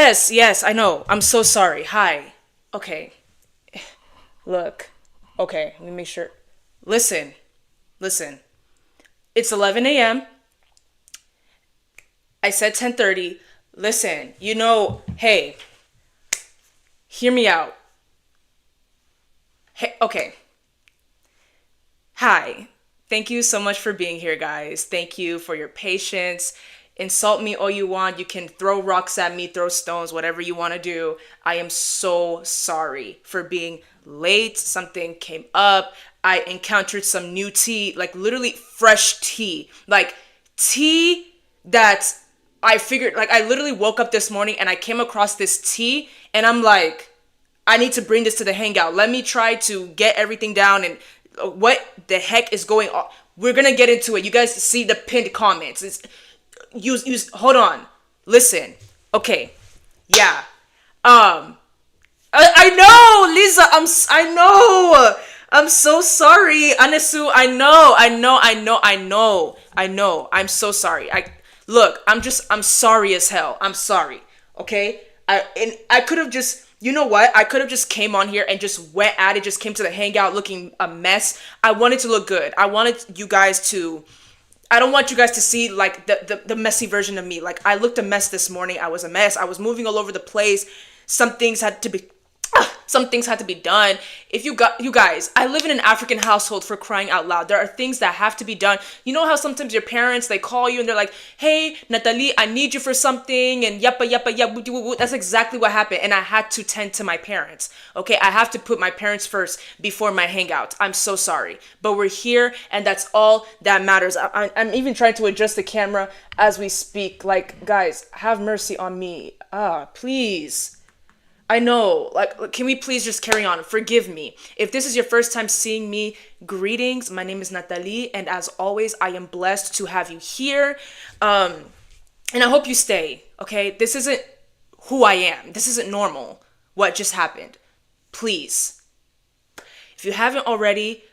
Yes, I know. I'm so sorry. Hi. Okay. Look. Okay, let me make sure. Listen. Listen. It's 11 a.m. I said 10:30. Listen, hey, hear me out. Hey, okay. Hi. Thank you so much for being here, guys. Thank you for your patience. Insult me all you want. You can throw rocks at me, throw stones, whatever you want to do. I am so sorry for being late. Something came up. I encountered some new tea, like literally fresh tea. Like tea that I figured, like I literally woke up this morning and I came across this tea and I'm like, I need to bring this to the hangout. Let me try to get everything down and what the heck is going on. We're gonna get into it. You guys see the pinned comments. Use hold on. Listen. Okay. Yeah. I know, Lisa. I know. I'm so sorry, Anisu. I know. I'm so sorry. I'm sorry as hell. I'm sorry. Okay. I could have just. You know what? I could have just came on here and just went at it, just came to the hangout looking a mess. I wanted to look good. I don't want you guys to see like the messy version of me. Like I looked a mess this morning. I was a mess. I was moving all over the place. Some things had to be some things had to be done. If you guys, I live in an African household, for crying out loud. There are things that have to be done. You know how sometimes your parents, they call you and they're like, "Hey, Natalie, I need you for something," and yappa yappa yappa. That's exactly what happened, and I had to tend to my parents. Okay, I have to put my parents first before my hangout. I'm so sorry, but we're here, and that's all that matters. I'm even trying to adjust the camera as we speak. Like, guys, have mercy on me. Please. I know, like, can we please just carry on? Forgive me. If this is your first time seeing me, greetings. My name is Natalie, and as always, I am blessed to have you here. And I hope you stay, okay? This isn't who I am. This isn't normal, what just happened. Please. If you haven't already,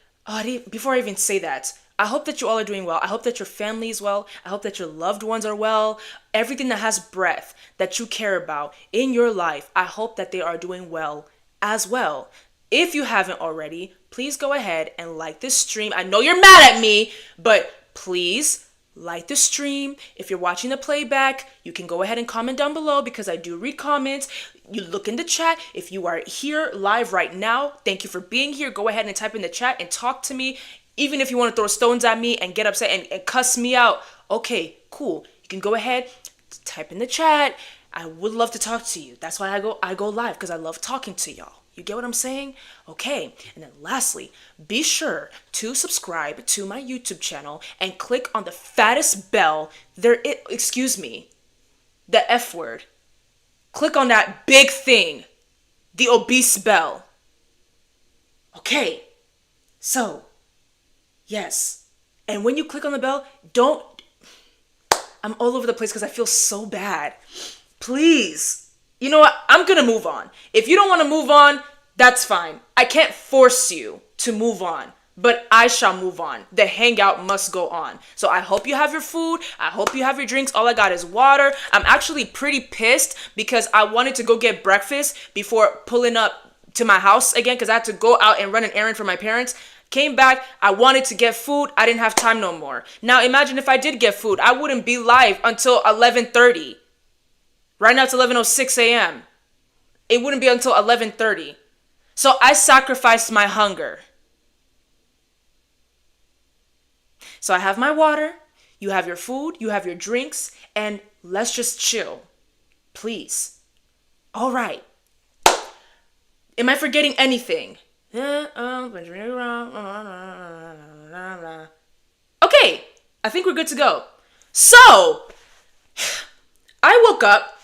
before I even say that, I hope that you all are doing well. I hope that your family is well. I hope that your loved ones are well. Everything that has breath that you care about in your life, I hope that they are doing well as well. If you haven't already, please go ahead and like this stream. I know you're mad at me, but please like the stream. If you're watching the playback, you can go ahead and comment down below because I do read comments. You look in the chat. If you are here live right now, thank you for being here. Go ahead and type in the chat and talk to me. Even if you want to throw stones at me and get upset and cuss me out, okay, cool. You can go ahead, type in the chat. I would love to talk to you. That's why I go live, because I love talking to y'all. You get what I'm saying? Okay. And then lastly, be sure to subscribe to my YouTube channel and click on the fattest bell. Excuse me, the F word. Click on that big thing, the obese bell. Okay. So, yes. And when you click on the bell, I'm all over the place because I feel so bad. Please. You know what? I'm going to move on. If you don't want to move on, that's fine. I can't force you to move on, but I shall move on. The hangout must go on. So I hope you have your food. I hope you have your drinks. All I got is water. I'm actually pretty pissed because I wanted to go get breakfast before pulling up to my house again because I had to go out and run an errand for my parents. Came back, I wanted to get food. I didn't have time no more. Now imagine if I did get food. I wouldn't be live until 11:30. Right now it's 11:06 a.m. It wouldn't be until 11:30. So I sacrificed my hunger. So I have my water, you have your food, you have your drinks, and let's just chill. Please. All right. Am I forgetting anything? Okay, I think we're good to go. So, I woke up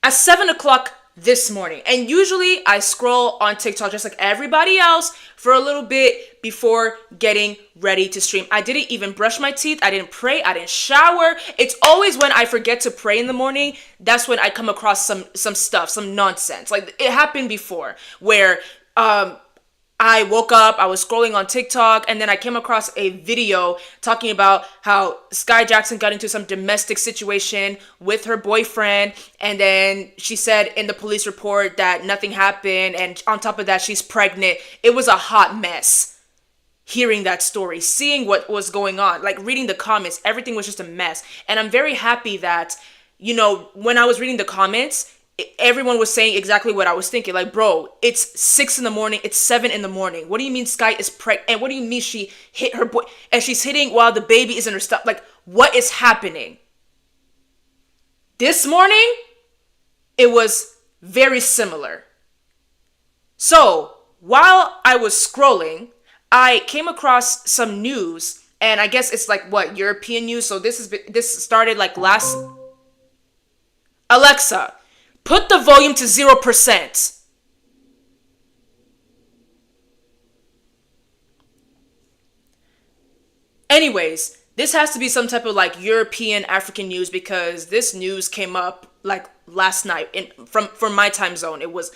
at 7 o'clock this morning, and usually I scroll on TikTok just like everybody else for a little bit before getting ready to stream. I didn't even brush my teeth. I didn't pray. I didn't shower. It's always when I forget to pray in the morning, that's when I come across some stuff, some nonsense. Like it happened before where I I woke up, I was scrolling on TikTok, and then I came across a video talking about how Sky Jackson got into some domestic situation with her boyfriend, and then she said in the police report that nothing happened, and on top of that, she's pregnant. It was a hot mess. Hearing that story, seeing what was going on, like reading the comments, everything was just a mess. And I'm very happy that, when I was reading the comments, everyone was saying exactly what I was thinking. Like, bro, it's 6 in the morning, it's 7 in the morning. What do you mean Sky is pregnant? And what do you mean she hit her boy and she's hitting while the baby is in her stomach? Like, what is happening? This morning, it was very similar. So, while I was scrolling, I came across some news, and I guess it's like European news. So this started like last. Alexa, put the volume to 0%. Anyways, this has to be some type of like European African news because this news came up like last night from my time zone. It was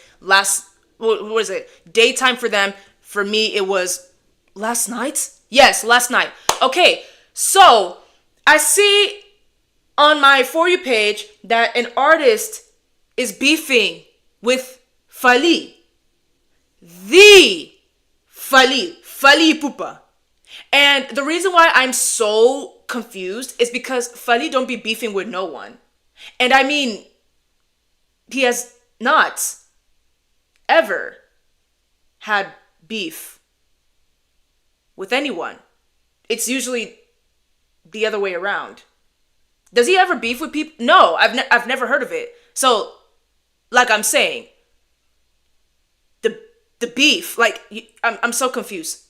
what was it? Daytime for them. For me, it was last night? Yes, last night. Okay, so I see on my For You page that an artist is beefing with Fally. The Fally Ipupa. And the reason why I'm so confused is because Fally don't be beefing with no one. And I mean, he has not ever had beef with anyone. It's usually the other way around. Does he ever beef with people? No, I've never heard of it. So, like I'm saying, the beef, like I'm so confused.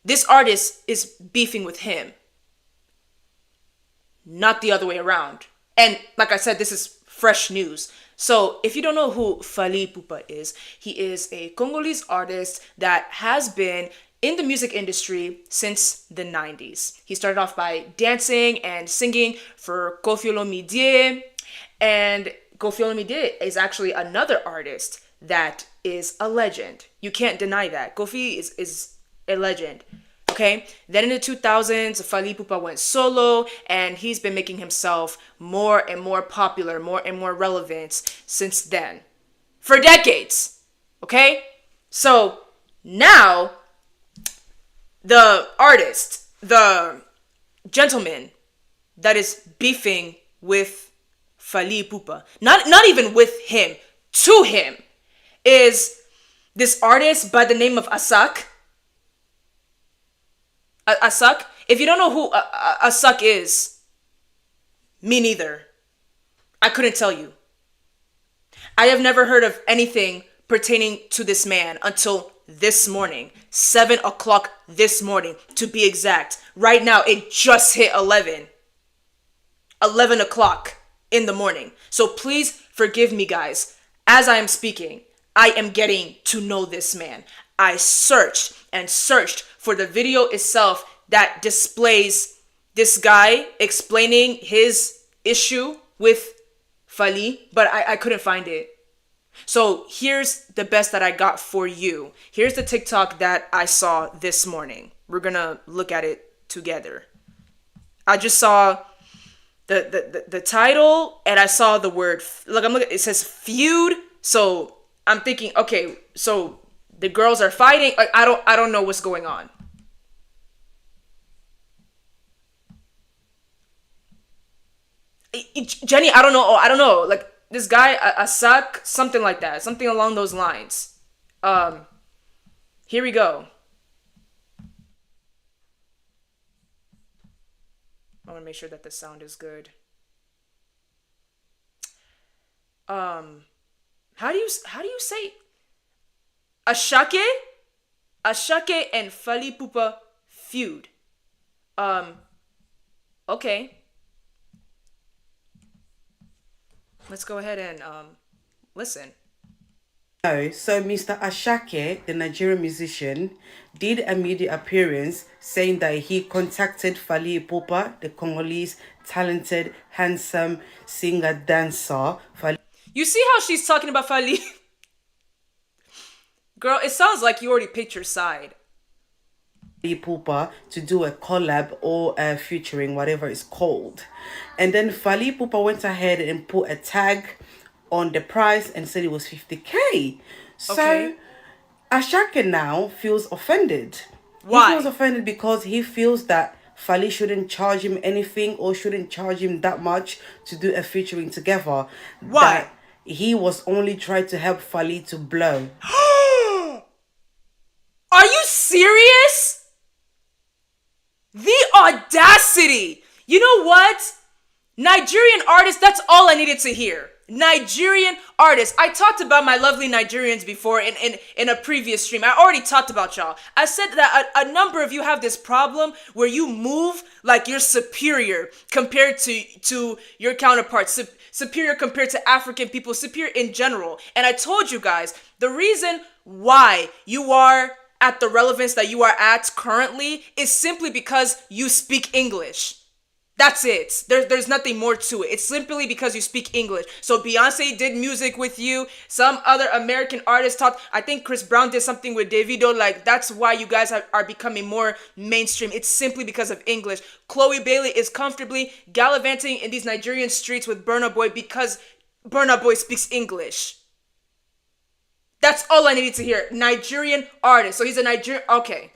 This artist is beefing with him, not the other way around. And like I said, this is fresh news. So if you don't know who Fally Ipupa is, he is a Congolese artist that has been in the music industry since the 90s. He started off by dancing and singing for Koffi Olomide, and Koffi Olomide is actually another artist that is a legend. You can't deny that. Koffi is a legend. Okay? Then in the 2000s, Fally Ipupa went solo, and he's been making himself more and more popular, more and more relevant since then. For decades. Okay? So now the artist, the gentleman that is beefing with Fally Ipupa, not even with him, to him, is this artist by the name of Asake. Asake? If you don't know who Asake is, me neither. I couldn't tell you. I have never heard of anything pertaining to this man until this morning. 7 o'clock this morning, to be exact. Right now, it just hit 11 o'clock in the morning. So please forgive me, guys. As I am speaking, I am getting to know this man. I searched and searched for the video itself that displays this guy explaining his issue with Fally, but I couldn't find it. So here's the best that I got for you. Here's the TikTok that I saw this morning. We're gonna look at it together. I just saw the title, and I saw the word. Look, I'm looking. It says feud. So I'm thinking, okay, so the girls are fighting. Like I don't know what's going on. Jenny, I don't know. I don't know. Like this guy, Asake, something like that, something along those lines. Here we go. I want to make sure that the sound is good. How do you say Asake? Asake and Fally Ipupa feud. Okay. Let's go ahead and listen. So Mr. Asake, the Nigerian musician, did a media appearance saying that he contacted Fally Ipupa, the Congolese talented, handsome singer-dancer. You see how she's talking about Fally? Girl, it sounds like you already picked your side. Ipupa to do a collab or a featuring, whatever it's called. And then Fally Ipupa went ahead and put a tag on the price and said it was 50K. So Okay. Asake now feels offended. He Why? feels offended because he feels that Fally shouldn't charge him anything or shouldn't charge him that much to do a featuring together. Why? That he was only trying to help Fally to blow. Are you serious? The audacity! You know what? Nigerian artists, that's all I needed to hear. Nigerian artists. I talked about my lovely Nigerians before in a previous stream. I already talked about y'all. I said that a number of you have this problem where you move like you're superior compared to your counterparts, superior compared to African people, superior in general. And I told you guys, the reason why you are at the relevance that you are at currently is simply because you speak English. That's it. There's nothing more to it. It's simply because you speak English. So Beyonce did music with you. Some other American artists talked. I think Chris Brown did something with Davido. Like, that's why you guys are becoming more mainstream. It's simply because of English. Chloe Bailey is comfortably gallivanting in these Nigerian streets with Burna Boy because Burna Boy speaks English. That's all I needed to hear. Nigerian artist. So he's a Nigerian. Okay.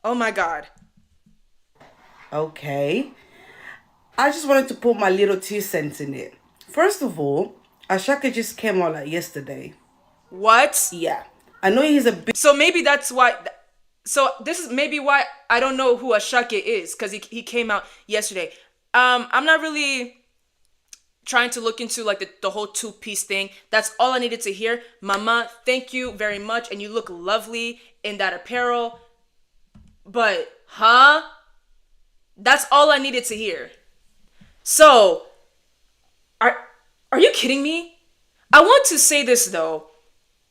Oh my God. Okay. I just wanted to put my little 2 cents in it. First of all, Asake just came out like yesterday. What? Yeah. I know he's a big So maybe that's why. So this is maybe why I don't know who Asake is, because he came out yesterday. I'm not really trying to look into like the whole two-piece thing. That's all I needed to hear. Mama, thank you very much, and you look lovely in that apparel. But that's all I needed to hear. So, are you kidding me? I want to say this though.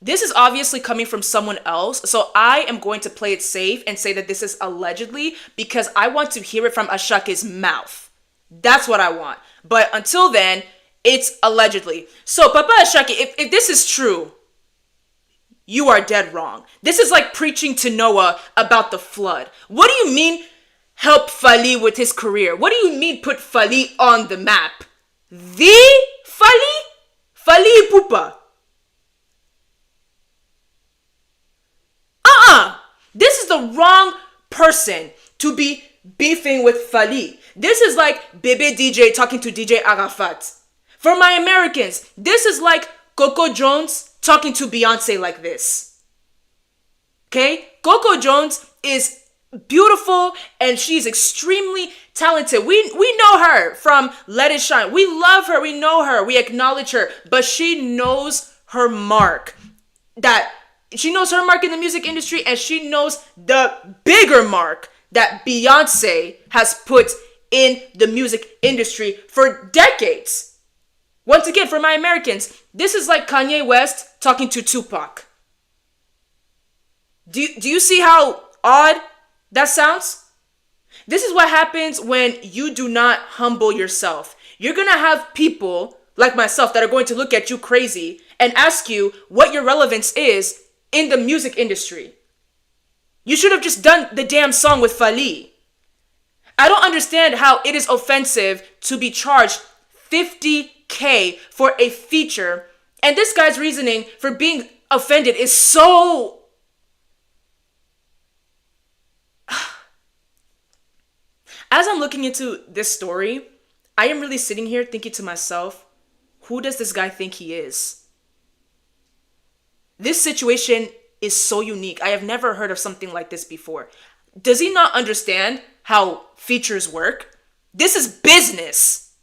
This is obviously coming from someone else, so I am going to play it safe and say that this is allegedly because I want to hear it from Ashake's mouth. That's what I want. But until then, it's allegedly. So, Papa Ashake, if this is true, you are dead wrong. This is like preaching to Noah about the flood. What do you mean help Fally with his career? What do you mean put Fally on the map? The Fally? Fally Ipupa. This is the wrong person to be beefing with Fally. This is like Bebe DJ talking to DJ Arafat. For my Americans, this is like Coco Jones talking to Beyonce like this. Okay? Coco Jones is beautiful and she's extremely talented. We know her from Let It Shine. We love her. We know her. We acknowledge her. But she knows her mark. She knows her mark in the music industry, and she knows the bigger mark that Beyonce has put in the music industry for decades. Once again, for my Americans, this is like Kanye West talking to Tupac. Do you see how odd that sounds? This is what happens when you do not humble yourself. You're going to have people like myself that are going to look at you crazy and ask you what your relevance is in the music industry. You should have just done the damn song with Fally. I don't understand how it is offensive to be charged $50K for a feature, and this guy's reasoning for being offended is so... As I'm looking into this story, I am really sitting here thinking to myself, who does this guy think he is? This situation is so unique. I have never heard of something like this before. Does he not understand how features work? This is business.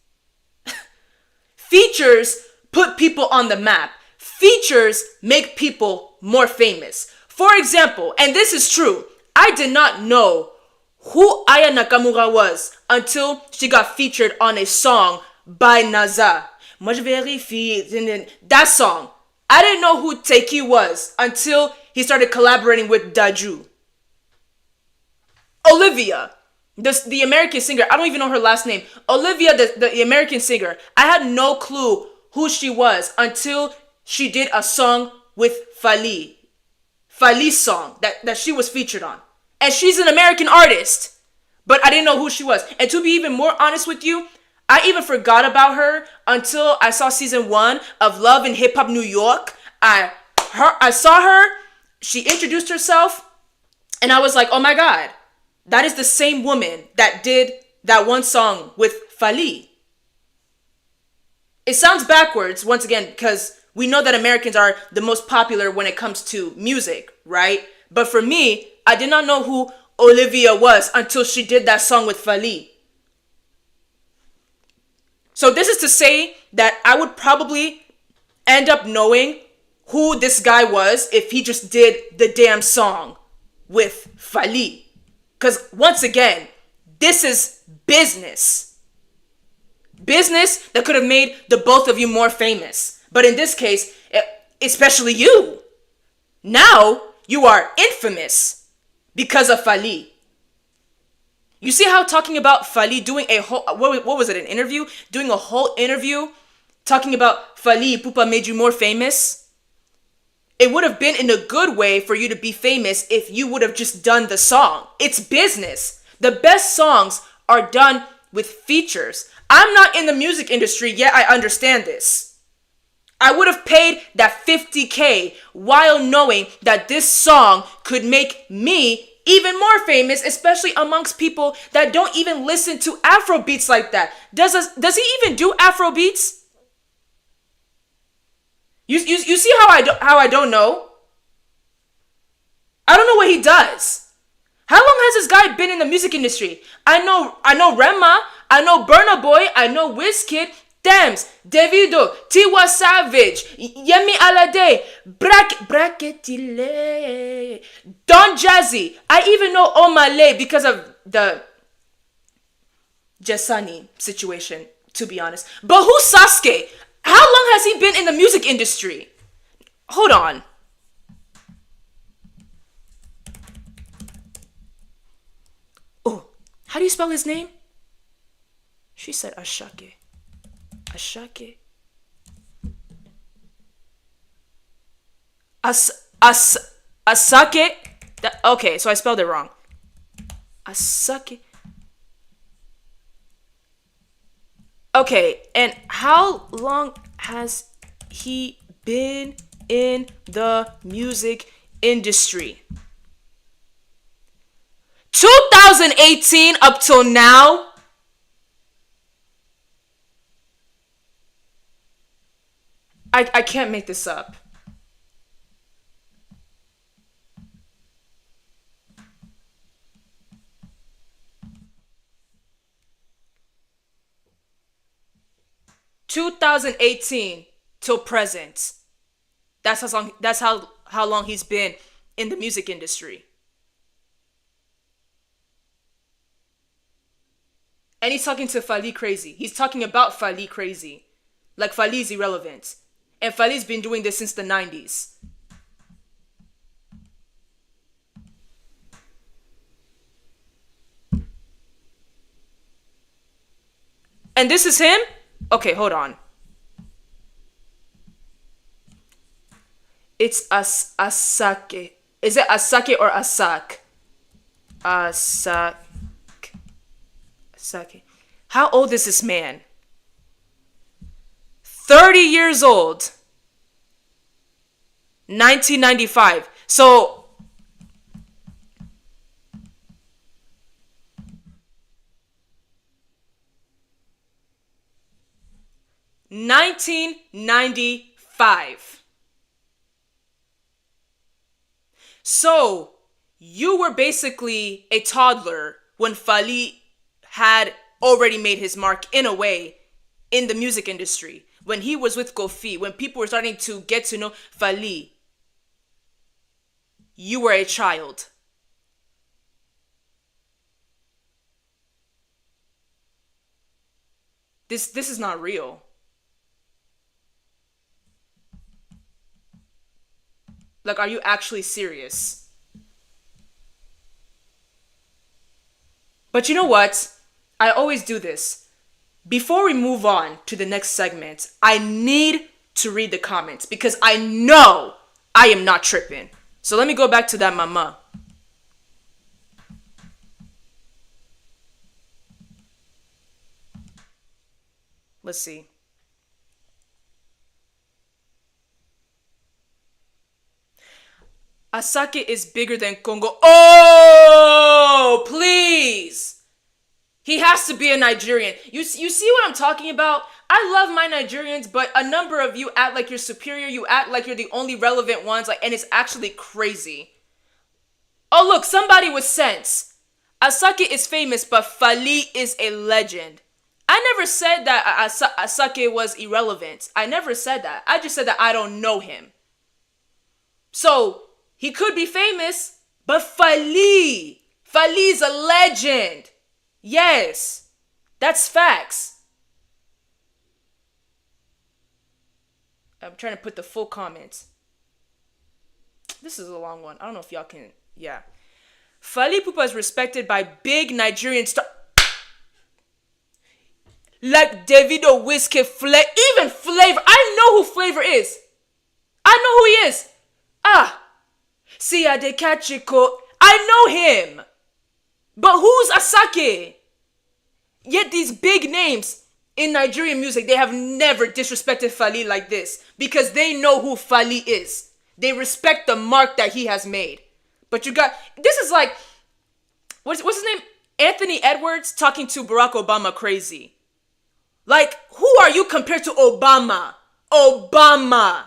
Features put people on the map. Features make people more famous. For example, and this is true, I did not know who Aya Nakamura was until she got featured on a song by Naza. Moi je vérifie. That song. I didn't know who Teiki was until he started collaborating with Daju. Olivia, the American singer, I don't even know her last name. Olivia, the American singer, I had no clue who she was until she did a song with Fally. Fally's song that she was featured on. And she's an American artist. But I didn't know who she was. And to be even more honest with you, I even forgot about her until I saw season 1 of Love and Hip Hop New York. I saw her, she introduced herself, and I was like, oh my God, that is the same woman that did that one song with Fally. It sounds backwards, once again, because we know that Americans are the most popular when it comes to music, right? But for me, I did not know who Olivia was until she did that song with Fally. So this is to say that I would probably end up knowing who this guy was if he just did the damn song with Fally. Because once again, this is business. Business that could have made the both of you more famous. But in this case, especially you. Now you are infamous because of Fally. You see how talking about Fally, doing a whole, what was it, an interview? Doing a whole interview talking about Fally Ipupa made you more famous? It would have been in a good way for you to be famous if you would have just done the song. It's business. The best songs are done with features. I'm not in the music industry yet, I understand this. I would have paid that $50K while knowing that this song could make me even more famous, especially amongst people that don't even listen to Afro beats like that. Does he even do Afro beats? You see how I don't know? I don't know what he does. How long has this guy been in the music industry? I know Rema, I know Burna Boy, I know Wizkid, Thames, Davido, Tiwa Savage, Yemi Alade, Bracketile, Don Jazzy. I even know Omale because of the Jessani situation, to be honest. But who's Sasuke? How long has he been in the music industry? Hold on. Oh, how do you spell his name? She said Asake. Asake. Asake. Okay, so I spelled it wrong. Asake. Okay, and how long has he been in the music industry? 2018 up till now? I can't make this up. (2018) till present. That's how long he's been in the music industry. And he's talking to Fally crazy. He's talking about Fally crazy. Like Fally's irrelevant. And Fally's been doing this since the 90s. And this is him? Okay, hold on. It's Asake. Is it Asake or Asake? Asake. How old is this man? 30 years old. 1995. So 1995. So you were basically a toddler when Fally had already made his mark in a way in the music industry. When he was with Kofi, when people were starting to get to know Fally, you were a child. This is not real. Like, are you actually serious? But you know what? I always do this. Before we move on to the next segment, I need to read the comments because I know I am not tripping. So let me go back to that mama. Let's see. Asake is bigger than Congo. Oh, please. He has to be a Nigerian. You see what I'm talking about? I love my Nigerians, but a number of you act like you're superior. You act like you're the only relevant ones, like, and it's actually crazy. Oh, look, somebody with sense. Asake is famous, but Fally is a legend. I never said that Asake was irrelevant. I never said that. I just said that I don't know him. So, he could be famous, but Fally's a legend. Yes, that's facts. I'm trying to put the full comments. This is a long one. I don't know if y'all can, yeah. Fally Ipupa is respected by big Nigerian stars like Davido, Whiskey, even Flavor. I know who Flavor is. I know who he is. See ya de Kachiko. I know him. But who's Asake? Yet these big names in Nigerian music, they have never disrespected Fally like this because they know who Fally is. They respect the mark that he has made. But you got, this is like, what's his name? Anthony Edwards talking to Barack Obama crazy. Like, who are you compared to Obama? Obama.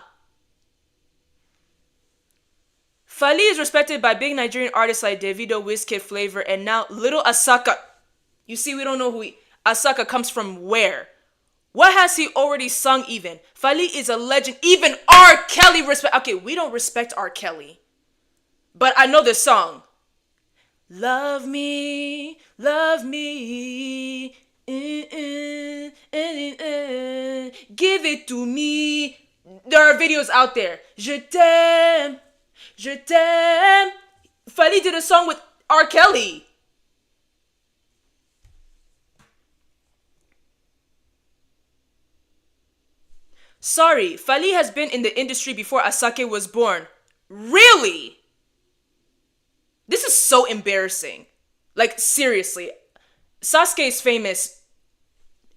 Fally is respected by big Nigerian artists like Davido, Wizkid, Flavor, and now Little Asaka. You see, we don't know who Asaka comes from where. What has he already sung even? Fally is a legend. Even R. Kelly respect. Okay, we don't respect R. Kelly. But I know this song. Love me, give it to me. There are videos out there. Je t'aime. Fally did a song with R. Kelly. Sorry, Fally has been in the industry before Asake was born. Really? This is so embarrassing. Like, seriously. Sasuke is famous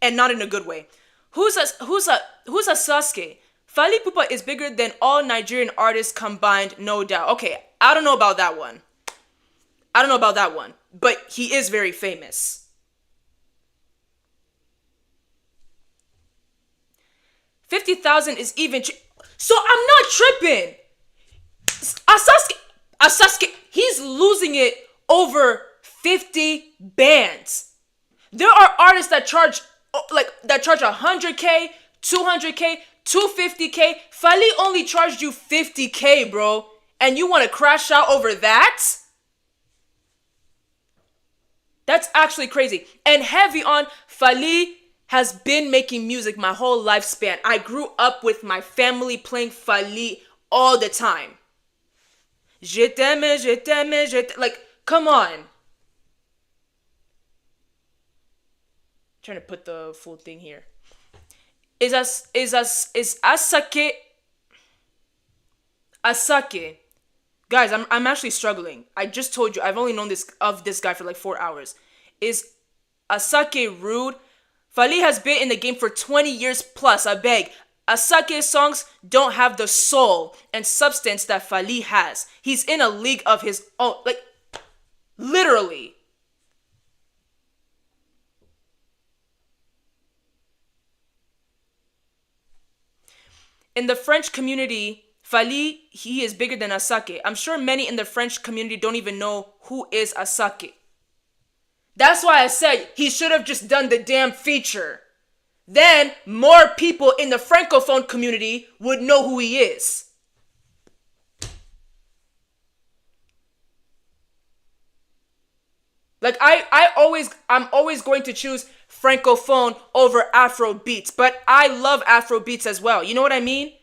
and not in a good way. Who's a Sasuke? Fally Ipupa is bigger than all Nigerian artists combined, no doubt. Okay, I don't know about that one. But he is very famous. 50,000 is even. So I'm not tripping. Asake, he's losing it over 50 bands. There are artists that charge 100K, 200K, 250K. Fally only charged you 50K, bro. And you want to crash out over that? That's actually crazy. And heavy on, Fally has been making music my whole lifespan. I grew up with my family playing Fally all the time. Je t'aime, je t'aime, je t'aime. Like, come on. I'm trying to put the full thing here. Is Asake. Guys, I'm actually struggling. I just told you I've only known this guy for like 4 hours. Is Asake rude? Fally has been in the game for 20 years plus, I beg. Asake's songs don't have the soul and substance that Fally has. He's in a league of his own. Like, literally. In the French community, Fally, he is bigger than Asake. I'm sure many in the French community don't even know who is Asake. That's why I said he should have just done the damn feature. Then more people in the Francophone community would know who he is. Like I'm always going to choose Francophone over Afro beats, but I love Afro beats as well. You know what I mean?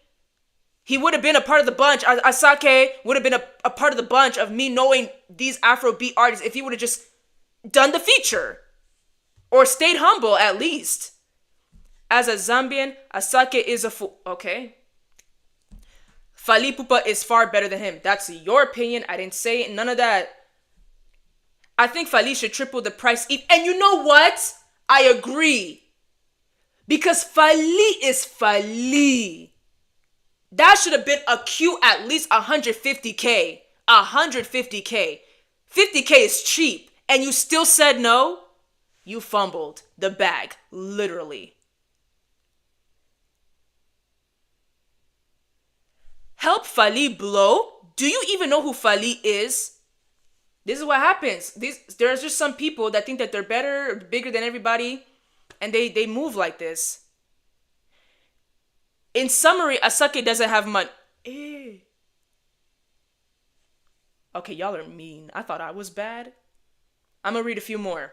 He would have been a part of the bunch. Asake would have been a part of the bunch of me knowing these Afro beat artists if he would have just done the feature or stayed humble at least. As a Zambian, Asake is a fool. Okay. Fally Ipupa is far better than him. That's your opinion. I didn't say none of that. I think Fally should triple the price. And you know what? I agree. Because Fally is Fally. That should have been a queue at least 150K. 150K. 50K is cheap. And you still said no? You fumbled the bag. Literally. Help Fally blow? Do you even know who Fally is? This is what happens. There's just some people that think that they're better, bigger than everybody, and they move like this. In summary, Asake doesn't have money. Okay, y'all are mean. I thought I was bad. I'm gonna read a few more.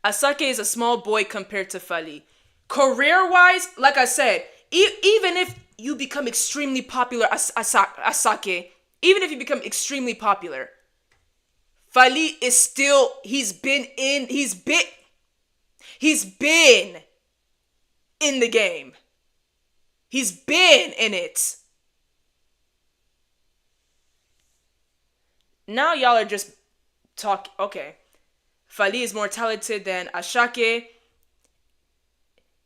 Asake is a small boy compared to Fally. Career-wise, like I said, even if you become extremely popular, Asake, even if you become extremely popular, Fally is still, he's been in the game. He's been in it. Now y'all are just okay. Fally is more talented than Asake.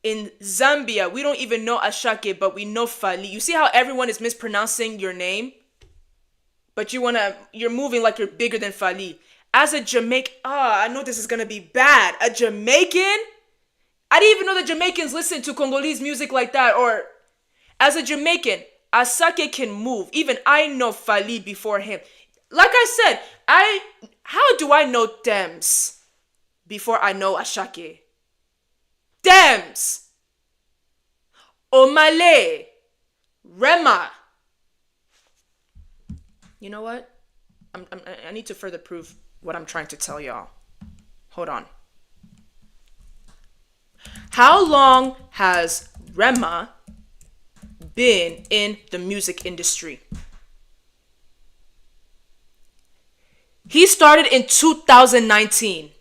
In Zambia, we don't even know Asake, but we know Fally. You see how everyone is mispronouncing your name? But you're moving like you're bigger than Fally. As a Jamaican, I know this is gonna be bad. A Jamaican? I didn't even know that Jamaicans listen to Congolese music like that. Or, as a Jamaican, Asake can move. Even I know Fally before him. Like I said, how do I know Dems before I know Asake? Dems, Omale, Rema. You know what? I need to further prove what I'm trying to tell y'all. Hold on. How long has Rema been in the music industry? He started in 2019.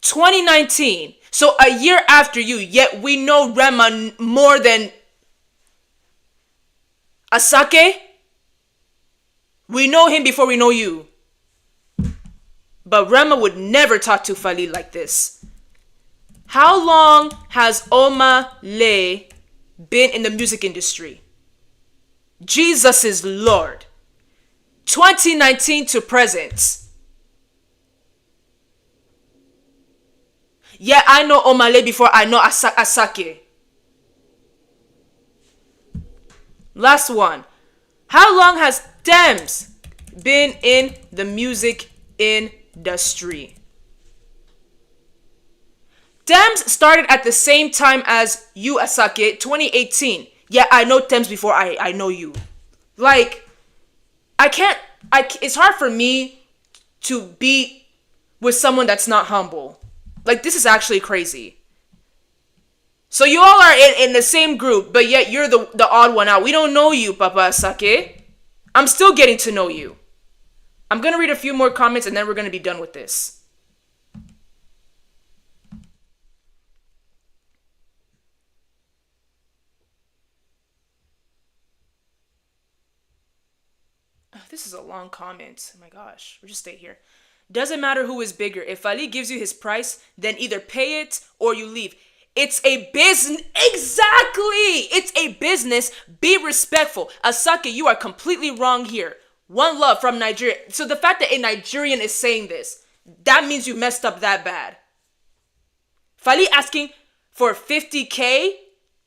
2019. So a year after you, yet we know Rema more than Asake. We know him before we know you. But Rema would never talk to Fally like this. How long has Omale been in the music industry? Jesus is Lord. 2019 to present. Yeah, I know Omale before I know Asake. Last one. How long has Dems been in the music industry? Dems started at the same time as you, Asake, 2018. Yeah, I know Dems before I know you. Like, it's hard for me to be with someone that's not humble. Like, this is actually crazy. So you all are in the same group, but yet you're the odd one out. We don't know you, Papa Asake. I'm still getting to know you. I'm going to read a few more comments and then we're going to be done with this. Oh, this is a long comment. Oh my gosh. We'll just stay here. Doesn't matter who is bigger. If Fally gives you his price, then either pay it or you leave. It's a business. Exactly. It's a business. Be respectful. Asake, you are completely wrong here. One love from Nigeria. So the fact that a Nigerian is saying this, that means you messed up that bad. Fally asking for 50K,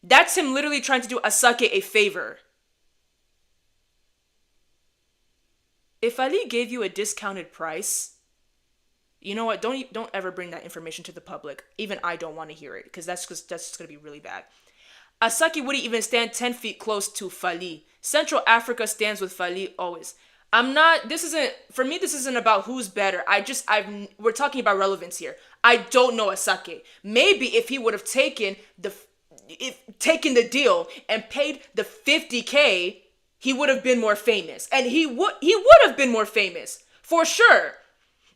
that's him literally trying to do Asake a favor. If Fally gave you a discounted price, you know what? Don't ever bring that information to the public. Even I don't want to hear it because that's going to be really bad. Asake wouldn't even stand 10 feet close to Fally. Central Africa stands with Fally always. This isn't about who's better. We're talking about relevance here. I don't know Asake. Maybe if he would have taken the deal and paid the 50K, he would have been more famous. And he would have been more famous for sure.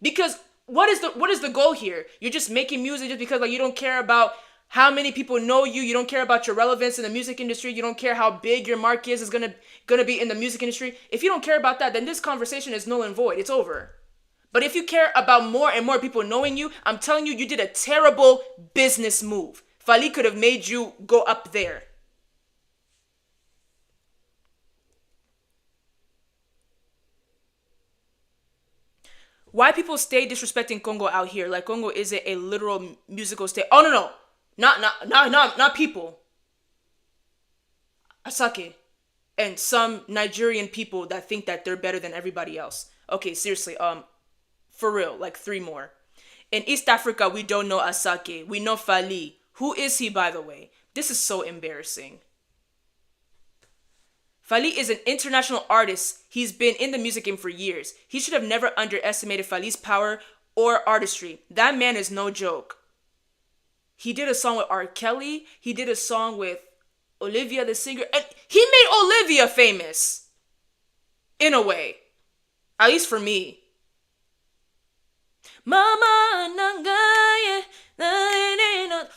Because what is the goal here? You're just making music just because like you don't care about how many people know you. You don't care about your relevance in the music industry. You don't care how big your mark is gonna be in the music industry. If you don't care about that, then this conversation is null and void. It's over. But if you care about more and more people knowing you, I'm telling you, you did a terrible business move. Fally could have made you go up there. Why people stay disrespecting Congo out here? Like Congo isn't a literal musical state. Oh no, not people. Asake and some Nigerian people that think that they're better than everybody else. Okay, seriously, for real, like 3 more. In East Africa, we don't know Asake. We know Fally. Who is he, by the way? This is so embarrassing. Fally is an international artist. He's been in the music game for years. He should have never underestimated Fally's power or artistry. That man is no joke. He did a song with R. Kelly. He did a song with Olivia the singer. And he made Olivia famous. In a way. At least for me. Mama Nangaye.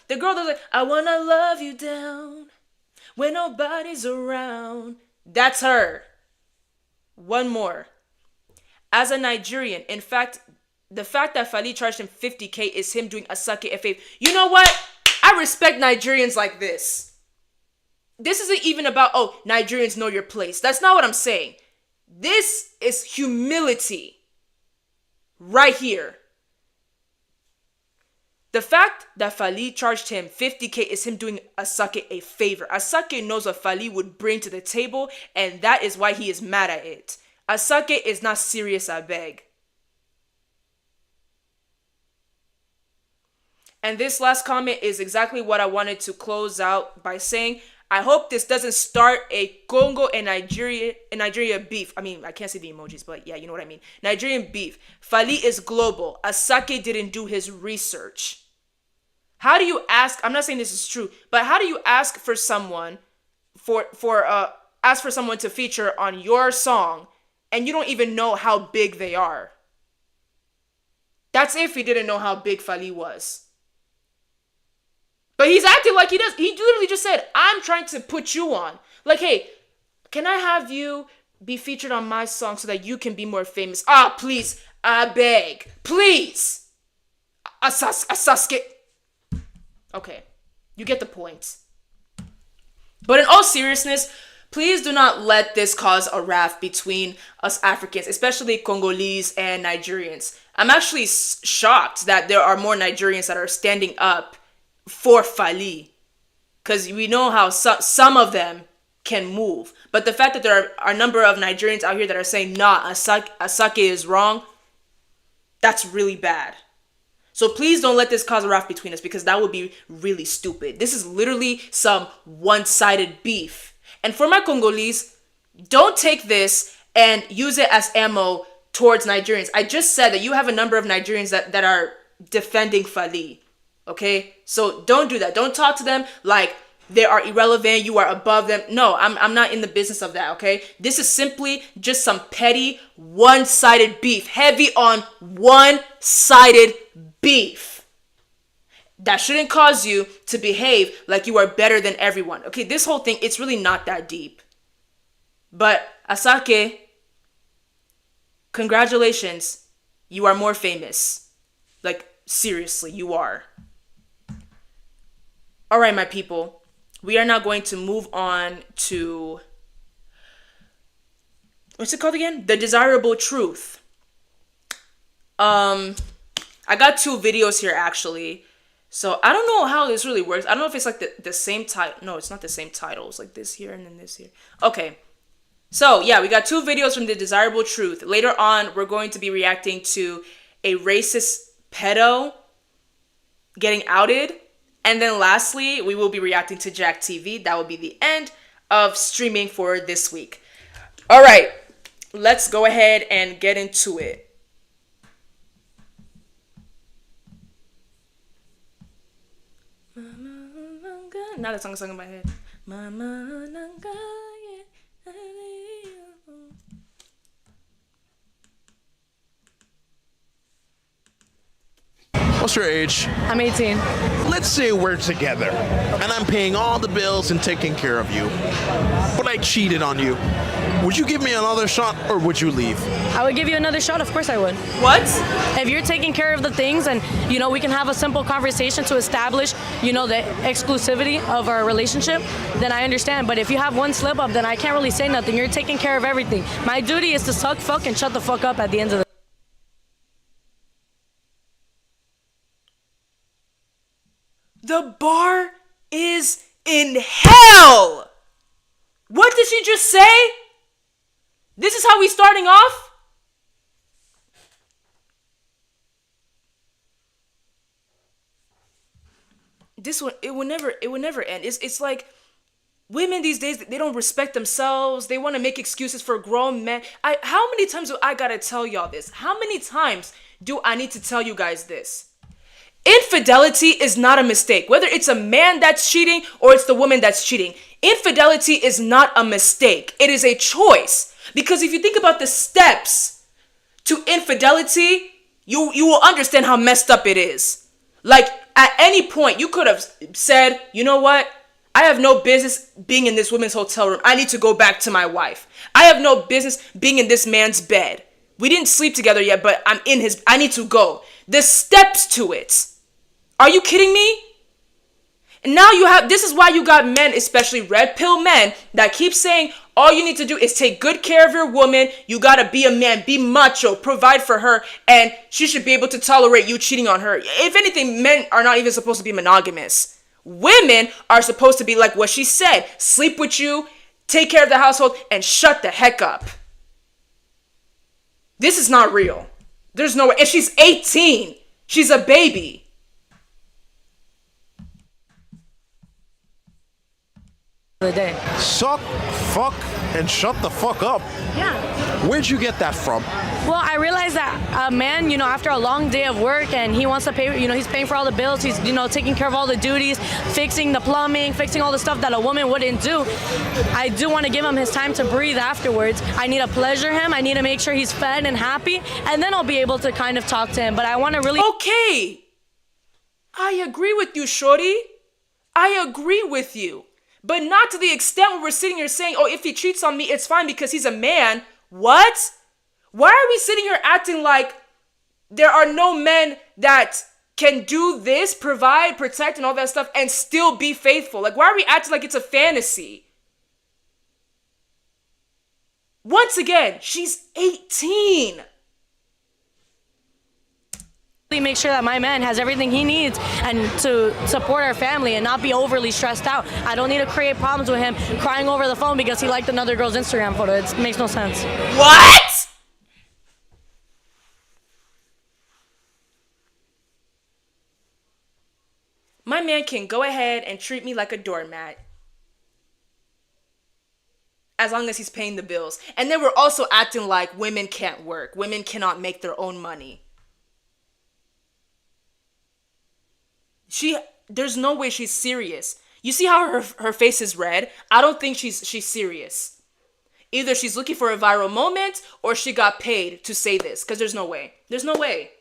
The girl that's like, I wanna love you down when nobody's around. That's her. One more. As a Nigerian, in fact, the fact that Fally charged him 50K is him doing Asake a favor. You know what? I respect Nigerians like this. This isn't even about, oh, Nigerians know your place. That's not what I'm saying. This is humility. Right here. The fact that Fally charged him 50K is him doing Asake a favor. Asake knows what Fally would bring to the table, and that is why he is mad at it. Asake is not serious, I beg. And this last comment is exactly what I wanted to close out by saying. I hope this doesn't start a Congo and Nigeria beef. I mean, I can't see the emojis, but yeah, you know what I mean. Nigerian beef. Fally is global. Asake didn't do his research. How do you ask? I'm not saying this is true, but how do you ask for someone ask for someone to feature on your song and you don't even know how big they are? That's if he didn't know how big Fally was. But he's acting like he does. He literally just said, I'm trying to put you on. Like, hey, can I have you be featured on my song so that you can be more famous? Ah, please. I beg. Please. Asake. Okay. You get the point. But in all seriousness, please do not let this cause a rift between us Africans, especially Congolese and Nigerians. I'm actually shocked that there are more Nigerians that are standing up for Fally, because we know how some of them can move, but the fact that there are a number of Nigerians out here that are saying, nah, Asake is wrong, that's really bad. So please don't let this cause a rift between us, because that would be really stupid. This is literally some one-sided beef. And for my Congolese, don't take this and use it as ammo towards Nigerians. I just said that you have a number of Nigerians that are defending Fally. Okay, so don't do that. Don't talk to them like they are irrelevant. You are above them. No, I'm not in the business of that. Okay, this is simply just some petty one-sided beef, heavy on one-sided beef. That shouldn't cause you to behave like you are better than everyone. Okay, this whole thing, it's really not that deep. But Asake, congratulations, you are more famous. Like, seriously, you are. All right, my people, we are now going to move on to, what's it called again? The Desirable Truth. I got 2 videos here, actually. So I don't know how this really works. I don't know if it's like the same title. No, it's not the same title. It's like this here and then this here. Okay. So yeah, we got 2 videos from The Desirable Truth. Later on, we're going to be reacting to a racist pedo getting outed. And then lastly, we will be reacting to JackTV. That will be the end of streaming for this week. All right, let's go ahead and get into it. Now that song is sung in my head. What's your age? I'm 18. Let's say we're together, and I'm paying all the bills and taking care of you, but I cheated on you. Would you give me another shot, or would you leave? I would give you another shot. Of course I would. What? If you're taking care of the things and, we can have a simple conversation to establish, the exclusivity of our relationship, then I understand. But if you have one slip up, then I can't really say nothing. You're taking care of everything. My duty is to suck, fuck, and shut the fuck up at the end of the The bar is in hell! What did she just say? This is how we starting off? This one, it would never end. It's like women these days, they don't respect themselves. They want to make excuses for grown men. How many times do I gotta tell y'all this? How many times do I need to tell you guys this? Infidelity is not a mistake. Whether it's a man that's cheating or it's the woman that's cheating, infidelity is not a mistake. It is a choice. Because if you think about the steps to infidelity, you will understand how messed up it is. Like, at any point, you could have said, you know what? I have no business being in this woman's hotel room. I need to go back to my wife. I have no business being in this man's bed. We didn't sleep together yet, but I need to go. The steps to it. Are you kidding me? And now this is why you got men, especially red pill men, that keep saying all you need to do is take good care of your woman. You gotta be a man, be macho, provide for her, and she should be able to tolerate you cheating on her. If anything, men are not even supposed to be monogamous. Women are supposed to be like what she said, sleep with you, take care of the household, and shut the heck up. This is not real. There's no way. And she's 18. She's a baby. the day. Suck, fuck, and shut the fuck up. Yeah. Where'd you get that from? Well, I realized that a man, after a long day of work and he wants to pay, he's paying for all the bills, he's, taking care of all the duties, fixing the plumbing, fixing all the stuff that a woman wouldn't do. I do want to give him his time to breathe afterwards. I need to pleasure him. I need to make sure he's fed and happy, and then I'll be able to kind of talk to him. But I want to really... Okay. I agree with you, shorty. I agree with you. But not to the extent where we're sitting here saying, oh, if he cheats on me, it's fine because he's a man. What? Why are we sitting here acting like there are no men that can do this, provide, protect, and all that stuff and still be faithful? Like, why are we acting like it's a fantasy? Once again, she's 18. Make sure that my man has everything he needs and to support our family and not be overly stressed out. I don't need to create problems with him crying over the phone because he liked another girl's Instagram photo. It makes no sense. What? My man can go ahead and treat me like a doormat. As long as he's paying the bills. And then we're also acting like women can't work. Women cannot make their own money. There's no way she's serious. You see how her face is red? I don't think she's serious. Either she's looking for a viral moment or she got paid to say this. Because there's no way. There's no way.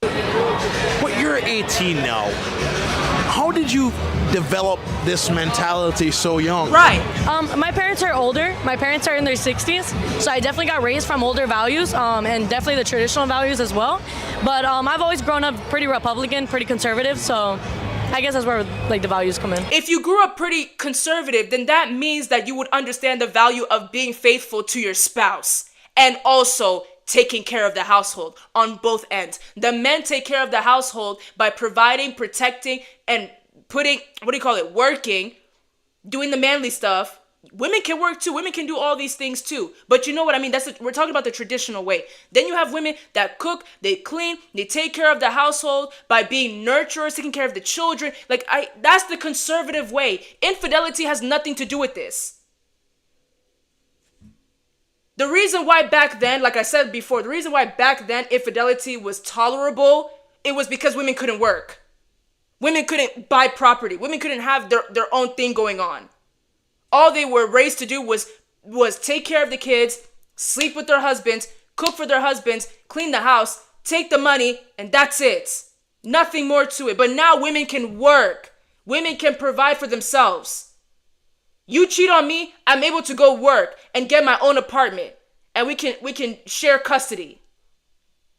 But you're 18 now. How did you develop this mentality so young? Right. My parents are older. My parents are in their 60s. So I definitely got raised from older values and definitely the traditional values as well. But I've always grown up pretty Republican, pretty conservative. So I guess that's where the values come in. If you grew up pretty conservative, then that means that you would understand the value of being faithful to your spouse and also taking care of the household on both ends. The men take care of the household by providing, protecting, and working, doing the manly stuff. Women can work too. Women can do all these things too. But you know what I mean? We're talking about the traditional way. Then you have women that cook, they clean, they take care of the household by being nurturers, taking care of the children. That's the conservative way. Infidelity has nothing to do with this. The reason why back then, like I said before, the reason why back then infidelity was tolerable, it was because women couldn't work. Women couldn't buy property. Women couldn't have their own thing going on. All they were raised to do was take care of the kids, sleep with their husbands, cook for their husbands, clean the house, take the money, and that's it. Nothing more to it. But now women can work. Women can provide for themselves. You cheat on me, I'm able to go work and get my own apartment. And we can share custody.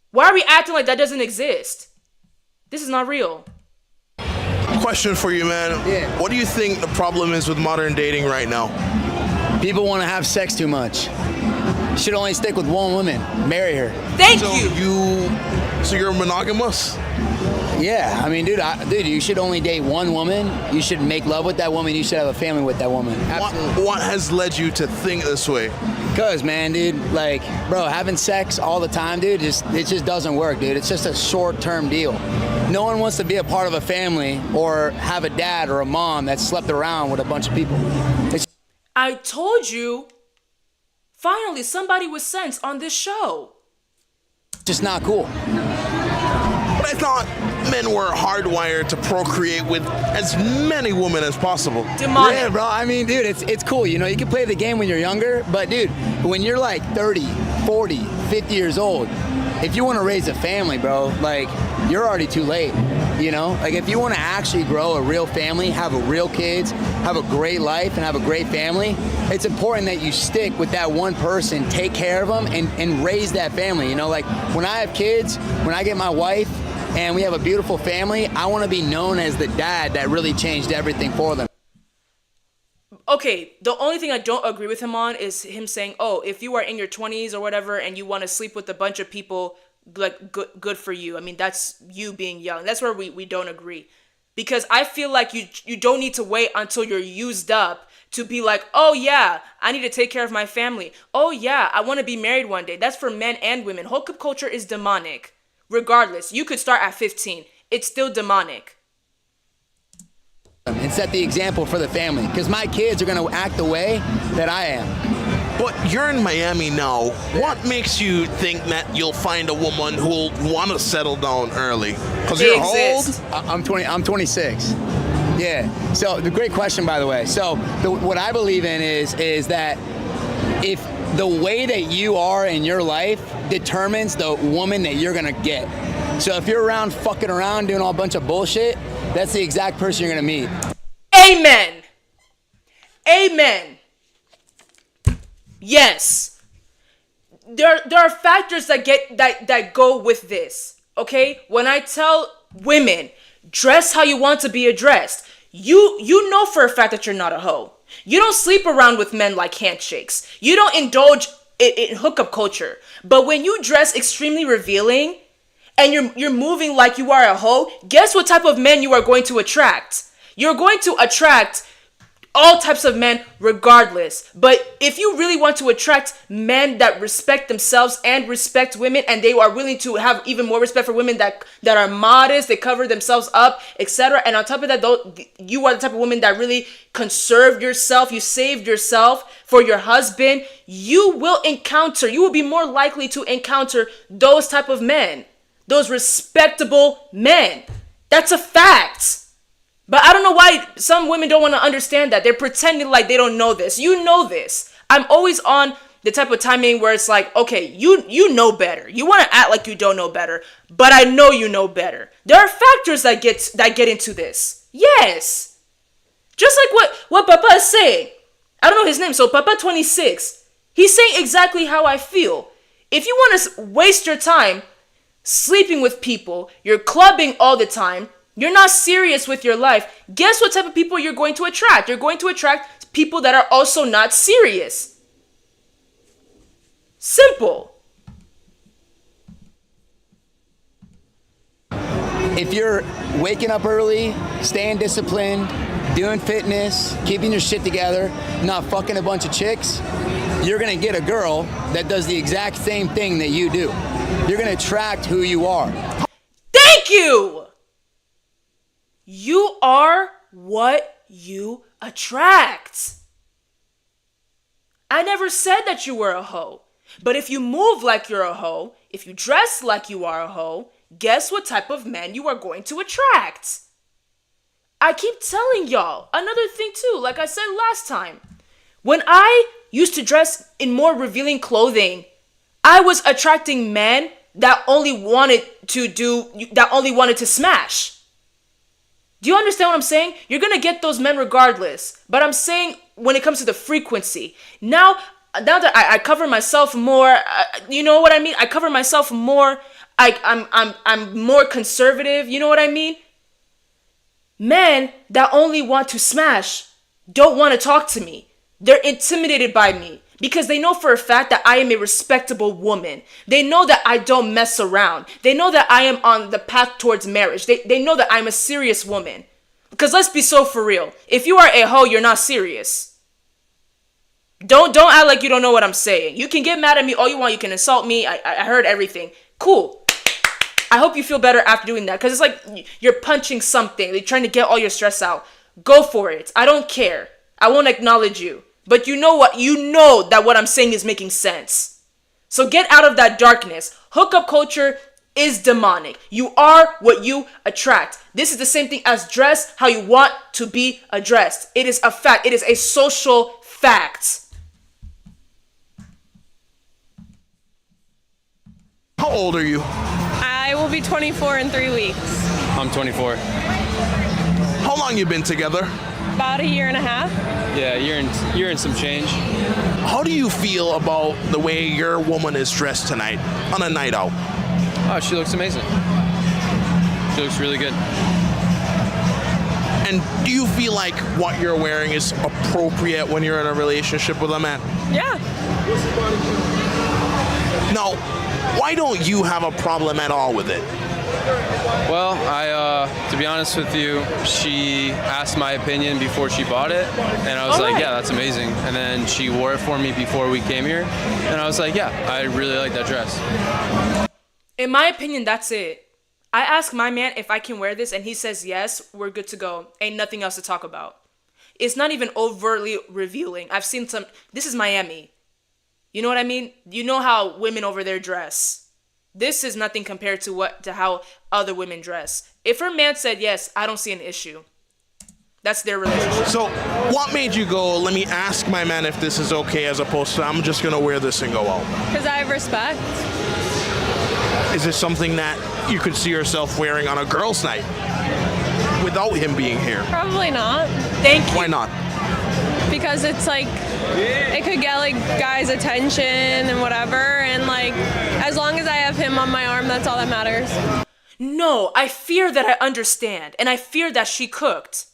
Why are we acting like that doesn't exist? This is not real. Question for you, man. Yeah. What do you think the problem is with modern dating right now? People want to have sex too much. You should only stick with one woman. Marry her. Thank So you. so you're monogamous? Yeah, I mean, dude, you should only date one woman. You should make love with that woman. You should have a family with that woman. Absolutely. What has led you to think this way? Cause, man, dude, like, bro, having sex all the time, dude, it just doesn't work, dude. It's just a short-term deal. No one wants to be a part of a family or have a dad or a mom that slept around with a bunch of people. It's I told you. Finally, somebody with sense on this show. just not cool. But I thought men were hardwired to procreate with as many women as possible. Demonic. Yeah, bro. I mean, dude, it's cool. You know, you can play the game when you're younger, but dude, when you're like 30, 40, 50 years old, if you want to raise a family, bro, like, you're already too late. You know, like, if you want to actually grow a real family, have a real kids, have a great life, and have a great family, it's important that you stick with that one person, take care of them, and raise that family. You know, like, when I have kids, when I get my wife, and we have a beautiful family, I want to be known as the dad that really changed everything for them. Okay, the only thing I don't agree with him on is him saying, oh, if you are in your 20s or whatever and you want to sleep with a bunch of people, like, good for you. I mean, that's you being young. That's where we don't agree. Because I feel like you don't need to wait until you're used up to be like, oh yeah, I need to take care of my family. Oh yeah, I want to be married one day. That's for men and women. Hookup culture is demonic. Regardless, you could start at 15. It's still demonic. And set the example for the family, because my kids are going to act the way that I am. But you're in Miami now. What makes you think that you'll find a woman who'll want to settle down early? Because They you're exist. old? I'm 26. Yeah. So the great question, by the way. So what I believe in is that if the way that you are in your life determines the woman that you're gonna get. So if you're around fucking around doing all a bunch of bullshit, that's the exact person you're gonna meet. Amen. Amen. Yes. There are factors that go with this. Okay? When I tell women, dress how you want to be addressed, you know for a fact that you're not a hoe. You don't sleep around with men like handshakes. You don't indulge in hookup culture. But when you dress extremely revealing and you're moving like you are a hoe, guess what type of men you are going to attract? You're going to attract all types of men regardless. But if you really want to attract men that respect themselves and respect women, and they are willing to have even more respect for women that are modest, they cover themselves up, etc. And on top of that, you are the type of woman that really conserved yourself, you saved yourself for your husband, you will be more likely to encounter those type of men, those respectable men. That's a fact. But I don't know why some women don't want to understand that. They're pretending like they don't know this. You know this. I'm always on the type of timing where it's like, okay, you know better. You want to act like you don't know better, but I know you know better. There are factors that get into this. Yes. Just like what Papa is saying. I don't know his name, so Papa 26. He's saying exactly how I feel. If you want to waste your time sleeping with people, you're clubbing all the time, you're not serious with your life, guess what type of people you're going to attract? You're going to attract people that are also not serious. Simple. If you're waking up early, staying disciplined, doing fitness, keeping your shit together, not fucking a bunch of chicks, you're gonna get a girl that does the exact same thing that you do. You're gonna attract who you are. Thank you! You are what you attract. I never said that you were a hoe. But if you move like you're a hoe, if you dress like you are a hoe, guess what type of man you are going to attract? I keep telling y'all, another thing too, like I said last time. When I used to dress in more revealing clothing, I was attracting men that only wanted that only wanted to smash. Do you understand what I'm saying? You're gonna get those men regardless. But I'm saying when it comes to the frequency, now that I cover myself more, you know what I mean? I cover myself more. I'm more conservative. You know what I mean? Men that only want to smash don't want to talk to me. They're intimidated by me because they know for a fact that I am a respectable woman. They know that I don't mess around. They know that I am on the path towards marriage. They know that I'm a serious woman. Because let's be so for real. If you are a hoe, you're not serious. Don't act like you don't know what I'm saying. You can get mad at me all you want. You can insult me. I heard everything. Cool. I hope you feel better after doing that. Because it's like you're punching something. You're trying to get all your stress out. Go for it. I don't care. I won't acknowledge you. But you know what? You know that what I'm saying is making sense. So get out of that darkness. Hookup culture is demonic. You are what you attract. This is the same thing as dress how you want to be addressed. It is a fact. It is a social fact. How old are you? I will be 24 in 3 weeks. I'm 24. How long you been together? About a year and a half. Yeah, you're in some change. How do you feel about the way your woman is dressed tonight on a night out? Oh, she looks amazing. She looks really good. And do you feel like what you're wearing is appropriate when you're in a relationship with a man? Yeah. Now, why don't you have a problem at all with it? Well, to be honest with you, she asked my opinion before she bought it, and I was like, yeah, that's amazing. And then she wore it for me before we came here, and I was like, yeah, I really like that dress. In my opinion, that's it. I ask my man if I can wear this, and he says yes, we're good to go. Ain't nothing else to talk about. It's not even overtly revealing. I've seen some. This is Miami. You know what I mean? You know how women over there dress. This is nothing compared to how other women dress. If her man said yes, I don't see an issue. That's their relationship. So, what made you go, let me ask my man if this is okay, as opposed to I'm just gonna wear this and go out? Because I have respect. Is this something that you could see yourself wearing on a girls' night without him being here? Probably not. Thank you. Why not? Because it's like, it could get like guys' attention and whatever. And like, as long as I have him on my arm, that's all that matters. No, I fear that I understand. And I fear that she cooked.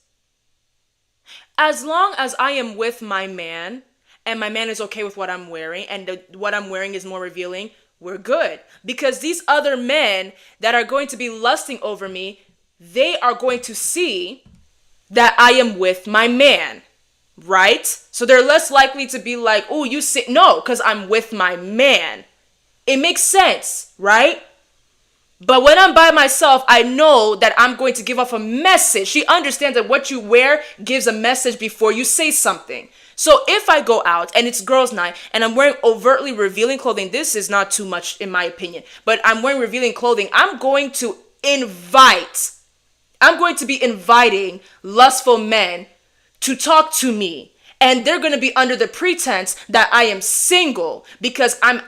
As long as I am with my man, and my man is okay with what I'm wearing, and what I'm wearing is more revealing, we're good. Because these other men that are going to be lusting over me, they are going to see that I am with my man. Right? So they're less likely to be like, oh, you sit. No, because I'm with my man. It makes sense, right? But when I'm by myself, I know that I'm going to give off a message. She understands that what you wear gives a message before you say something. So if I go out and it's girls' night and I'm wearing overtly revealing clothing, this is not too much in my opinion, but I'm wearing revealing clothing, I'm going to be inviting lustful men to talk to me, and they're going to be under the pretense that I am single because I'm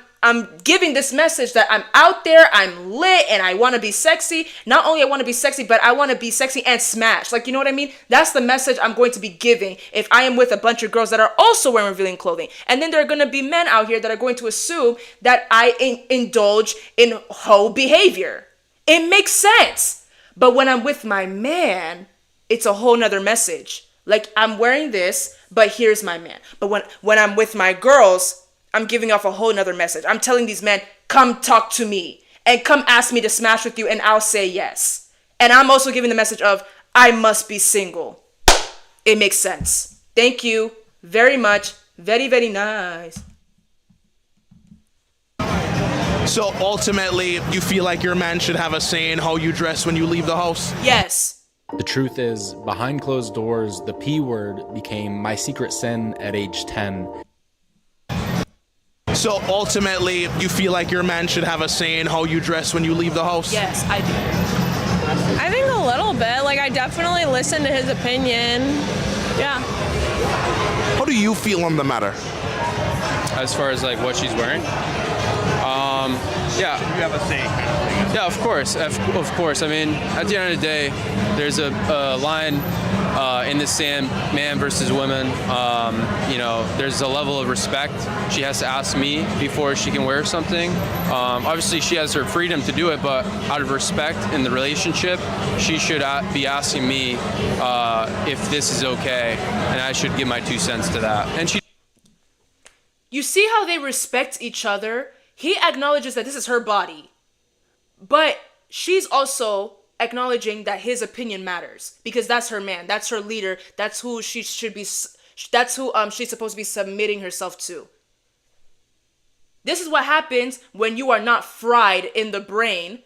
giving this message that I'm out there, I'm lit, and I want to be sexy. Not only I want to be sexy, but I want to be sexy and smash. Like, you know what I mean? That's the message I'm going to be giving if I am with a bunch of girls that are also wearing revealing clothing. And then there are going to be men out here that are going to assume that I indulge in hoe behavior. It makes sense. But when I'm with my man, it's a whole nother message. Like, I'm wearing this, but here's my man. But when I'm with my girls, I'm giving off a whole nother message. I'm telling these men, come talk to me and come ask me to smash with you and I'll say yes. And I'm also giving the message of, I must be single. It makes sense. Thank you very much. Very, very nice. So ultimately, you feel like your man should have a say in how you dress when you leave the house? Yes. The truth is, behind closed doors, the P word became my secret sin at age 10. So ultimately, you feel like your man should have a say in how you dress when you leave the house? Yes, I do. I think a little bit. Like, I definitely listen to his opinion. Yeah. How do you feel on the matter? As far as like what she's wearing, Yeah. You have a say kind of thing. Yeah, of course. I mean, at the end of the day, there's a line in the sand, man versus women. There's a level of respect. She has to ask me before she can wear something. Obviously, she has her freedom to do it, but out of respect in the relationship, she should be asking me if this is okay, and I should give my 2 cents to that. And she. You see how they respect each other? He acknowledges that this is her body, but she's also acknowledging that his opinion matters because that's her man, that's her leader, that's who she should be, that's who she's supposed to be submitting herself to. This is what happens when you are not fried in the brain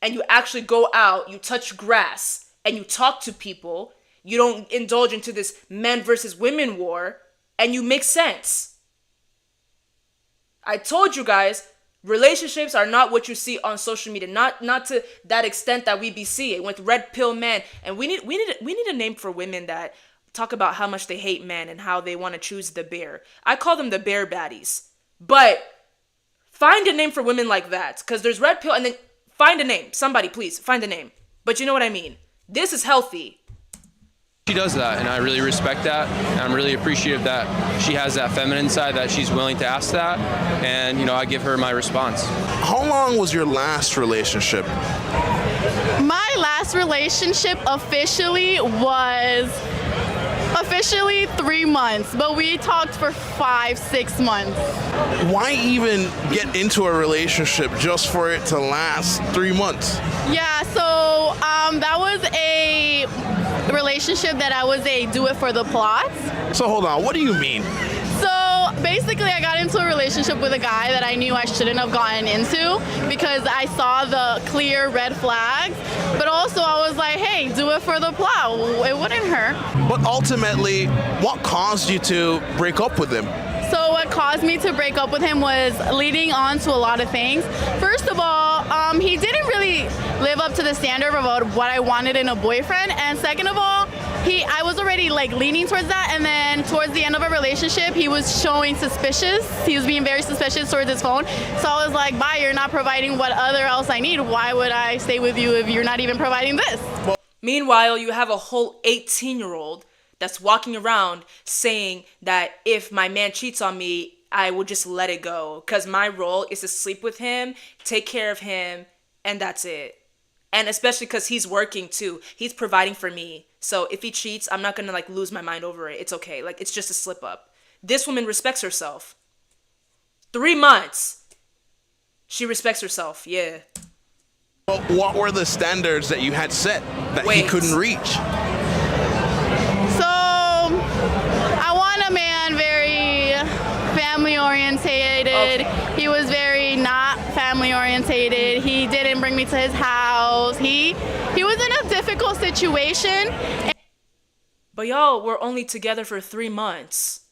and you actually go out, you touch grass, and you talk to people. You don't indulge into this men versus women war, and you make sense. I told you guys, relationships are not what you see on social media. Not to that extent that we be seeing with red pill men. And we need a name for women that talk about how much they hate men and how they want to choose the bear. I call them the bear baddies. But find a name for women like that, because there's red pill, and then find a name. Somebody, please find a name. But you know what I mean. This is healthy. She does that, and I really respect that, and I'm really appreciative that she has that feminine side, that she's willing to ask that, and I give her my response. How long was your last relationship? My last relationship officially was 3 months, but we talked for 5-6 months. Why even get into a relationship just for it to last 3 months? Yeah, so that was a relationship that I was a do it for the plot. So hold on, what do you mean? So basically I got into a relationship with a guy that I knew I shouldn't have gotten into because I saw the clear red flags, but also I was like, hey, do it for the plot. It wouldn't hurt. But ultimately, what caused you to break up with him? So what caused me to break up with him was leading on to a lot of things. First of all, he didn't really live up to the standard of what I wanted in a boyfriend. And second of all, I was already leaning towards that. And then towards the end of our relationship, he was showing suspicious. He was being very suspicious towards his phone. So I was like, bye, you're not providing what other else I need. Why would I stay with you if you're not even providing this? Meanwhile, you have a whole 18-year-old that's walking around saying that if my man cheats on me, I will just let it go. Because my role is to sleep with him, take care of him, and that's it. And especially because he's working too. He's providing for me. So if he cheats, I'm not going to lose my mind over it. It's okay. It's just a slip up. This woman respects herself. 3 months. She respects herself. Yeah. Well, what were the standards that you had set that he couldn't reach? So I want a man very family orientated. Okay. He was very not family orientated. He didn't bring me to his house. He was in a difficult situation. But y'all were only together for 3 months.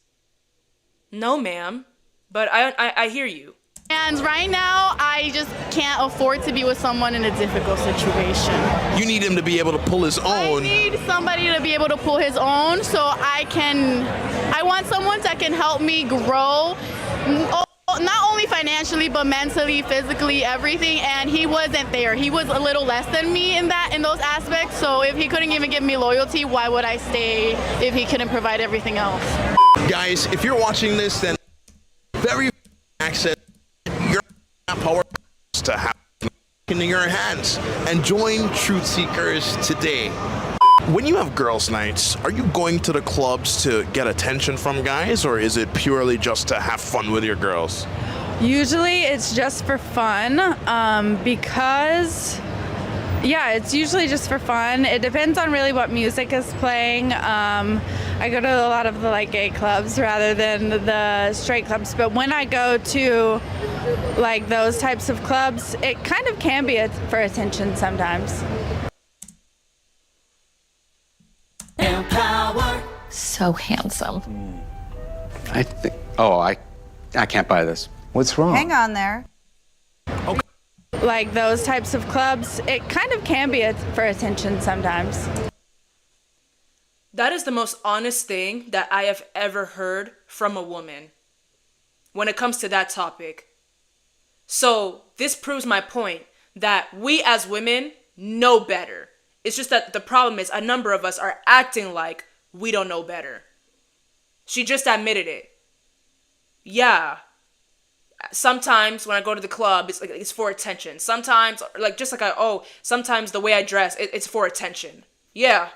No, ma'am. But I hear you. And right now, I just can't afford to be with someone in a difficult situation. You need him to be able to pull his own. I need somebody to be able to pull his own so I want someone that can help me grow, not only financially, but mentally, physically, everything. And he wasn't there. He was a little less than me in those aspects. So if he couldn't even give me loyalty, why would I stay if he couldn't provide everything else? Guys, if you're watching this, then very access your power to have in your hands and join Truth Seekers today. When you have girls' nights, are you going to the clubs to get attention from guys, or is it purely just to have fun with your girls? Usually it's just for fun because it's usually just for fun. It depends on really what music is playing. I go to a lot of the gay clubs rather than the straight clubs, but when I go to those types of clubs, it kind of can be for attention sometimes. So handsome. I think. Oh, I can't buy this. What's wrong? Hang on there. Those types of clubs, it kind of can be for attention sometimes. That is the most honest thing that I have ever heard from a woman when it comes to that topic. So this proves my point that we as women know better. It's just that the problem is a number of us are acting like we don't know better. She just admitted it. Yeah. Sometimes when I go to the club, it's for attention. Sometimes, sometimes the way I dress, it's for attention. Yeah.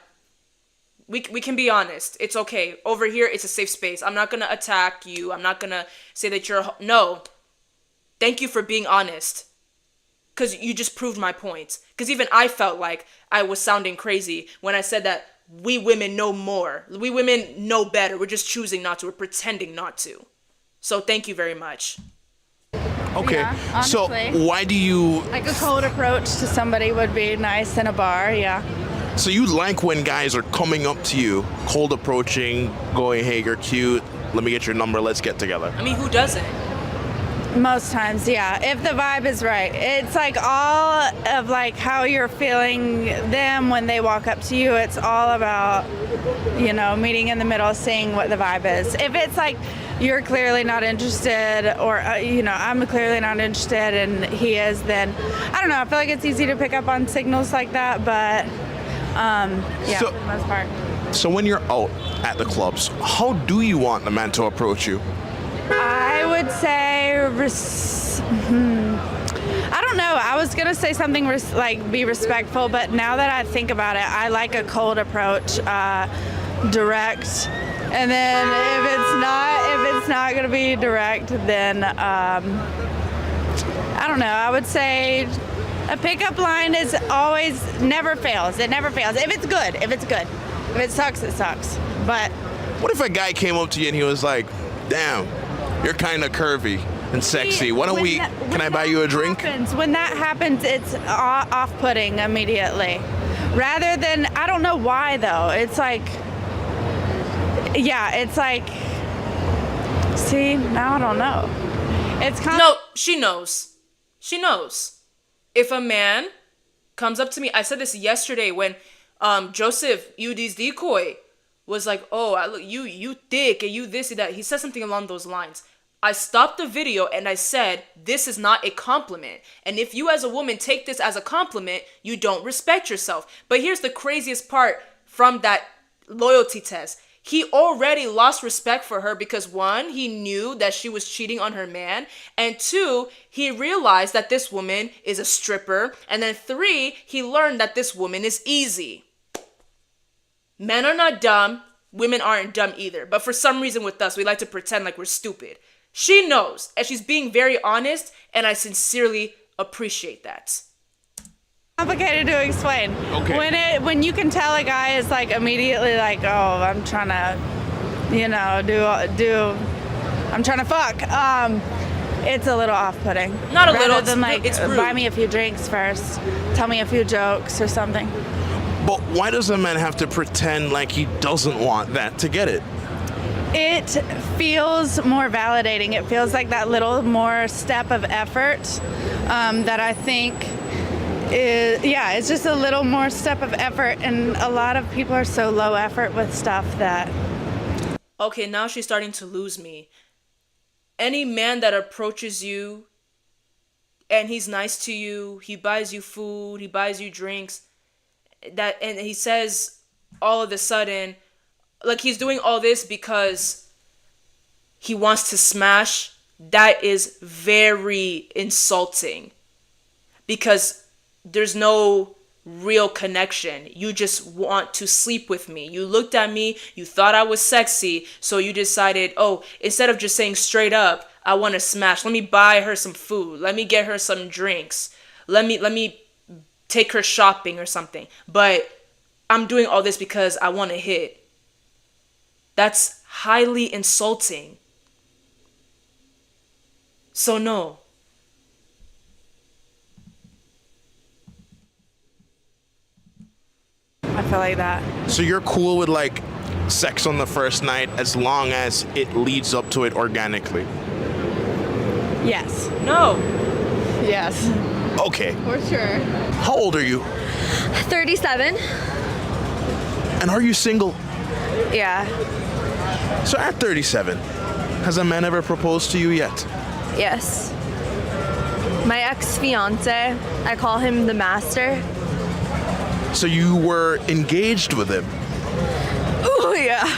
We can be honest. It's okay. Over here, it's a safe space. I'm not going to attack you. I'm not going to say that you're no. Thank you for being honest. Because you just proved my point. Because even I felt like I was sounding crazy when I said that we women know more. We women know better. We're just choosing not to. We're pretending not to. So thank you very much. Okay, Yeah, so honestly. why do you... Like a cold approach to somebody would be nice in a bar, yeah. So you like when guys are coming up to you, cold approaching, going, hey, you're cute, let me get your number, let's get together. I mean, who doesn't? Most times, yeah. If the vibe is right. It's like all of like how you're feeling them when they walk up to you. It's all about, meeting in the middle, seeing what the vibe is. If it's like you're clearly not interested or, I'm clearly not interested and he is, then I don't know. I feel like it's easy to pick up on signals like that, but So- for the most part. So when you're out at the clubs, how do you want the man to approach you? I would say, I don't know. I was gonna say something like be respectful, but now that I think about it, I like a cold approach, direct. And then if it's not gonna be direct, then I don't know. I would say a pickup line is always never fails. It never fails. If it's good. If it sucks, it sucks. But What if a guy came up to you and he was like, damn, you're kind of curvy and sexy. Can I buy you a drink? When that happens, it's off-putting immediately. Rather than, I don't know why though. It's like, see, now I don't know. It's kind No, she knows. She knows. If a man comes up to me, I said this yesterday when Joseph, UD's decoy, was like, oh, you thick and you this and that. He said something along those lines. I stopped the video and I said, this is not a compliment. And if you as a woman take this as a compliment, you don't respect yourself. But here's the craziest part from that loyalty test. He already lost respect for her because 1, he knew that she was cheating on her man. And 2, he realized that this woman is a stripper. And then 3, he learned that this woman is easy. Men are not dumb. Women aren't dumb either. But for some reason with us, we like to pretend like we're stupid. She knows, and she's being very honest, and I sincerely appreciate that. complicated to explain. Okay. When you can tell a guy is like immediately like, oh, I'm trying to, I'm trying to fuck. It's a little off-putting. Not a Rather little, than like, it's rude. buy me a few drinks first, tell me a few jokes or something. But why does a man have to pretend like he doesn't want that to get it? It feels more validating. It feels like that little more step of effort that I think it's just a little more step of effort. And a lot of people are so low effort with stuff that... Okay, now she's starting to lose me. Any man that approaches you and he's nice to you, he buys you food, he buys you drinks, and he says all of a sudden, like he's doing all this because he wants to smash, that is very insulting. Because there's no real connection. You just want to sleep with me. You looked at me, you thought I was sexy, so you decided, oh, instead of just saying straight up, I want to smash, let me buy her some food, let me get her some drinks, let me take her shopping or something. But I'm doing all this because I want to hit. That's highly insulting. So no. I feel like that. So you're cool with like sex on the first night as long as it leads up to it organically? Yes. No. Yes. Okay. For sure. How old are you? 37. And are you single? Yeah. So at 37, has a man ever proposed to you yet? Yes. fiance. I call him the master. So you were engaged with him. Oh yeah.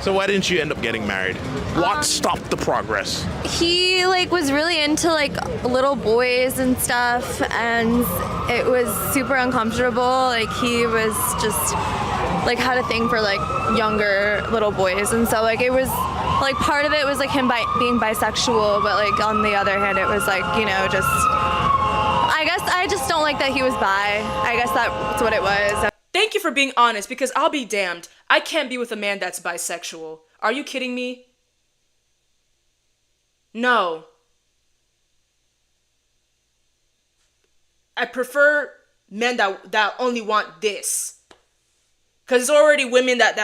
So why didn't you end up getting married? What stopped the progress? He like was really into like little boys and stuff, and it was super uncomfortable. Like he was just like had a thing for like younger little boys, and so like it was like part of it was like him being bisexual, but like on the other hand it was like, you know, just I guess I just don't like that he was bi. I guess that's what it was. Thank you for being honest, because I'll be damned, I can't be with a man that's bisexual. Are you kidding me? No. I prefer men that only want this. Cause it's already women that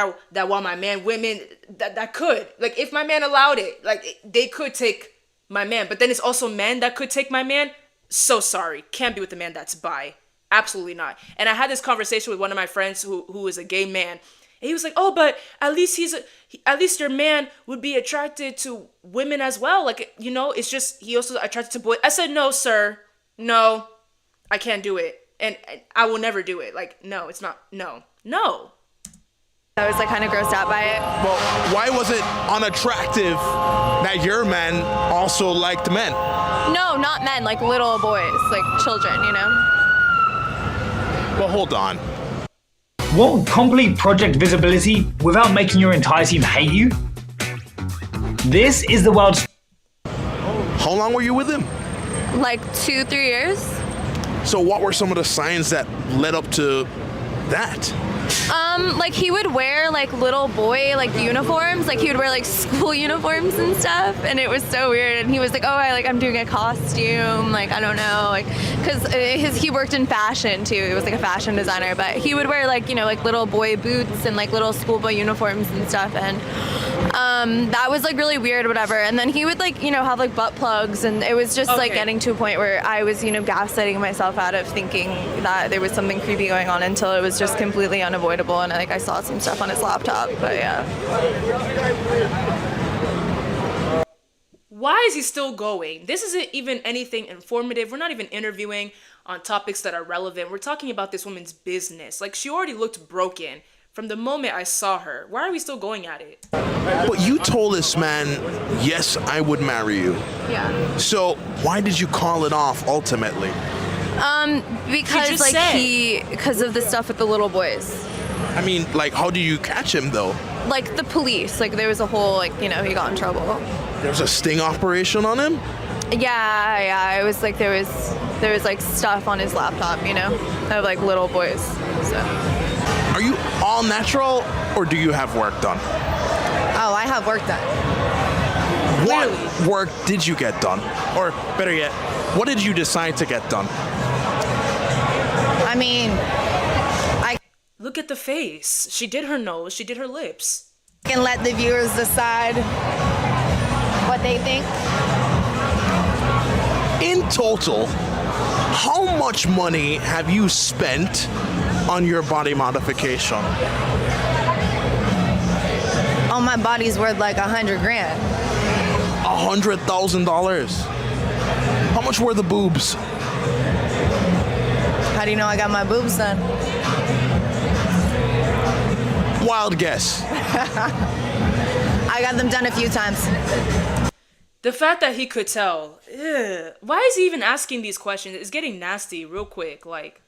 want my man, women that could. Like if my man allowed it, like they could take my man. But then it's also men that could take my man. So sorry. Can't be with a man that's bi. Absolutely not. And I had this conversation with one of my friends who is a gay man. And he was like, oh, but at least your man would be attracted to women as well. Like, you know, it's just, he also attracted to boys. I said, no, sir. No, I can't do it. And I will never do it. Like, no, it's not. No. I was like kind of grossed out by it. Well, why was it unattractive that your man also liked men? No, not men, like little boys, like children, you know? Well, hold on. Want complete project visibility without making your entire team hate you? This is the world's... How long were you with him? Like 2-3 years. So what were some of the signs that led up to that? Like he would wear like little boy like uniforms, like he would wear like school uniforms and stuff, and it was so weird. And he was like, oh, I'm doing a costume, like I don't know, like because he worked in fashion too. He was like a fashion designer, but he would wear like, you know, like little boy boots and like little schoolboy uniforms and stuff, and that was like really weird, whatever. And then he would like, you know, have like butt plugs, and it was just like getting to a point where I was, you know, gaslighting myself out of thinking that there was something creepy going on until it was just completely unavoidable, and like I saw some stuff on his laptop. But yeah. Why is he still going? This isn't even anything informative. We're not even interviewing on topics that are relevant. We're talking about this woman's business. Like, she already looked broken from the moment I saw her. Why are we still going at it? But you told this man, yes, I would marry you. Yeah. So why did you call it off ultimately? Because because of the stuff with the little boys. I mean, like, how do you catch him though? Like the police, like there was a whole, like, you know, he got in trouble. There was a sting operation on him? Yeah, it was like there was like stuff on his laptop, you know, of like little boys. So. Are you all natural or do you have work done? Oh, I have work done. What work did you get done? Or better yet, what did you decide to get done? I mean, Look at the face. She did her nose, she did her lips. Can let the viewers decide what they think. In total, how much money have you spent on your body modification? Oh, my body's worth like $100,000. $100,000. How much were the boobs? How do you know I got my boobs done? Wild guess. I got them done a few times. The fact that he could tell. Ugh. Why is he even asking these questions? It's getting nasty real quick. Like,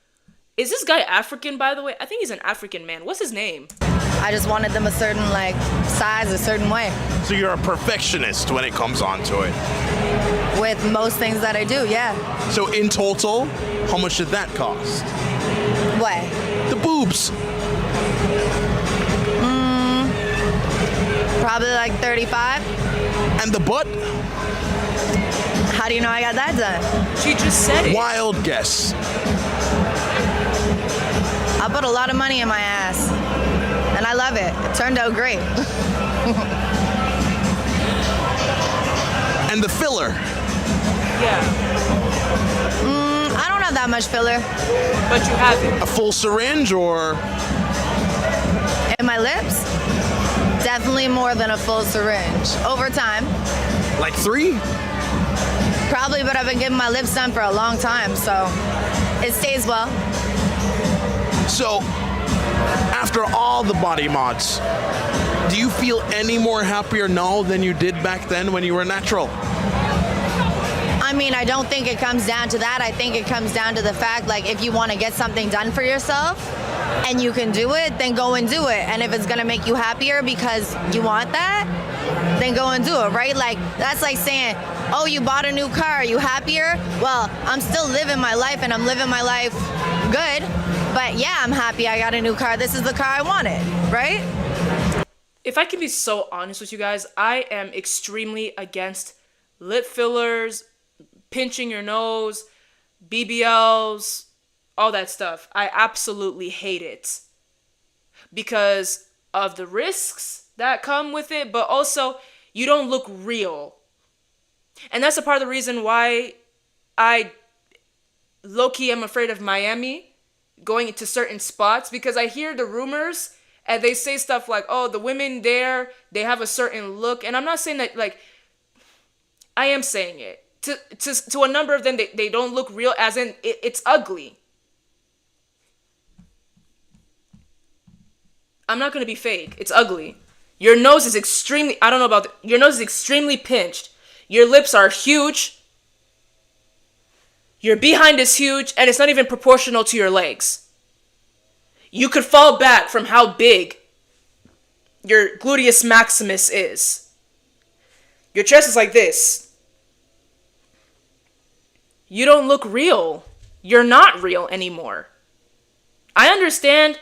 is this guy African, by the way? I think he's an African man. What's his name? I just wanted them a certain, like, size, a certain way. So you're a perfectionist when it comes on to it? With most things that I do, yeah. So in total, how much did that cost? What? The boobs. Probably like 35. And the butt? How do you know I got that done? She just said it. Wild guess. I put a lot of money in my ass. And I love it. It turned out great. And the filler? Yeah. I don't have that much filler. But you have it. A full syringe or? In my lips? Definitely more than a full syringe. Over time. Like 3? Probably, but I've been getting my lips done for a long time, so it stays well. So, after all the body mods, do you feel any more happier now than you did back then when you were natural? I mean, I don't think it comes down to that. I think it comes down to the fact, like, if you want to get something done for yourself and you can do it, then go and do it. And if it's going to make you happier because you want that, then go and do it, right? Like, that's like saying, oh, you bought a new car, are you happier? Well, I'm still living my life and I'm living my life good. But yeah, I'm happy I got a new car. This is the car I wanted, right? If I can be so honest with you guys, I am extremely against lip fillers, pinching your nose, BBLs, all that stuff. I absolutely hate it because of the risks that come with it, but also you don't look real. And that's a part of the reason why I low-key am afraid of Miami going into certain spots, because I hear the rumors and they say stuff like, oh, the women there, they have a certain look. And I'm not saying that, like, I am saying it. To a number of them, they don't look real, as in it's ugly. I'm not going to be fake. It's ugly. Your nose is extremely, I don't know about, your nose is extremely pinched. Your lips are huge. Your behind is huge, and it's not even proportional to your legs. You could fall back from how big your gluteus maximus is. Your chest is like this. You don't look real. You're not real anymore. I understand,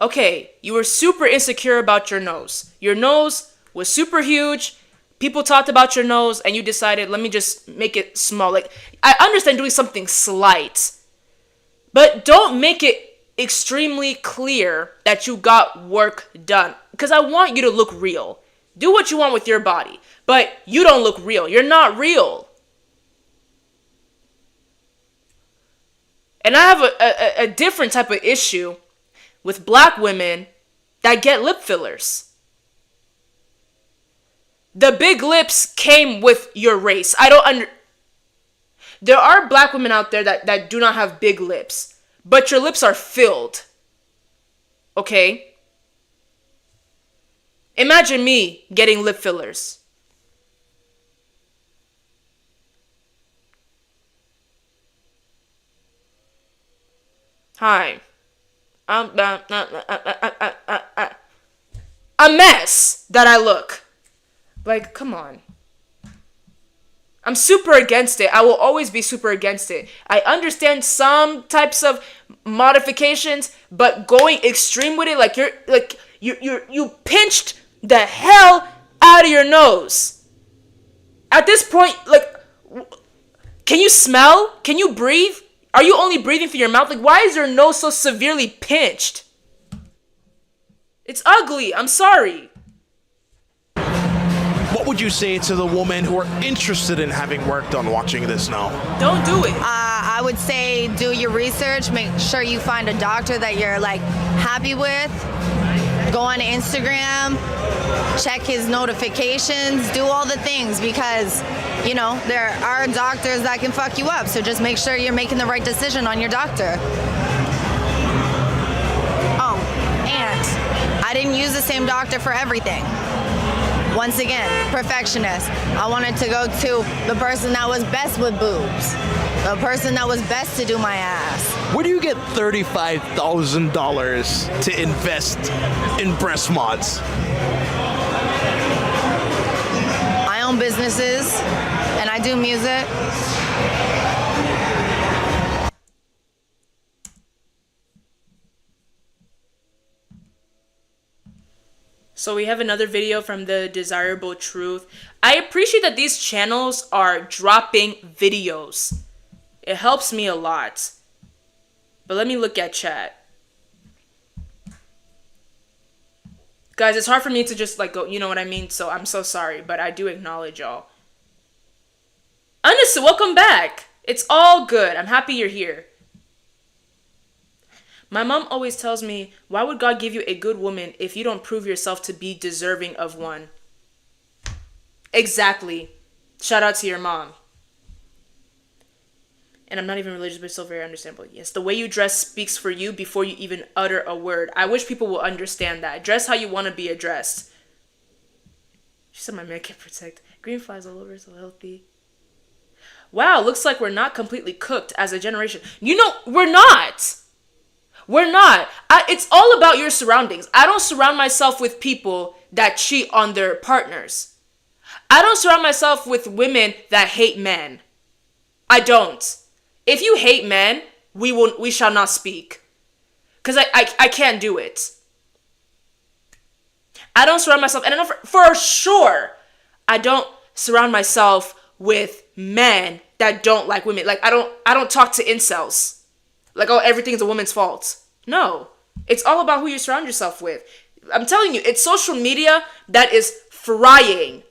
okay, you were super insecure about your nose. Your nose was super huge. People talked about your nose and you decided, let me just make it small. Like, I understand doing something slight, but don't make it extremely clear that you got work done, because I want you to look real. Do what you want with your body, but you don't look real. You're not real. And I have a different type of issue with black women that get lip fillers. The big lips came with your race. There are black women out there that do not have big lips, but your lips are filled. Okay? Imagine me getting lip fillers. Hi. A mess that I look. Like, come on. I'm super against it. I will always be super against it. I understand some types of modifications, but going extreme with it, you pinched the hell out of your nose. At this point, like, can you smell? Can you breathe? Are you only breathing through your mouth? Like, why is your nose so severely pinched? It's ugly. I'm sorry. What would you say to the women who are interested in having work done watching this now? Don't do it. I would say do your research. Make sure you find a doctor that you're, like, happy with. Go on Instagram. Check his notifications. Do all the things, because, you know, there are doctors that can fuck you up. So just make sure you're making the right decision on your doctor. Oh, and I didn't use the same doctor for everything. Once again, perfectionist. I wanted to go to the person that was best with boobs. The person that was best to do my ass. Where do you get $35,000 to invest in breast mods? I own businesses and I do music. So we have another video from the Desirable Truth. I appreciate that these channels are dropping videos. It helps me a lot. But let me look at chat. Guys, it's hard for me to just like go, you know what I mean? So I'm so sorry, but I do acknowledge y'all. Anis, welcome back. It's all good. I'm happy you're here. My mom always tells me, why would God give you a good woman if you don't prove yourself to be deserving of one? Exactly. Shout out to your mom. And I'm not even religious, but it's still very understandable. Yes, the way you dress speaks for you before you even utter a word. I wish people will understand that. Dress how you want to be addressed. She said my man can protect. Green flies all over, so healthy. Wow, looks like we're not completely cooked as a generation. You know, we're not. We're not. It's all about your surroundings. I don't surround myself with people that cheat on their partners. I don't surround myself with women that hate men. I don't. If you hate men, we shall not speak. Because I can't do it. I don't surround myself, and I know for sure, I don't surround myself with men that don't like women. Like, I don't talk to incels. Like, oh, everything's a woman's fault. No. It's all about who you surround yourself with. I'm telling you, it's social media that is frying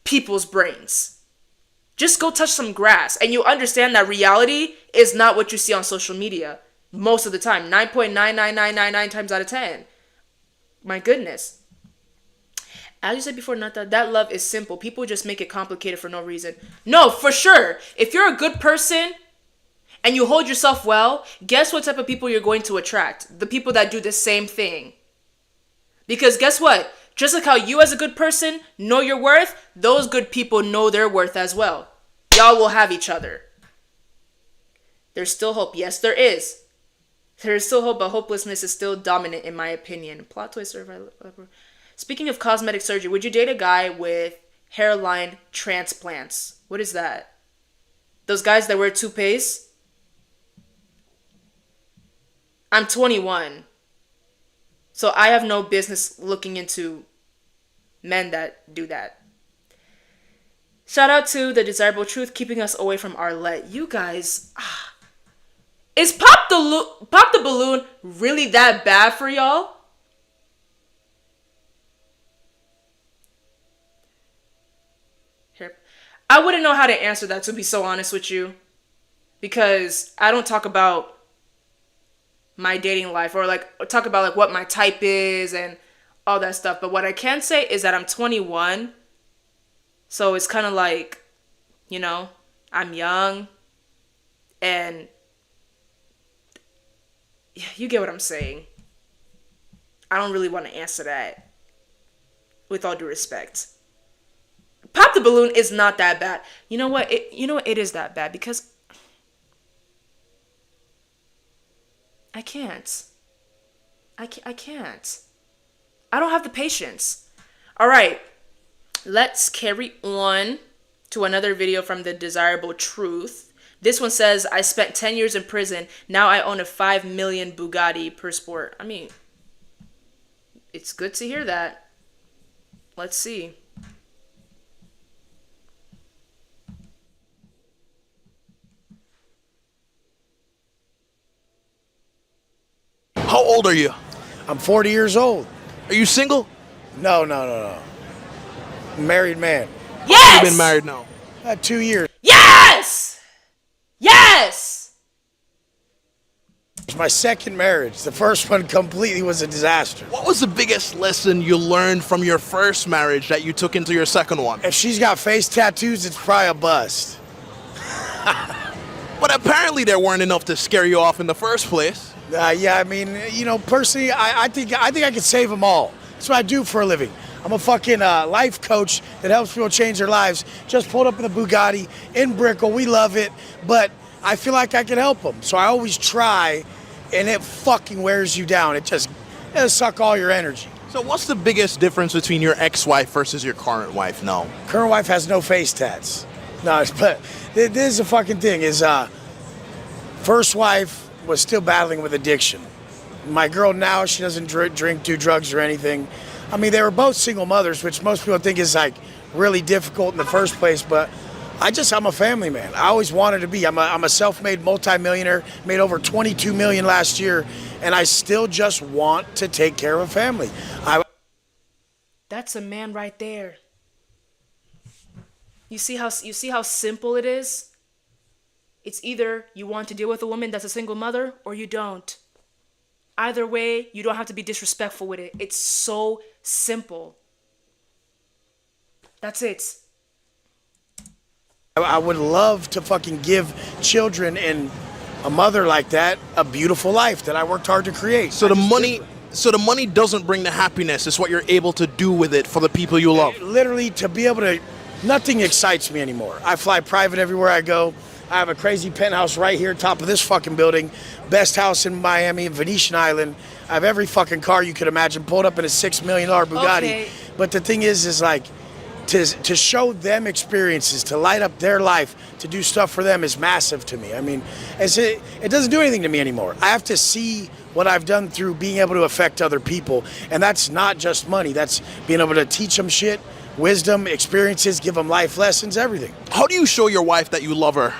people's brains. Just go touch some grass and you'll understand that reality is not what you see on social media. Most of the time. 9.99999 times out of 10. My goodness. As you said before, Nata, that love is simple. People just make it complicated for no reason. No, for sure. If you're a good person and you hold yourself well, guess what type of people you're going to attract? The people that do the same thing. Because guess what? Just like how you as a good person know your worth, those good people know their worth as well. Y'all will have each other. There's still hope. Yes, there is. There is still hope, but hopelessness is still dominant in my opinion. Plot twist. Speaking of cosmetic surgery, would you date a guy with hairline transplants? What is that? Those guys that wear toupees? I'm 21. So I have no business looking into men that do that. Shout out to The Desirable Truth, keeping us away from Arlette. You guys, is Pop the Balloon really that bad for y'all? Here, I wouldn't know how to answer that, to be so honest with you. Because I don't talk about my dating life or talk about what my type is and all that stuff. But what I can say is that I'm 21. So it's kind of like, you know, I'm young and you get what I'm saying. I don't really want to answer that with all due respect. Pop the Balloon is not that bad. You know what? It is that bad because I can't. I can't. I don't have the patience. All right. Let's carry on to another video from The Desirable Truth. This one says, I spent 10 years in prison. Now I own a 5 million Bugatti per sport. I mean, it's good to hear that. Let's see. How old are you? I'm 40 years old. Are you single? No. Married man. Yes! You've been married now? 2 years. Yes! Yes! It's my second marriage. The first one completely was a disaster. What was the biggest lesson you learned from your first marriage that you took into your second one? If she's got face tattoos, it's probably a bust. But apparently there weren't enough to scare you off in the first place. Yeah, I mean, personally, I think I could save them all. That's what I do for a living. I'm a fucking life coach that helps people change their lives. Just pulled up in the Bugatti in Brickell. We love it, but I feel like I can help them. So I always try, and it fucking wears you down. It'll suck all your energy. So what's the biggest difference between your ex-wife versus your current wife now? Current wife has no face tats. No, but this is a fucking thing. First wife was still battling with addiction. My girl now, she doesn't drink, do drugs or anything. I mean, they were both single mothers, which most people think is really difficult in the first place, but I'm a family man. I always wanted to be. I'm a self-made multimillionaire, made over 22 million last year, and I still just want to take care of a family. That's a man right there. You see how simple it is? It's either you want to deal with a woman that's a single mother or you don't. Either way, you don't have to be disrespectful with it. It's so simple. That's it. I would love to fucking give children and a mother like that a beautiful life that I worked hard to create. So the money doesn't bring the happiness. It's what you're able to do with it for the people you love. Literally, to be able to, nothing excites me anymore. I fly private everywhere I go. I have a crazy penthouse right here, top of this fucking building. Best house in Miami, Venetian Island. I have every fucking car you could imagine, pulled up in a $6 million Bugatti. Okay. But the thing is like, to show them experiences, to light up their life, to do stuff for them is massive to me. I mean, it doesn't do anything to me anymore. I have to see what I've done through being able to affect other people. And that's not just money. That's being able to teach them shit, wisdom, experiences, give them life lessons, everything. How do you show your wife that you love her?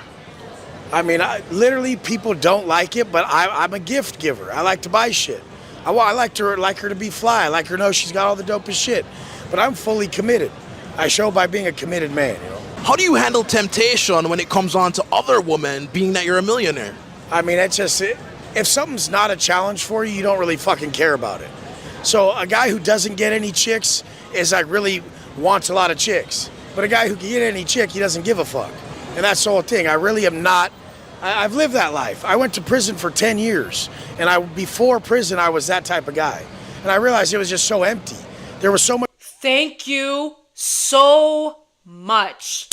I mean, literally, people don't like it, but I'm a gift giver. I like to buy shit. I like her to be fly. I like her to know she's got all the dopest shit. But I'm fully committed. I show by being a committed man, you know. How do you handle temptation when it comes on to other women, being that you're a millionaire? I mean, it's just, if something's not a challenge for you, you don't really fucking care about it. So a guy who doesn't get any chicks is like really wants a lot of chicks. But a guy who can get any chick, he doesn't give a fuck. And that's the whole thing. I really am not, I've lived that life. I went to prison for 10 years. And before prison, I was that type of guy. And I realized it was just so empty. There was so much. Thank you so much.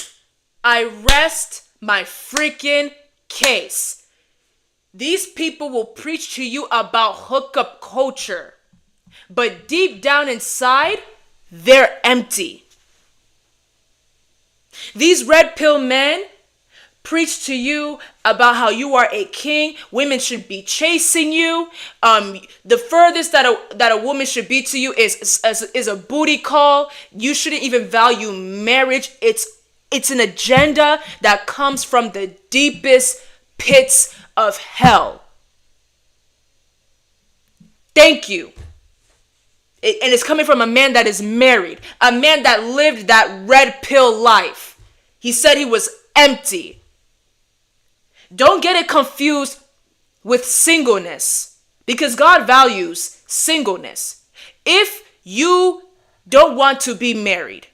I rest my freaking case. These people will preach to you about hookup culture, but deep down inside, they're empty. These red pill men preach to you about how you are a king. Women should be chasing you. The furthest that a woman should be to you is a booty call. You shouldn't even value marriage. It's an agenda that comes from the deepest pits of hell. Thank you. And it's coming from a man that is married, a man that lived that red pill life. He said he was empty. Don't get it confused with singleness, because God values singleness. If you don't want to be married,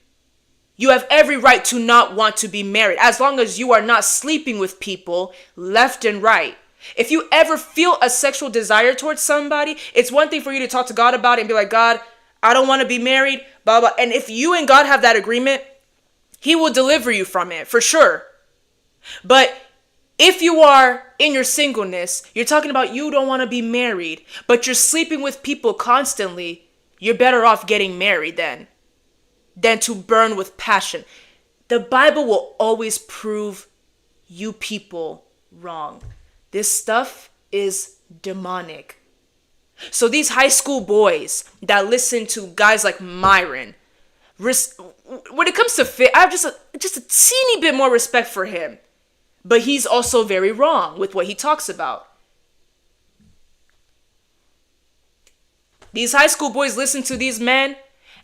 you have every right to not want to be married, as long as you are not sleeping with people left and right. If you ever feel a sexual desire towards somebody, it's one thing for you to talk to God about it and be like, God, I don't want to be married, blah, blah. And if you and God have that agreement, He will deliver you from it, for sure. But if you are in your singleness, you're talking about you don't want to be married, but you're sleeping with people constantly, you're better off getting married then than to burn with passion. The Bible will always prove you people wrong. This stuff is demonic. So these high school boys that listen to guys like Myron, when it comes to fit, I have just a teeny bit more respect for him. But he's also very wrong with what he talks about. These high school boys listen to these men,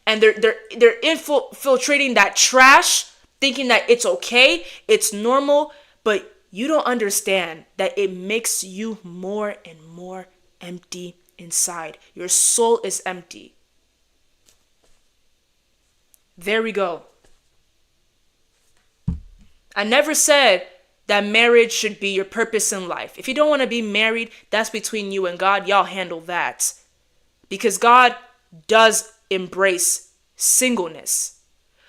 and they're infiltrating that trash, thinking that it's okay, it's normal, but you don't understand that it makes you more and more empty inside. Your soul is empty. There we go. I never said that marriage should be your purpose in life. If you don't want to be married, that's between you and God. Y'all handle that. Because God does embrace singleness.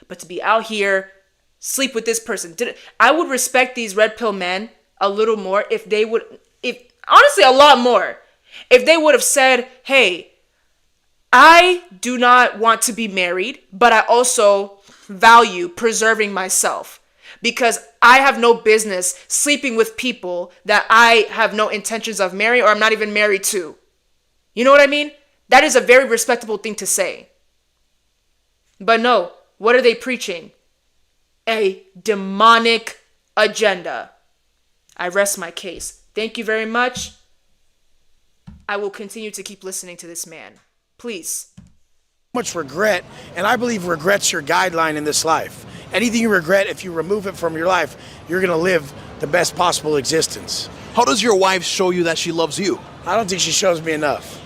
But to be out here, sleep with this person. I would respect these red pill men a little more if they would, honestly, a lot more. If they would have said, hey, I do not want to be married, but I also value preserving myself. Because I have no business sleeping with people that I have no intentions of marrying or I'm not even married to. You know what I mean? That is a very respectable thing to say. But no, what are they preaching? A demonic agenda. I rest my case. Thank you very much. I will continue to keep listening to this man. Please. Much regret, and I believe regret's your guideline in this life. Anything you regret, if you remove it from your life, you're gonna live the best possible existence. How does your wife show you that she loves you? I don't think she shows me enough.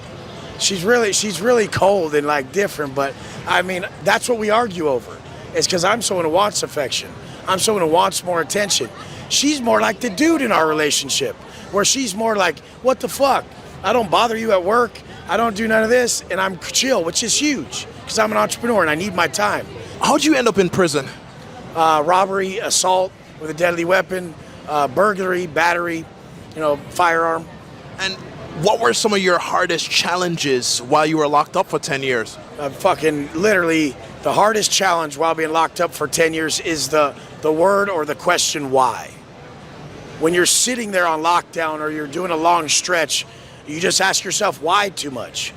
She's really cold and like different, but I mean, that's what we argue over. It's because I'm someone who wants affection. I'm someone who wants more attention. She's more like the dude in our relationship, where she's more like, what the fuck? I don't bother you at work. I don't do none of this, and I'm chill, which is huge because I'm an entrepreneur and I need my time. How'd you end up in prison? Robbery, assault with a deadly weapon, burglary, battery, firearm. And what were some of your hardest challenges while you were locked up for 10 years? Fucking literally, the hardest challenge while being locked up for 10 years is the word or the question why. When you're sitting there on lockdown or you're doing a long stretch, you just ask yourself, why too much?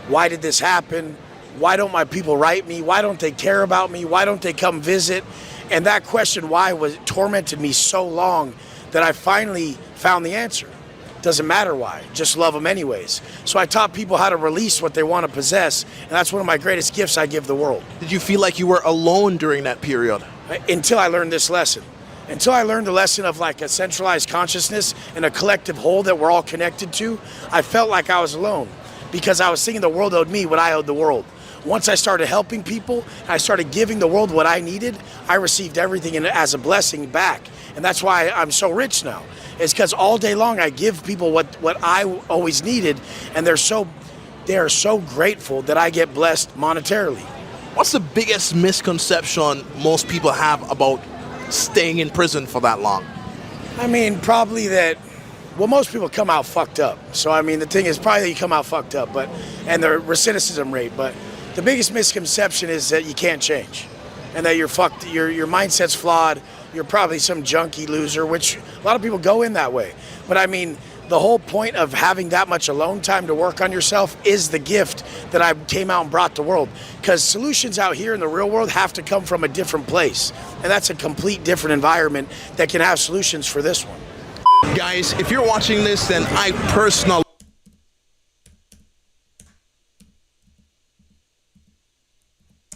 Why did this happen? Why don't my people write me? Why don't they care about me? Why don't they come visit? And that question why tormented me so long that I finally found the answer. Doesn't matter why, just love them anyways. So I taught people how to release what they want to possess, and that's one of my greatest gifts I give the world. Did you feel like you were alone during that period? Until I learned this lesson. Until I learned the lesson of like a centralized consciousness and a collective whole that we're all connected to, I felt like I was alone because I was thinking the world owed me what I owed the world. Once I started helping people, I started giving the world what I needed, I received everything as a blessing back. And that's why I'm so rich now. It's because all day long I give people what I always needed, and they are so grateful that I get blessed monetarily. What's the biggest misconception most people have about staying in prison for that long? I mean, probably that, well, most people come out fucked up. So, I mean, the thing is probably that you come out fucked up, and the recidivism rate, but the biggest misconception is that you can't change and that you're fucked, your mindset's flawed, you're probably some junkie loser, which a lot of people go in that way. But I mean, the whole point of having that much alone time to work on yourself is the gift that I came out and brought the world. Because solutions out here in the real world have to come from a different place. And that's a complete different environment that can have solutions for this one. Guys, if you're watching this, then I personally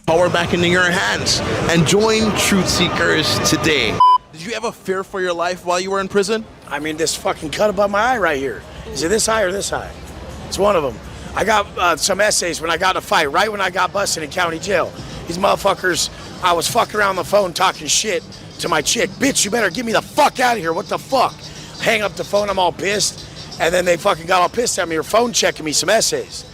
power back into your hands and join Truth Seekers today. Did you ever fear for your life while you were in prison? I mean, this fucking cut above my eye right here. Is it this high or this high? It's one of them. I got some essays when I got in a fight, right when I got busted in county jail. These motherfuckers, I was fucking around the phone talking shit to my chick. Bitch, you better get me the fuck out of here. What the fuck? Hang up the phone, I'm all pissed. And then they fucking got all pissed at me, or phone checking me some essays.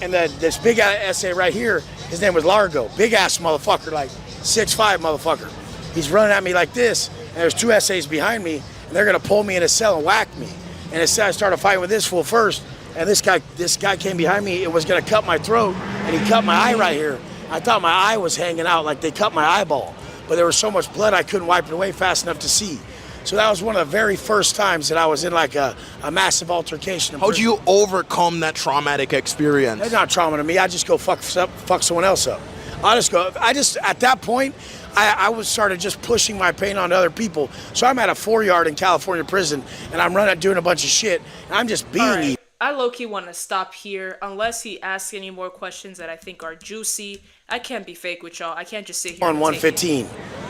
And this big essay right here, his name was Largo. Big ass motherfucker, like 6'5" motherfucker. He's running at me like this, and there's two essays behind me, and they're gonna pull me in a cell and whack me. And instead I started fighting with this fool first, and this guy came behind me, it was gonna cut my throat, and he cut my eye right here. I thought my eye was hanging out, like they cut my eyeball. But there was so much blood I couldn't wipe it away fast enough to see. So that was one of the very first times that I was in like a massive altercation. How'd you overcome that traumatic experience? It's not trauma to me. I just go fuck someone else up. At that point, I was started just pushing my pain onto other people. So I'm at a 4-yard in California prison, and I'm doing a bunch of shit, and I'm just being evil. I low-key want to stop here unless he asks any more questions that I think are juicy. I can't be fake with y'all. I can't just sit here On 115,